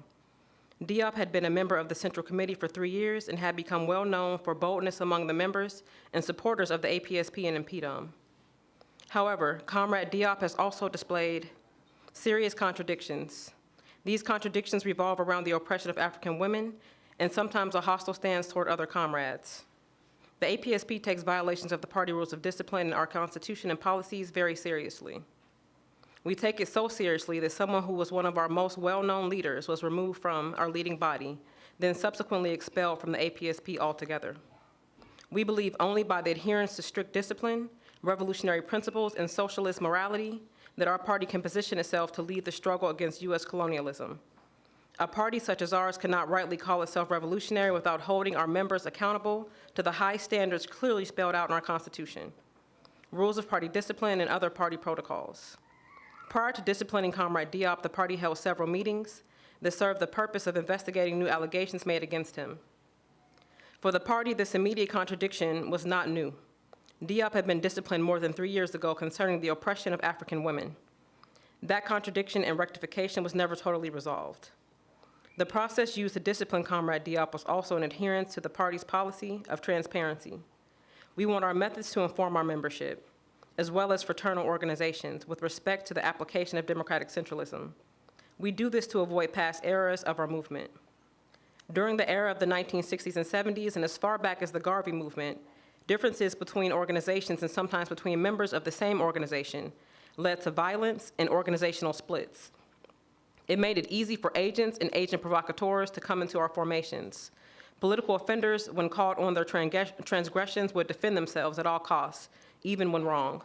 Speaker 14: Diop had been a member of the Central Committee for 3 years and had become well known for boldness among the members and supporters of the APSP and PDM. However, Comrade Diop has also displayed serious contradictions. These contradictions revolve around the oppression of African women and sometimes a hostile stance toward other comrades. The APSP takes violations of the party rules of discipline and our Constitution and policies very seriously. We take it so seriously that someone who was one of our most well-known leaders was removed from our leading body, then subsequently expelled from the APSP altogether. We believe only by the adherence to strict discipline, revolutionary principles, and socialist morality that our party can position itself to lead the struggle against U.S. colonialism. A party such as ours cannot rightly call itself revolutionary without holding our members accountable to the high standards clearly spelled out in our Constitution, rules of party discipline, and other party protocols. Prior to disciplining Comrade Diop, the party held several meetings that served the purpose of investigating new allegations made against him. For the party, this immediate contradiction was not new. Diop had been disciplined more than 3 years ago concerning the oppression of African women. That contradiction and rectification was never totally resolved. The process used to discipline Comrade Diop was also in adherence to the party's policy of transparency. We want our methods to inform our membership, as well as fraternal organizations, with respect to the application of democratic centralism. We do this to avoid past errors of our movement. During the era of the 1960s and 70s, and as far back as the Garvey movement, differences between organizations and sometimes between members of the same organization led to violence and organizational splits. It made it easy for agents and agent provocateurs to come into our formations. Political offenders, when caught on their transgressions, would defend themselves at all costs, even when wrong.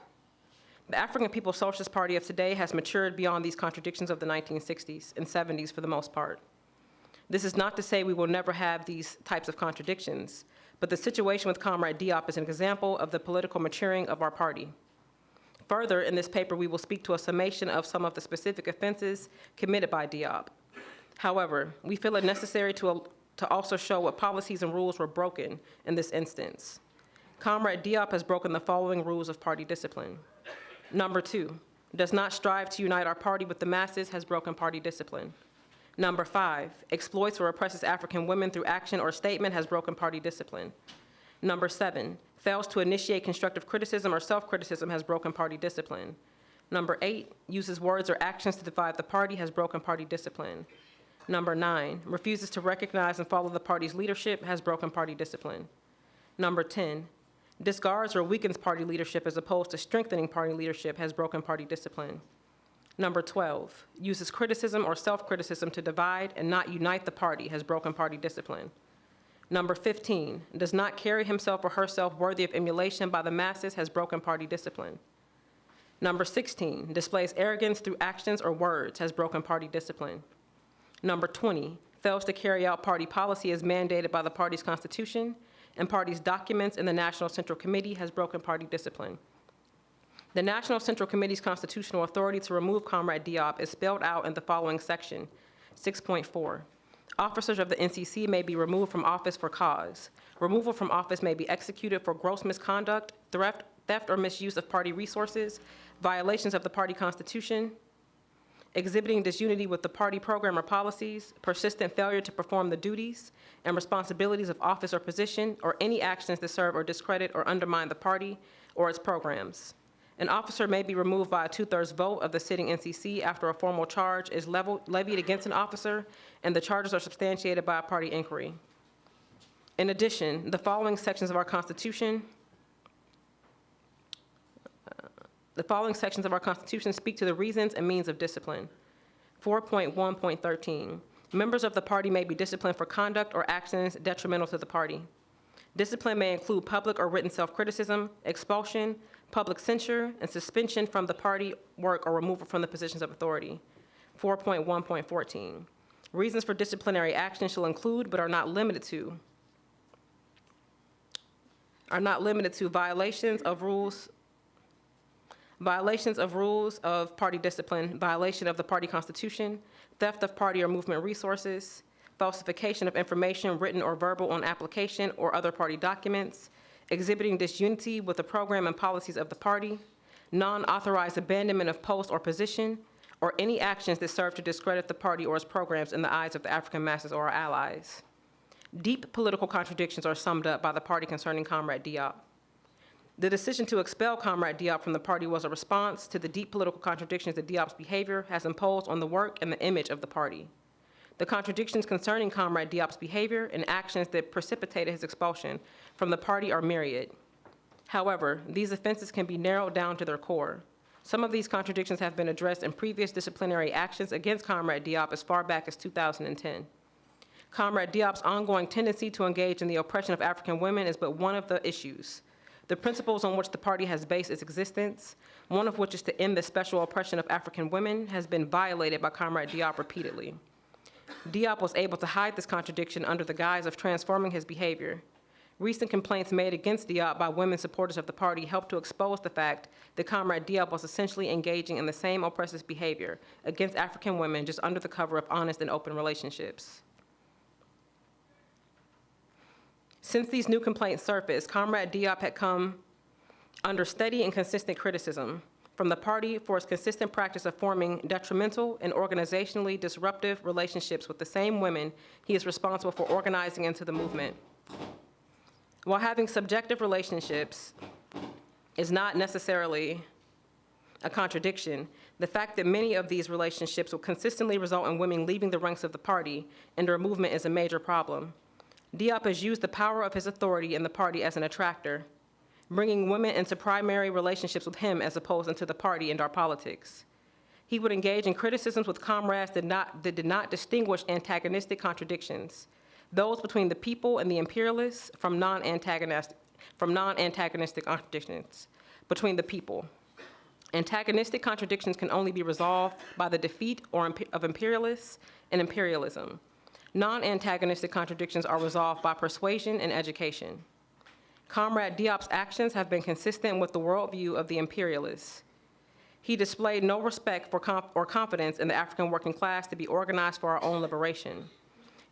Speaker 14: The African People's Socialist Party of today has matured beyond these contradictions of the 1960s and 70s for the most part. This is not to say we will never have these types of contradictions, but the situation with Comrade Diop is an example of the political maturing of our party. Further, in this paper, we will speak to a summation of some of the specific offenses committed by Diop. However, we feel it necessary to also show what policies and rules were broken in this instance. Comrade Diop has broken the following rules of party discipline. Number 2, does not strive to unite our party with the masses, has broken party discipline. Number 5, exploits or oppresses African women through action or statement, has broken party discipline. Number 7, fails to initiate constructive criticism or self-criticism, has broken party discipline. Number 8, uses words or actions to divide the party, has broken party discipline. Number 9, refuses to recognize and follow the party's leadership, has broken party discipline. Number 10, discards or weakens party leadership as opposed to strengthening party leadership, has broken party discipline. Number 12, uses criticism or self-criticism to divide and not unite the party, has broken party discipline. Number 15, does not carry himself or herself worthy of emulation by the masses, has broken party discipline. Number 16, displays arrogance through actions or words, has broken party discipline. Number 20, fails to carry out party policy as mandated by the party's constitution and party's documents in the National Central Committee, has broken party discipline. The National Central Committee's constitutional authority to remove Comrade Diop is spelled out in the following section, 6.4. Officers of the NCC may be removed from office for cause. Removal from office may be executed for gross misconduct, theft or misuse of party resources, violations of the party constitution, exhibiting disunity with the party program or policies, persistent failure to perform the duties and responsibilities of office or position, or any actions that serve or discredit or undermine the party or its programs. An officer may be removed by a 2/3 vote of the sitting NCC after a formal charge is levied against an officer and the charges are substantiated by a party inquiry. In addition, the following sections of our Constitution speak to the reasons and means of discipline. 4.1.13, members of the party may be disciplined for conduct or actions detrimental to the party. Discipline may include public or written self-criticism, expulsion, public censure, and suspension from the party work or removal from the positions of authority. 4.1.14, reasons for disciplinary action shall include but are not limited to violations of rules of party discipline, violation of the party constitution, theft of party or movement resources, falsification of information written or verbal on application or other party documents, exhibiting disunity with the program and policies of the party, non-authorized abandonment of post or position, or any actions that serve to discredit the party or its programs in the eyes of the African masses or our allies. Deep political contradictions are summed up by the party concerning Comrade Diop. The decision to expel Comrade Diop from the party was a response to the deep political contradictions that Diop's behavior has imposed on the work and the image of the party. The contradictions concerning Comrade Diop's behavior and actions that precipitated his expulsion from the party are myriad. However, these offenses can be narrowed down to their core. Some of these contradictions have been addressed in previous disciplinary actions against Comrade Diop as far back as 2010. Comrade Diop's ongoing tendency to engage in the oppression of African women is but one of the issues. The principles on which the party has based its existence, one of which is to end the special oppression of African women, has been violated by Comrade Diop repeatedly. Diop was able to hide this contradiction under the guise of transforming his behavior. Recent complaints made against Diop by women supporters of the party helped to expose the fact that Comrade Diop was essentially engaging in the same oppressive behavior against African women just under the cover of honest and open relationships. Since these new complaints surfaced, Comrade Diop had come under steady and consistent criticism from the party for its consistent practice of forming detrimental and organizationally disruptive relationships with the same women he is responsible for organizing into the movement. While having subjective relationships is not necessarily a contradiction, The fact that many of these relationships will consistently result in women leaving the ranks of the party and their movement is a major problem. Diop has used the power of his authority in the party as an attractor, bringing women into primary relationships with him as opposed to the party and our politics. He would engage in criticisms with comrades that did not distinguish antagonistic contradictions, those between the people and the imperialists from non-antagonistic contradictions between the people. Antagonistic contradictions can only be resolved by the defeat of imperialists and imperialism. Non-antagonistic contradictions are resolved by persuasion and education. Comrade Diop's actions have been consistent with the worldview of the imperialists. He displayed no respect for or confidence in the African working class to be organized for our own liberation.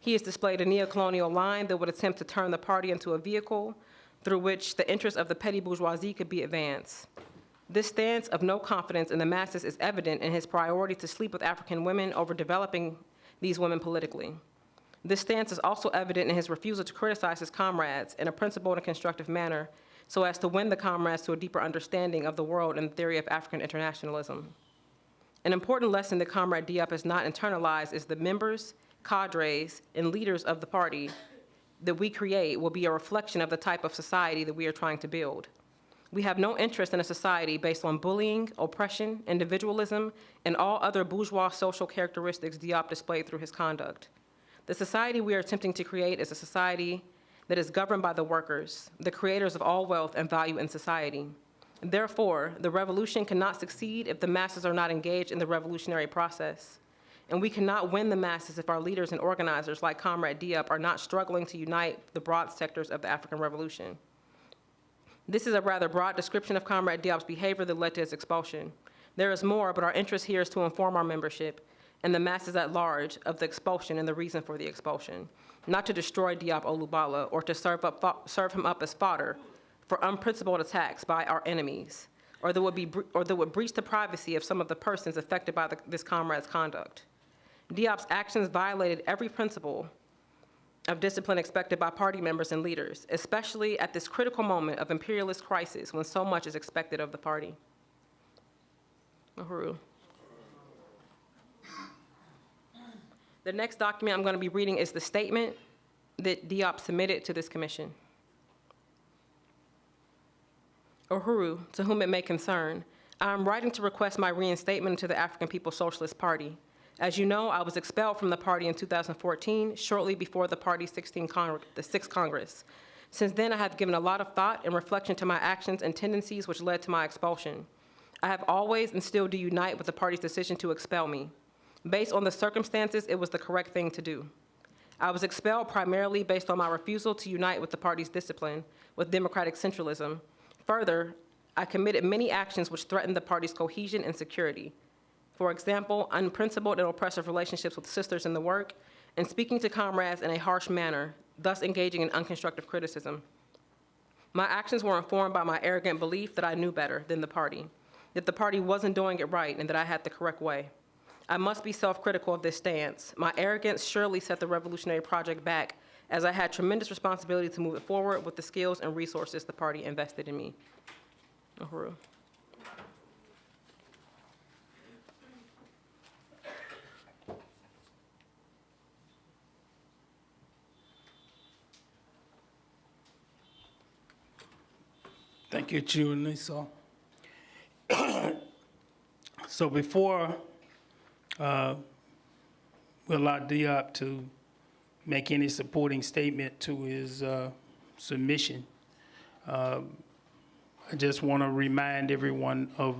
Speaker 14: He has displayed a neocolonial line that would attempt to turn the party into a vehicle through which the interests of the petty bourgeoisie could be advanced. This stance of no confidence in the masses is evident in his priority to sleep with African women over developing these women politically. This stance is also evident in his refusal to criticize his comrades in a principled and constructive manner so as to win the comrades to a deeper understanding of the world and the theory of African internationalism. An important lesson that Comrade Diop has not internalized is the members, cadres, and leaders of the party that we create will be a reflection of the type of society that we are trying to build. We have no interest in a society based on bullying, oppression, individualism, and all other bourgeois social characteristics Diop displayed through his conduct. The society we are attempting to create is a society that is governed by the workers, the creators of all wealth and value in society. Therefore, the revolution cannot succeed if the masses are not engaged in the revolutionary process. And we cannot win the masses if our leaders and organizers like Comrade Diop are not struggling to unite the broad sectors of the African Revolution. This is a rather broad description of Comrade Diop's behavior that led to his expulsion. There is more, but our interest here is to inform our membership and the masses at large of the expulsion and the reason for the expulsion, not to destroy Diop Olubala or to serve him up as fodder for unprincipled attacks by our enemies, or that would breach the privacy of some of the persons affected by this comrade's conduct. Diop's actions violated every principle of discipline expected by party members and leaders, especially at this critical moment of imperialist crisis when so much is expected of the party. Uhuru. The next document I'm going to be reading is the statement that Diop submitted to this commission. Uhuru, to whom it may concern, I am writing to request my reinstatement into the African People's Socialist Party. As you know, I was expelled from the party in 2014, shortly before the party's 6th Congress. Since then, I have given a lot of thought and reflection to my actions and tendencies which led to my expulsion. I have always and still do unite with the party's decision to expel me. Based on the circumstances, it was the correct thing to do. I was expelled primarily based on my refusal to unite with the party's discipline, with democratic centralism. Further, I committed many actions which threatened the party's cohesion and security. For example, unprincipled and oppressive relationships with sisters in the work, and speaking to comrades in a harsh manner, thus engaging in unconstructive criticism. My actions were informed by my arrogant belief that I knew better than the party, that the party wasn't doing it right and that I had the correct way. I must be self-critical of this stance. My arrogance surely set the revolutionary project back, as I had tremendous responsibility to move it forward with the skills and resources the party invested in me. Uhuru.
Speaker 6: Thank you, Chunisa. So before we allow Diop to make any supporting statement to his submission, I just want to remind everyone of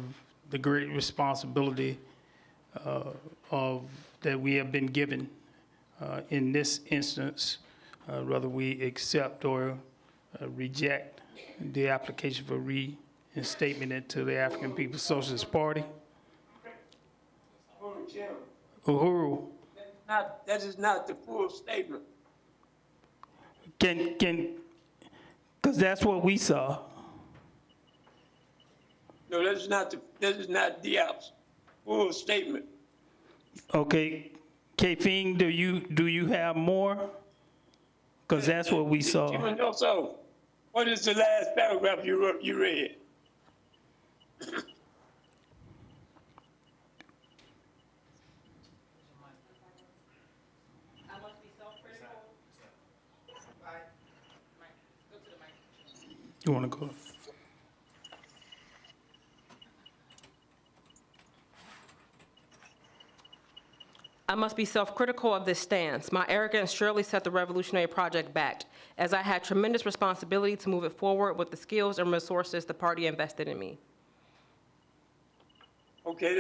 Speaker 6: the great responsibility that we have been given in this instance, whether we accept or reject the application for reinstatement into the African People's Socialist Party. Uhuru.
Speaker 15: That is not the full statement.
Speaker 6: Because that's what we saw.
Speaker 15: No, that is not Diop's full statement.
Speaker 6: Okay, K-Fing, do you have more? Because that's what we saw.
Speaker 15: Also, what is the last paragraph you read?
Speaker 6: You want to go?
Speaker 14: I must be self-critical of this stance. My arrogance surely set the revolutionary project back, as I had tremendous responsibility to move it forward with the skills and resources the party invested in me.
Speaker 15: Okay,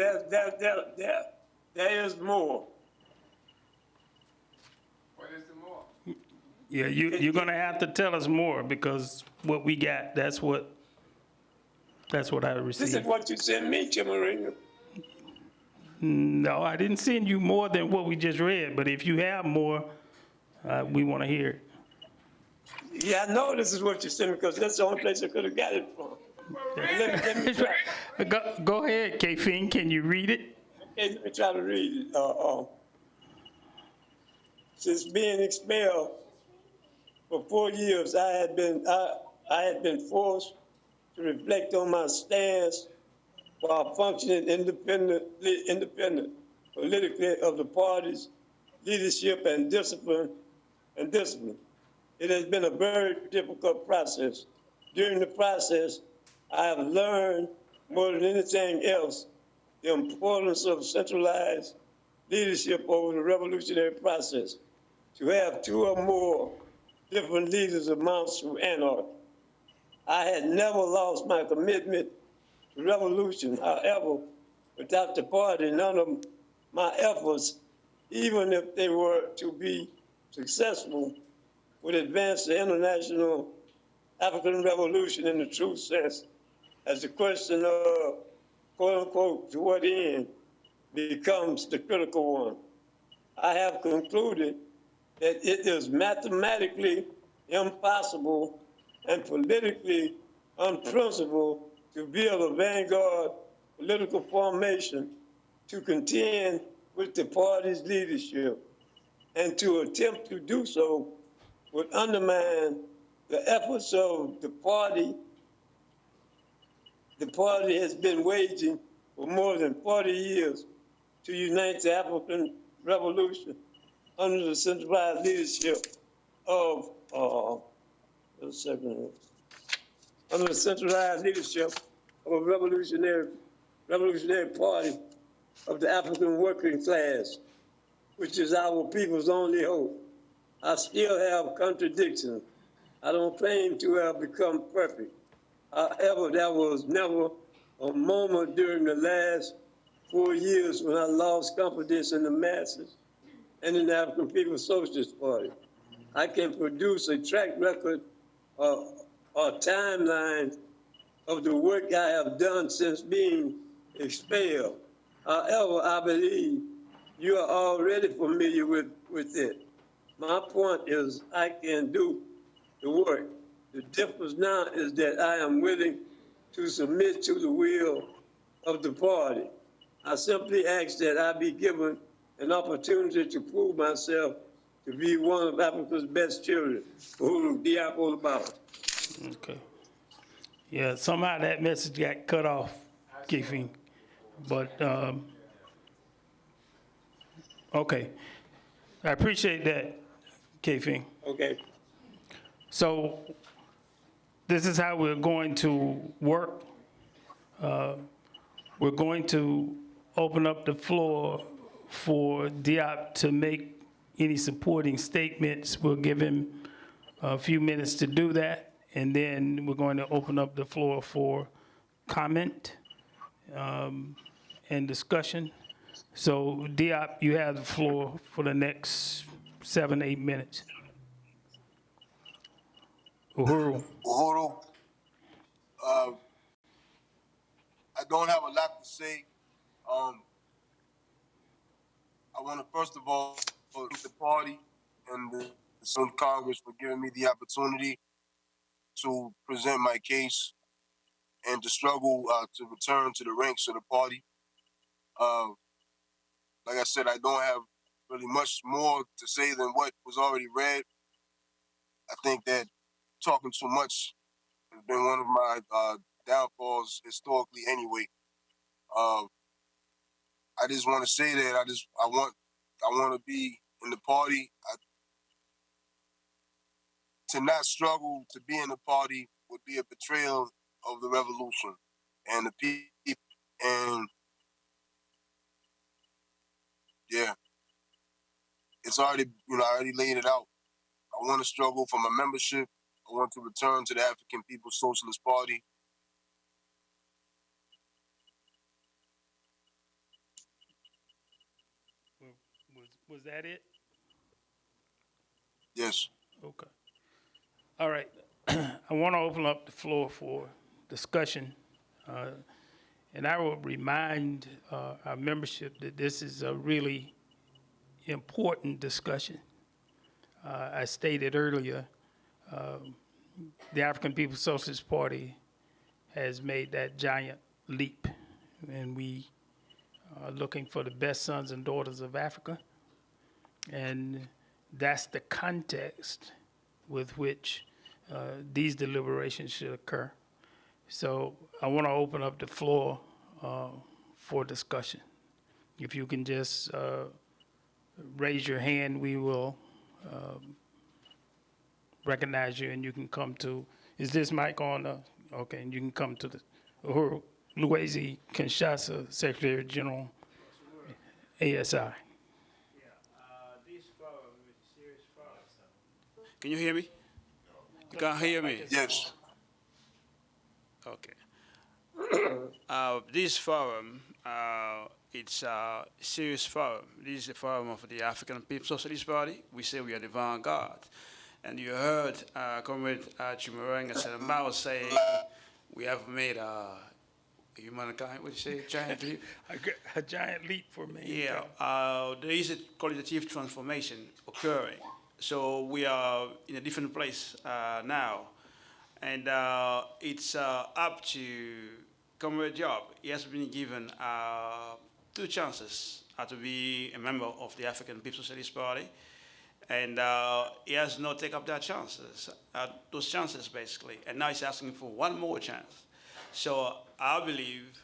Speaker 15: there is more.
Speaker 6: Yeah, you're gonna have to tell us more, because what we got, that's what I received.
Speaker 15: This is what you sent me, Chimarina.
Speaker 6: No, I didn't send you more than what we just read, but if you have more, we want to hear it.
Speaker 15: Yeah, I know this is what you sent me because that's the only place I could have got it from. Let me try.
Speaker 6: Go ahead, K-Fin, can you read it?
Speaker 15: Okay, let me try to read it. Since being expelled for 4 years, I had been forced to reflect on my stance while functioning independent politically of the party's leadership and discipline. It has been a very difficult process. During the process, I have learned more than anything else the importance of centralized leadership over the revolutionary process. To have two or more different leaders amounts to anarchy. I had never lost my commitment to revolution. However, without the party, none of my efforts, even if they were to be successful, would advance the international African revolution in the true sense, as the question of, quote unquote, to what end becomes the critical one. I have concluded that it is mathematically impossible and politically unprincipled to build a vanguard political formation to contend with the party's leadership, and to attempt to do so would undermine the efforts of the party. The party has been waging for more than 40 years to unite the African revolution under the centralized leadership of, under the centralized leadership of a revolutionary party of the African working class, which is our people's only hope. I still have contradictions. I don't claim to have become perfect. However, there was never a moment during the last 4 years when I lost confidence in the masses and in the African People's Socialist Party. I can produce a track record or timeline of the work I have done since being expelled. However, I believe you are already familiar with it. My point is I can do the work. The difference now is that I am willing to submit to the will of the party. I simply ask that I be given an opportunity to prove myself to be one of Africa's best children, Uhuru Diop Olubala.
Speaker 6: Okay. Yeah, somehow that message got cut off, K-Fin. But, okay. I appreciate that, K-Fin.
Speaker 15: Okay.
Speaker 6: So this is how we're going to work. We're going to open up the floor for Diop to make any supporting statements. We'll give him a few minutes to do that, and then we're going to open up the floor for comment and discussion. So Diop, you have the floor for the next 7-8 minutes. Uhuru.
Speaker 16: I don't have a lot to say. I want to first of all thank the party and the Congress for giving me the opportunity to present my case and to struggle to return to the ranks of the party. Like I said, I don't have really much more to say than what was already read. I think that talking too much has been one of my downfalls historically anyway. I just want to say that I want to be in the party. To not struggle to be in the party would be a betrayal of the revolution and the people. And yeah, it's already, I already laid it out. I want to struggle for my membership. I want to return to the African People's Socialist Party.
Speaker 6: Was that it?
Speaker 16: Yes.
Speaker 6: Okay. All right. I want to open up the floor for discussion. And I will remind our membership that this is a really important discussion. I stated earlier, the African People's Socialist Party has made that giant leap, and we are looking for the best sons and daughters of Africa. And that's the context with which these deliberations should occur. So I want to open up the floor for discussion. If you can just raise your hand, we will recognize you, and you can come to, is this mic on? Okay, and you can come to the Uhuru Luwezi Kinshasa, Secretary General, ASI.
Speaker 9: Can you hear me? You can't hear me?
Speaker 16: Yes.
Speaker 9: Okay. This forum, it's a serious forum. This is the forum of the African People's Socialist Party. We say we are the Vanguard. And you heard Comrade Chimaranga Salamao say we have made humankind, what do you say, giant leap?
Speaker 6: A giant leap for me.
Speaker 9: Yeah, there is a qualitative transformation occurring. So we are in a different place now. And it's up to Comrade Job. He has been given 2 chances to be a member of the African People's Socialist Party. And he has not taken up those chances basically. And now he's asking for one more chance. So I believe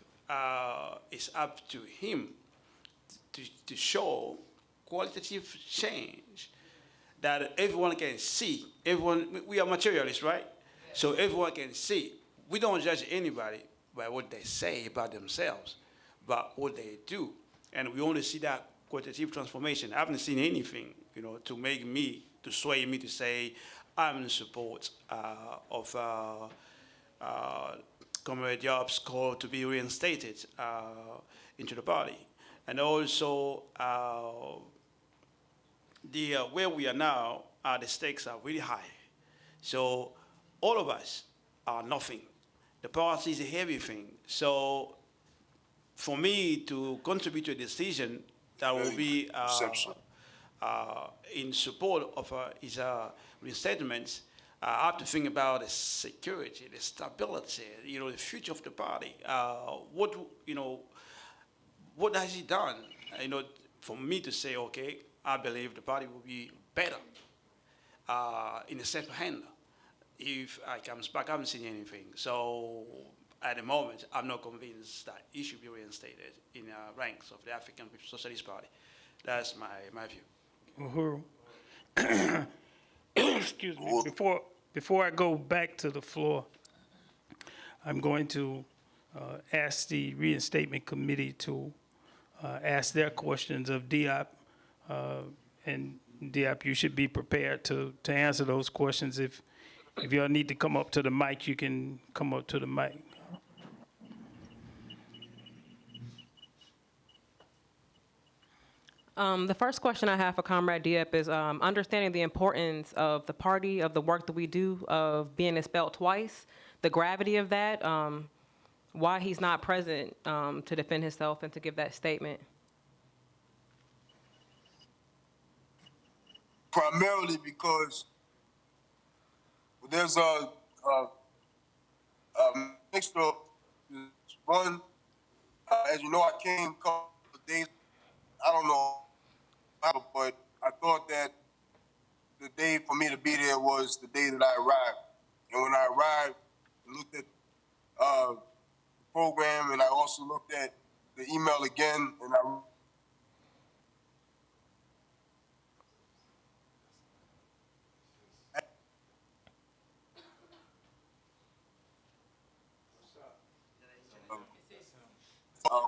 Speaker 9: it's up to him to show qualitative change that everyone can see. We are materialists, right? So everyone can see. We don't judge anybody by what they say about themselves, but what they do. And we only see that qualitative transformation. I haven't seen anything, to sway me to say I'm in support of Comrade Job's call to be reinstated into the party. And also, where we are now, the stakes are really high. So all of us are nothing. The party is everything. So for me to contribute to a decision that will be in support of his reinstatement, I have to think about the security, the stability, the future of the party. What has he done? For me to say, okay, I believe the party will be better in a safer hand. If I comes back, I haven't seen anything. So at the moment, I'm not convinced that he should be reinstated in the ranks of the African People's Socialist Party. That's my view.
Speaker 6: Uhuru. Excuse me. Before I go back to the floor, I'm going to ask the reinstatement committee to ask their questions of Diop. And Diop, you should be prepared to answer those questions. If y'all need to come up to the mic, you can come up to the mic.
Speaker 14: The first question I have for Comrade Diop is understanding the importance of the party, of the work that we do, of being expelled twice, the gravity of that, why he's not present to defend himself and to give that statement.
Speaker 16: Primarily because there's a mixture of one. As you know, I came a couple of days. I don't know, but I thought that the day for me to be there was the day that I arrived. And when I arrived, I looked at the program, and I also looked at the email again, and I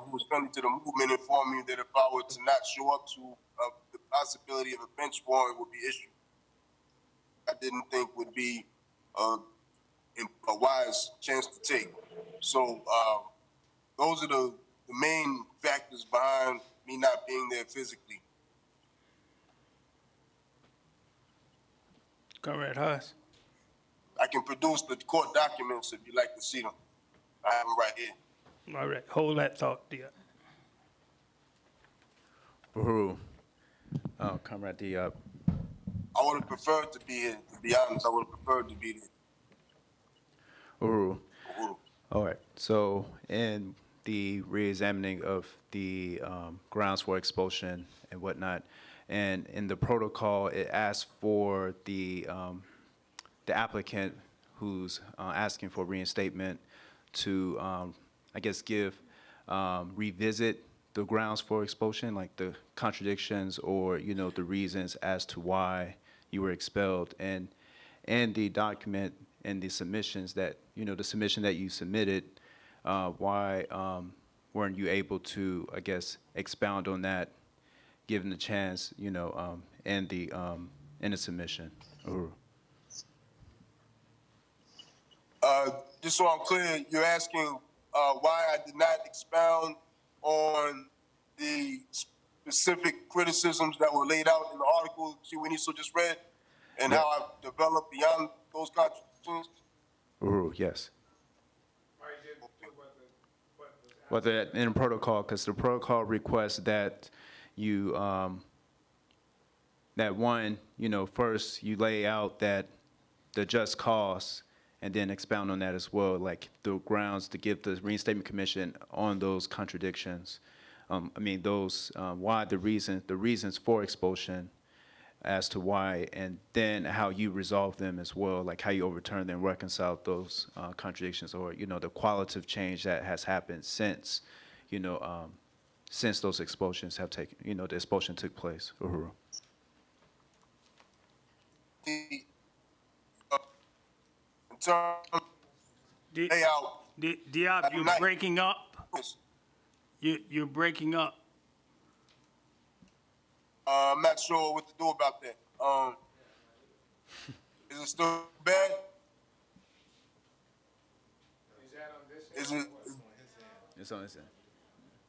Speaker 16: who was friendly to the movement, informed me that if I were to not show up to the possibility of a bench warrant would be issued. I didn't think would be a wise chance to take. So those are the main factors behind me not being there physically.
Speaker 6: Comrade Haas.
Speaker 16: I can produce the court documents if you'd like to see them. I have them right here.
Speaker 6: All right, hold that thought, dear.
Speaker 17: Uhuru. Comrade Diop.
Speaker 16: I would have preferred to be here, to be honest. I would have preferred to be there.
Speaker 17: Uhuru. All right. So in the reexamining of the grounds for expulsion and whatnot, and in the protocol, it asks for the applicant who's asking for reinstatement to, I guess, revisit the grounds for expulsion, like the contradictions or, the reasons as to why you were expelled. And the document and the submissions that, the submission that you submitted, why weren't you able to, I guess, expound on that, given the chance, in the submission? Uhuru.
Speaker 16: Just so I'm clear, you're asking why I did not expound on the specific criticisms that were laid out in the article Chiwiniso just read, and how I've developed beyond those contradictions?
Speaker 17: Uhuru, yes. Well, in the protocol, because the protocol requests that you, that one, first you lay out that the just cause, and then expound on that as well, like the grounds to give the Reinstatement Commission on those contradictions. Why the reasons for expulsion, as to why, and then how you resolve them as well, like how you overturn them, reconcile those contradictions, or the qualitative change that has happened since, since those expulsions have taken, the expulsion took place. Uhuru.
Speaker 16: In terms of layout,
Speaker 6: Diop, you're breaking up. You're breaking up.
Speaker 16: I'm not sure what to do about that. Is it still bad? Is it?
Speaker 17: It's on his end.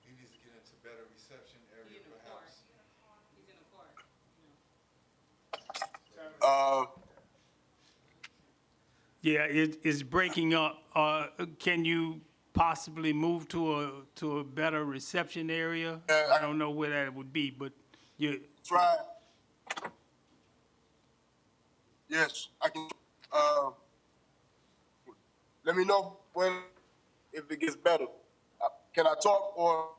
Speaker 18: He needs to get into better reception area, perhaps.
Speaker 6: Yeah, it's breaking up. Can you possibly move to a better reception area? I don't know where that would be, but you
Speaker 16: try. Yes, I can. Let me know if it gets better. Can I talk or?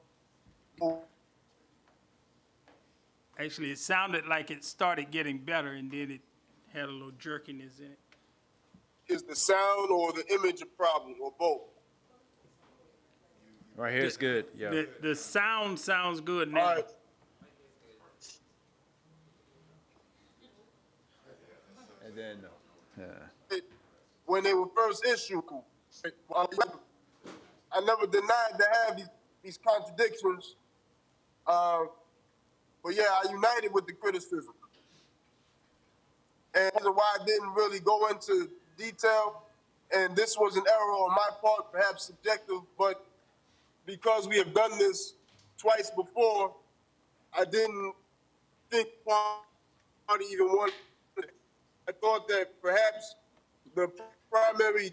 Speaker 6: Actually, it sounded like it started getting better, and then it had a little jerkiness in it.
Speaker 16: Is the sound or the image a problem, or both?
Speaker 17: Right here is good. Yeah.
Speaker 6: The sound sounds good now.
Speaker 16: All right.
Speaker 17: And then,
Speaker 16: When they were first issued, I never denied to have these contradictions. But yeah, I united with the criticism. And that's why I didn't really go into detail. And this was an error on my part, perhaps subjective, but because we have done this twice before, I didn't think party even wanted it. I thought that perhaps the primary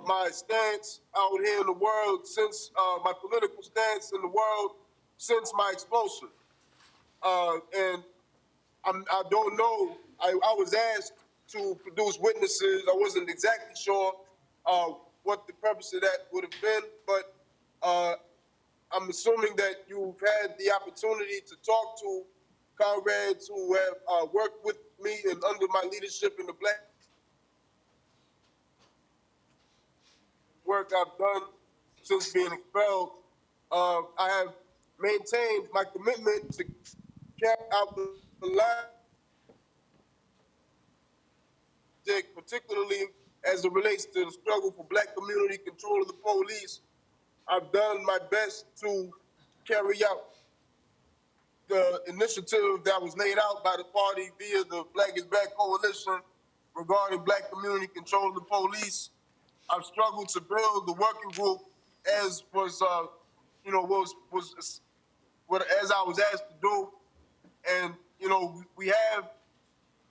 Speaker 16: my stance out here in the world since my political stance in the world since my expulsion. And I don't know. I was asked to produce witnesses. I wasn't exactly sure what the purpose of that would have been, but I'm assuming that you've had the opportunity to talk to comrades who have worked with me and under my leadership in the Black work I've done since being expelled. I have maintained my commitment to carry out the line, particularly as it relates to the struggle for black community control of the police, I've done my best to carry out the initiative that was laid out by the party via the Black is Back Coalition regarding black community control of the police. I've struggled to build the working group as was, as I was asked to do. And, we have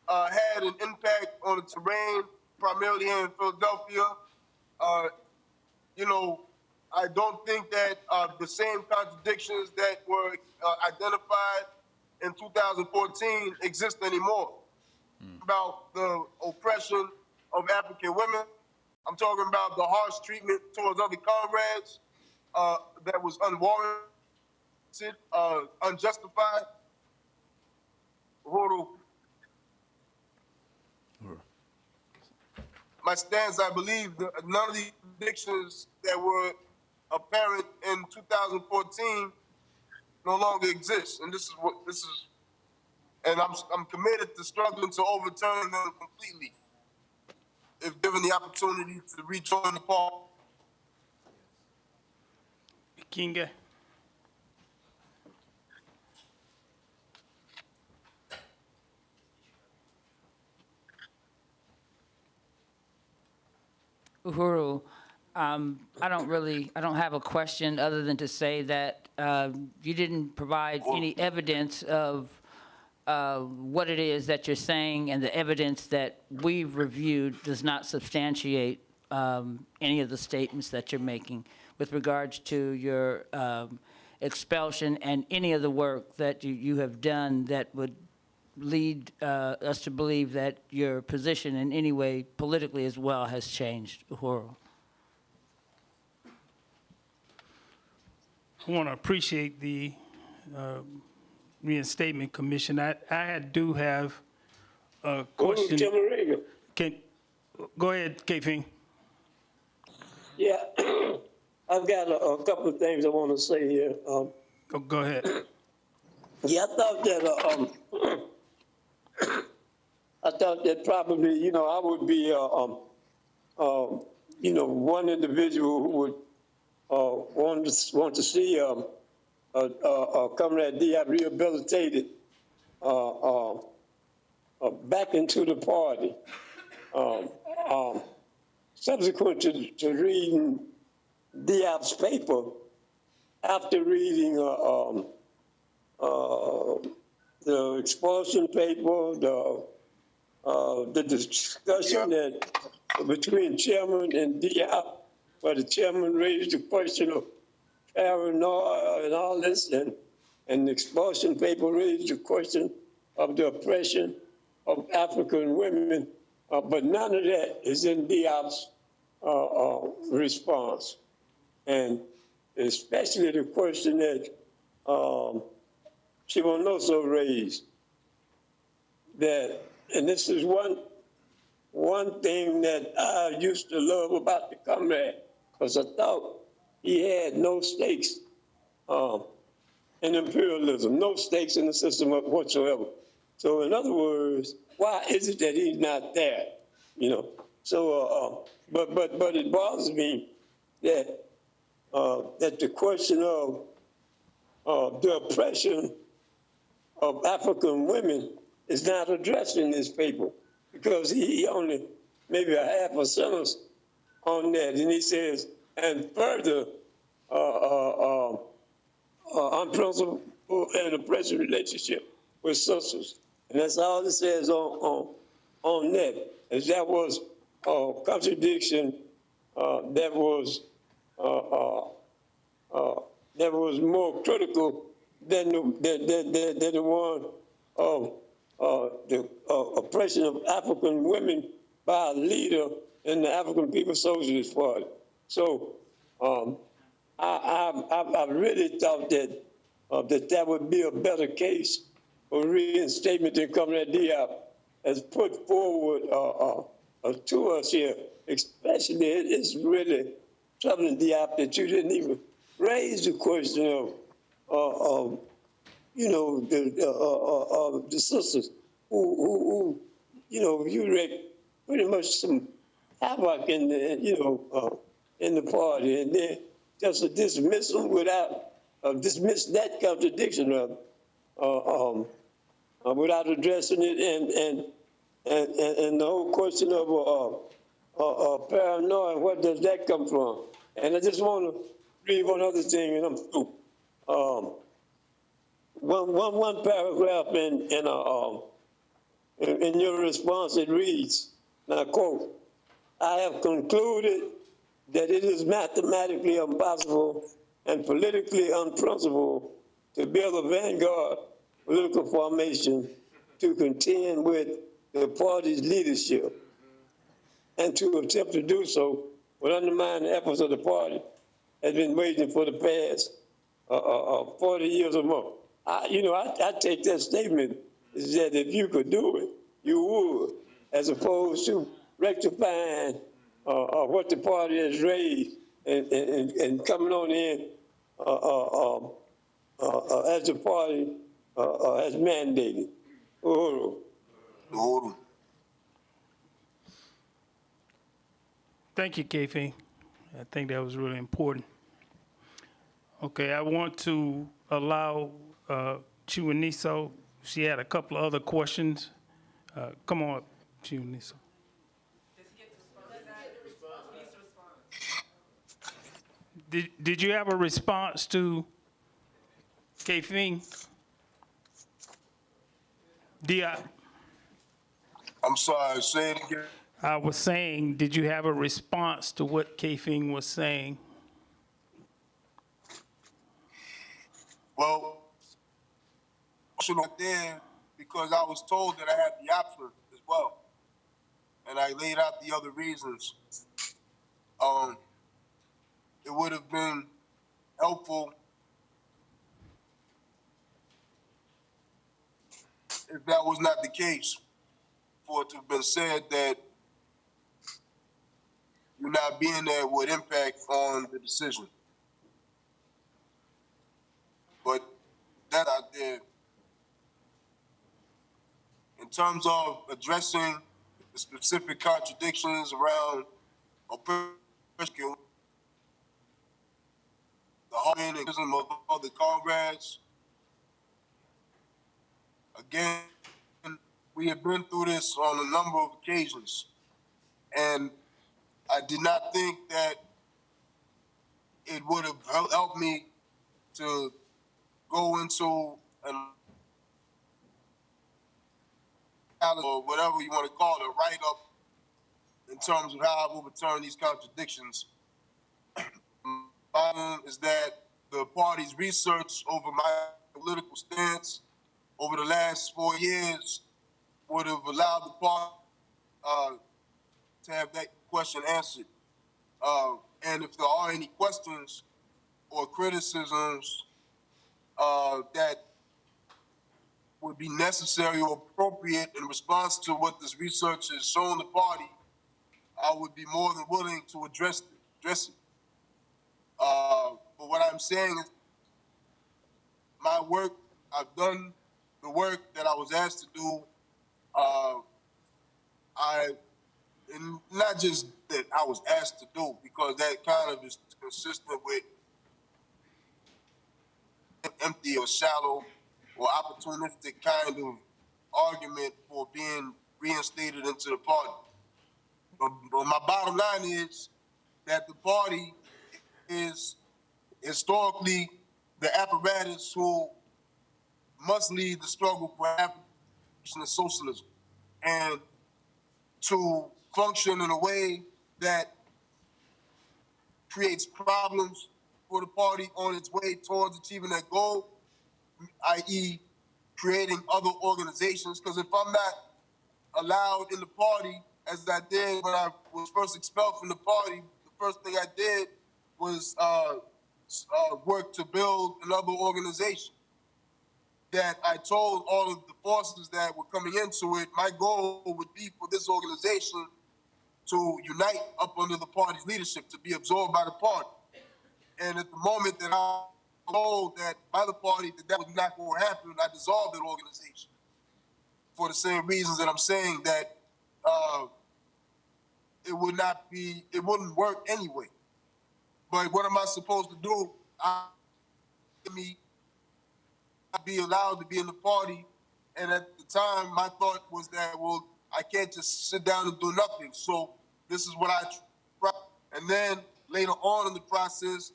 Speaker 16: had an impact on the terrain, primarily here in Philadelphia. I don't think that the same contradictions that were identified in 2014 exist anymore. About the oppression of African women. I'm talking about the harsh treatment towards other comrades that was unwarranted, unjustified. My stance, I believe, none of the convictions that were apparent in 2014 no longer exist, and this is, and I'm committed to struggling to overturn them completely, if given the opportunity to rejoin the party.
Speaker 6: Kinga.
Speaker 13: Uhuru, I don't have a question other than to say that you didn't provide any evidence of what it is that you're saying, and the evidence that we've reviewed does not substantiate any of the statements that you're making with regards to your expulsion and any of the work that you have done that would lead us to believe that your position in any way politically as well has changed. Uhuru.
Speaker 6: I want to appreciate the Reinstatement Commission. I do have a question. Go ahead, K-Fing.
Speaker 15: Yeah, I've got a couple of things I want to say here.
Speaker 6: Go ahead.
Speaker 15: Yeah, I thought that probably, I would be, one individual who would want to see Comrade Diab rehabilitated back into the party. Subsequent to reading Diab's paper, after reading the expulsion paper, the discussion that between Chairman and Diab, where the Chairman raised the question of paranoia and all this, and the expulsion paper raised the question of the oppression of African women, but none of that is in Diab's response. And especially the question that Chimonoso raised, that, and this is one thing that I used to love about the comrade, because I thought he had no stakes in imperialism, no stakes in the system whatsoever. So in other words, why is it that he's not there? So, but it bothers me that that the question of the oppression of African women is not addressed in this paper, because he only maybe a half a sentence on that, and he says, and further, unprincipled and oppressive relationship with sisters, and that's all it says on that. And that was a contradiction that was more critical than the one of the oppression of African women by a leader in the African People's Socialist Party. So I really thought that that would be a better case for reinstatement than Comrade Diab has put forward to us here. Especially, it's really troubling, Diab, that you didn't even raise the question of the sisters who you read pretty much some havoc in the party, and then just a dismissal dismiss that contradiction without addressing it, and the whole question of paranoia, where does that come from? And I just want to read one other thing, and I'm through. One paragraph in your response, it reads, and I quote, "I have concluded that it is mathematically impossible and politically unprincipled to build a vanguard political formation to contend with the party's leadership, and to attempt to do so would undermine the efforts of the party has been waging for the past 40 years or more." I take that statement is that if you could do it, you would, as opposed to rectifying what the party has raised and coming on in as the party has mandated. Uhuru.
Speaker 16: Uhuru.
Speaker 6: Thank you, Kefi. I think that was really important. Okay, I want to allow Chiwaniso. She had a couple of other questions. Come on up, Chiwaniso. Did you have a response to Kefi?
Speaker 16: I'm sorry, say it again.
Speaker 6: I was saying, did you have a response to what Kefi was saying?
Speaker 16: Well, I did because I was told that I had the option as well, and I laid out the other reasons. It would have been helpful if that was not the case, for it to have been said that you not being there would impact on the decision. But that I did. In terms of addressing the specific contradictions around oppression, the harming and of the comrades, again, we have been through this on a number of occasions, and I did not think that it would have helped me to go into an or whatever you want to call it, a write-up in terms of how I've overturned these contradictions. Is that the party's research over my political stance over the last 4 years would have allowed the party to have that question answered. And if there are any questions or criticisms that would be necessary or appropriate in response to what this research has shown the party, I would be more than willing to address it. But what I'm saying is my work, I've done the work that I was asked to do. And not just that I was asked to do, because that kind of is consistent with empty or shallow or opportunistic kind of argument for being reinstated into the party. But my bottom line is that the party is historically the apparatus who must lead the struggle for African socialism, and to function in a way that creates problems for the party on its way towards achieving that goal, i.e. creating other organizations. Because if I'm not allowed in the party, as I did when I was first expelled from the party, the first thing I did was work to build another organization. That I told all of the forces that were coming into it, my goal would be for this organization to unite up under the party's leadership, to be absorbed by the party. And at the moment that I was told that by the party that was not going to happen, I dissolved that organization. For the same reasons that I'm saying that it wouldn't work anyway. But what am I supposed to do? I'd be allowed to be in the party. And at the time, my thought was that, well, I can't just sit down and do nothing. So this is what I tried. And then later on in the process,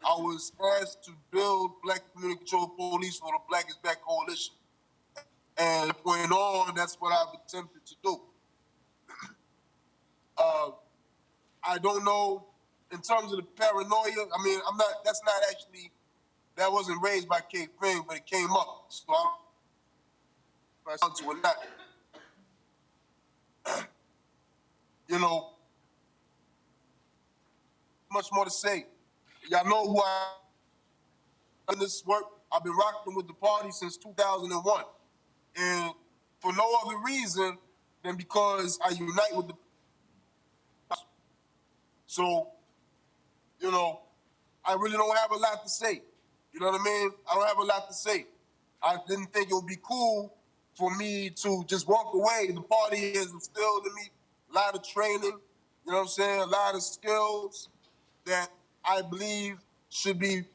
Speaker 16: I was asked to build Black Community Control Police for the Black is Back Coalition. And going on, that's what I've attempted to do. I don't know, in terms of the paranoia, I mean, that wasn't raised by Kate Fing, but it came up. So I'm to not. You know, much more to say. Y'all know who I am in this work. I've been rocking with the party since 2001. And for no other reason than because I unite with the. So, you know, I really don't have a lot to say. You know what I mean? I don't have a lot to say. I didn't think it would be cool for me to just walk away. The party has instilled in me a lot of training, you know what I'm saying? A lot of skills that I believe should be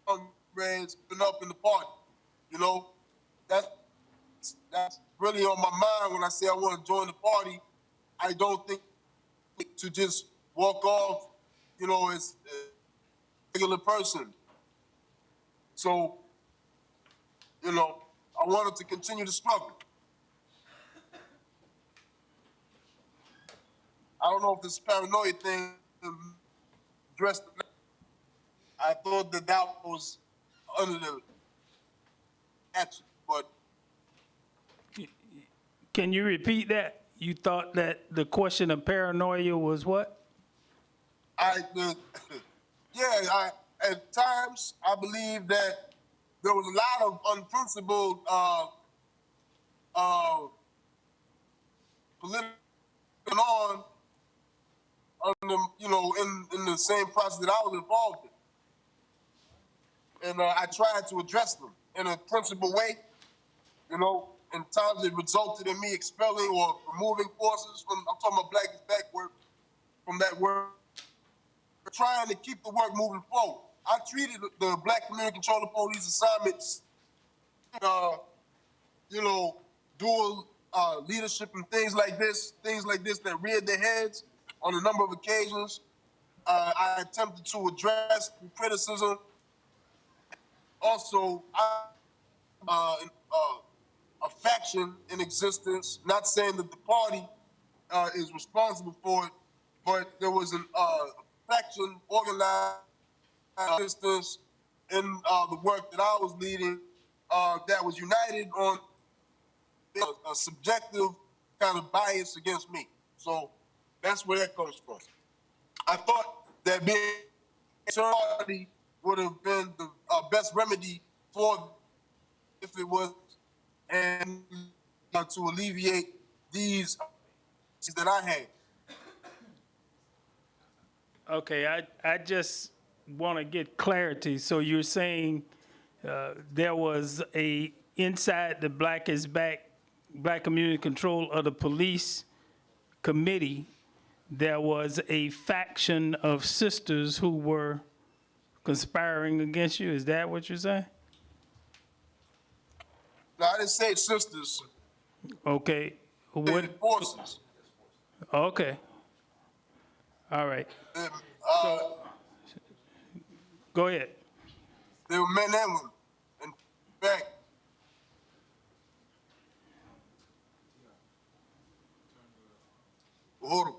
Speaker 16: comrades up in the party. You know, that's really on my mind when I say I want to join the party. I don't think to just walk off, you know, as a regular person. So, you know, I wanted to continue to struggle. I don't know if this paranoia thing addressed it. I thought that was under the action, but.
Speaker 6: Can you repeat that? You thought that the question of paranoia was what?
Speaker 16: At times, I believe that there was a lot of unprincipled political on the, you know, in the same process that I was involved in. And I tried to address them in a principled way, you know. In times it resulted in me expelling or removing forces from, I'm talking about Black is Back work, from that work. Trying to keep the work moving forward. I treated the Black Community Control Police assignments, you know, dual leadership and things like this that reared their heads on a number of occasions. I attempted to address the criticism. Also, a faction in existence, not saying that the party is responsible for it, but there was a faction organized existence in the work that I was leading that was united on a subjective kind of bias against me. So that's where that comes from. I thought that being party would have been the best remedy for if it was, and to alleviate these that I had.
Speaker 6: Okay, I just want to get clarity. So you're saying there was inside the Black is Back, Black Community Control of the Police Committee, there was a faction of sisters who were conspiring against you? Is that what you're saying?
Speaker 16: No, I didn't say sisters.
Speaker 6: Okay. What?
Speaker 16: Forces.
Speaker 6: Okay. All right. So, go ahead.
Speaker 16: They were men and women. In fact, Uhuru.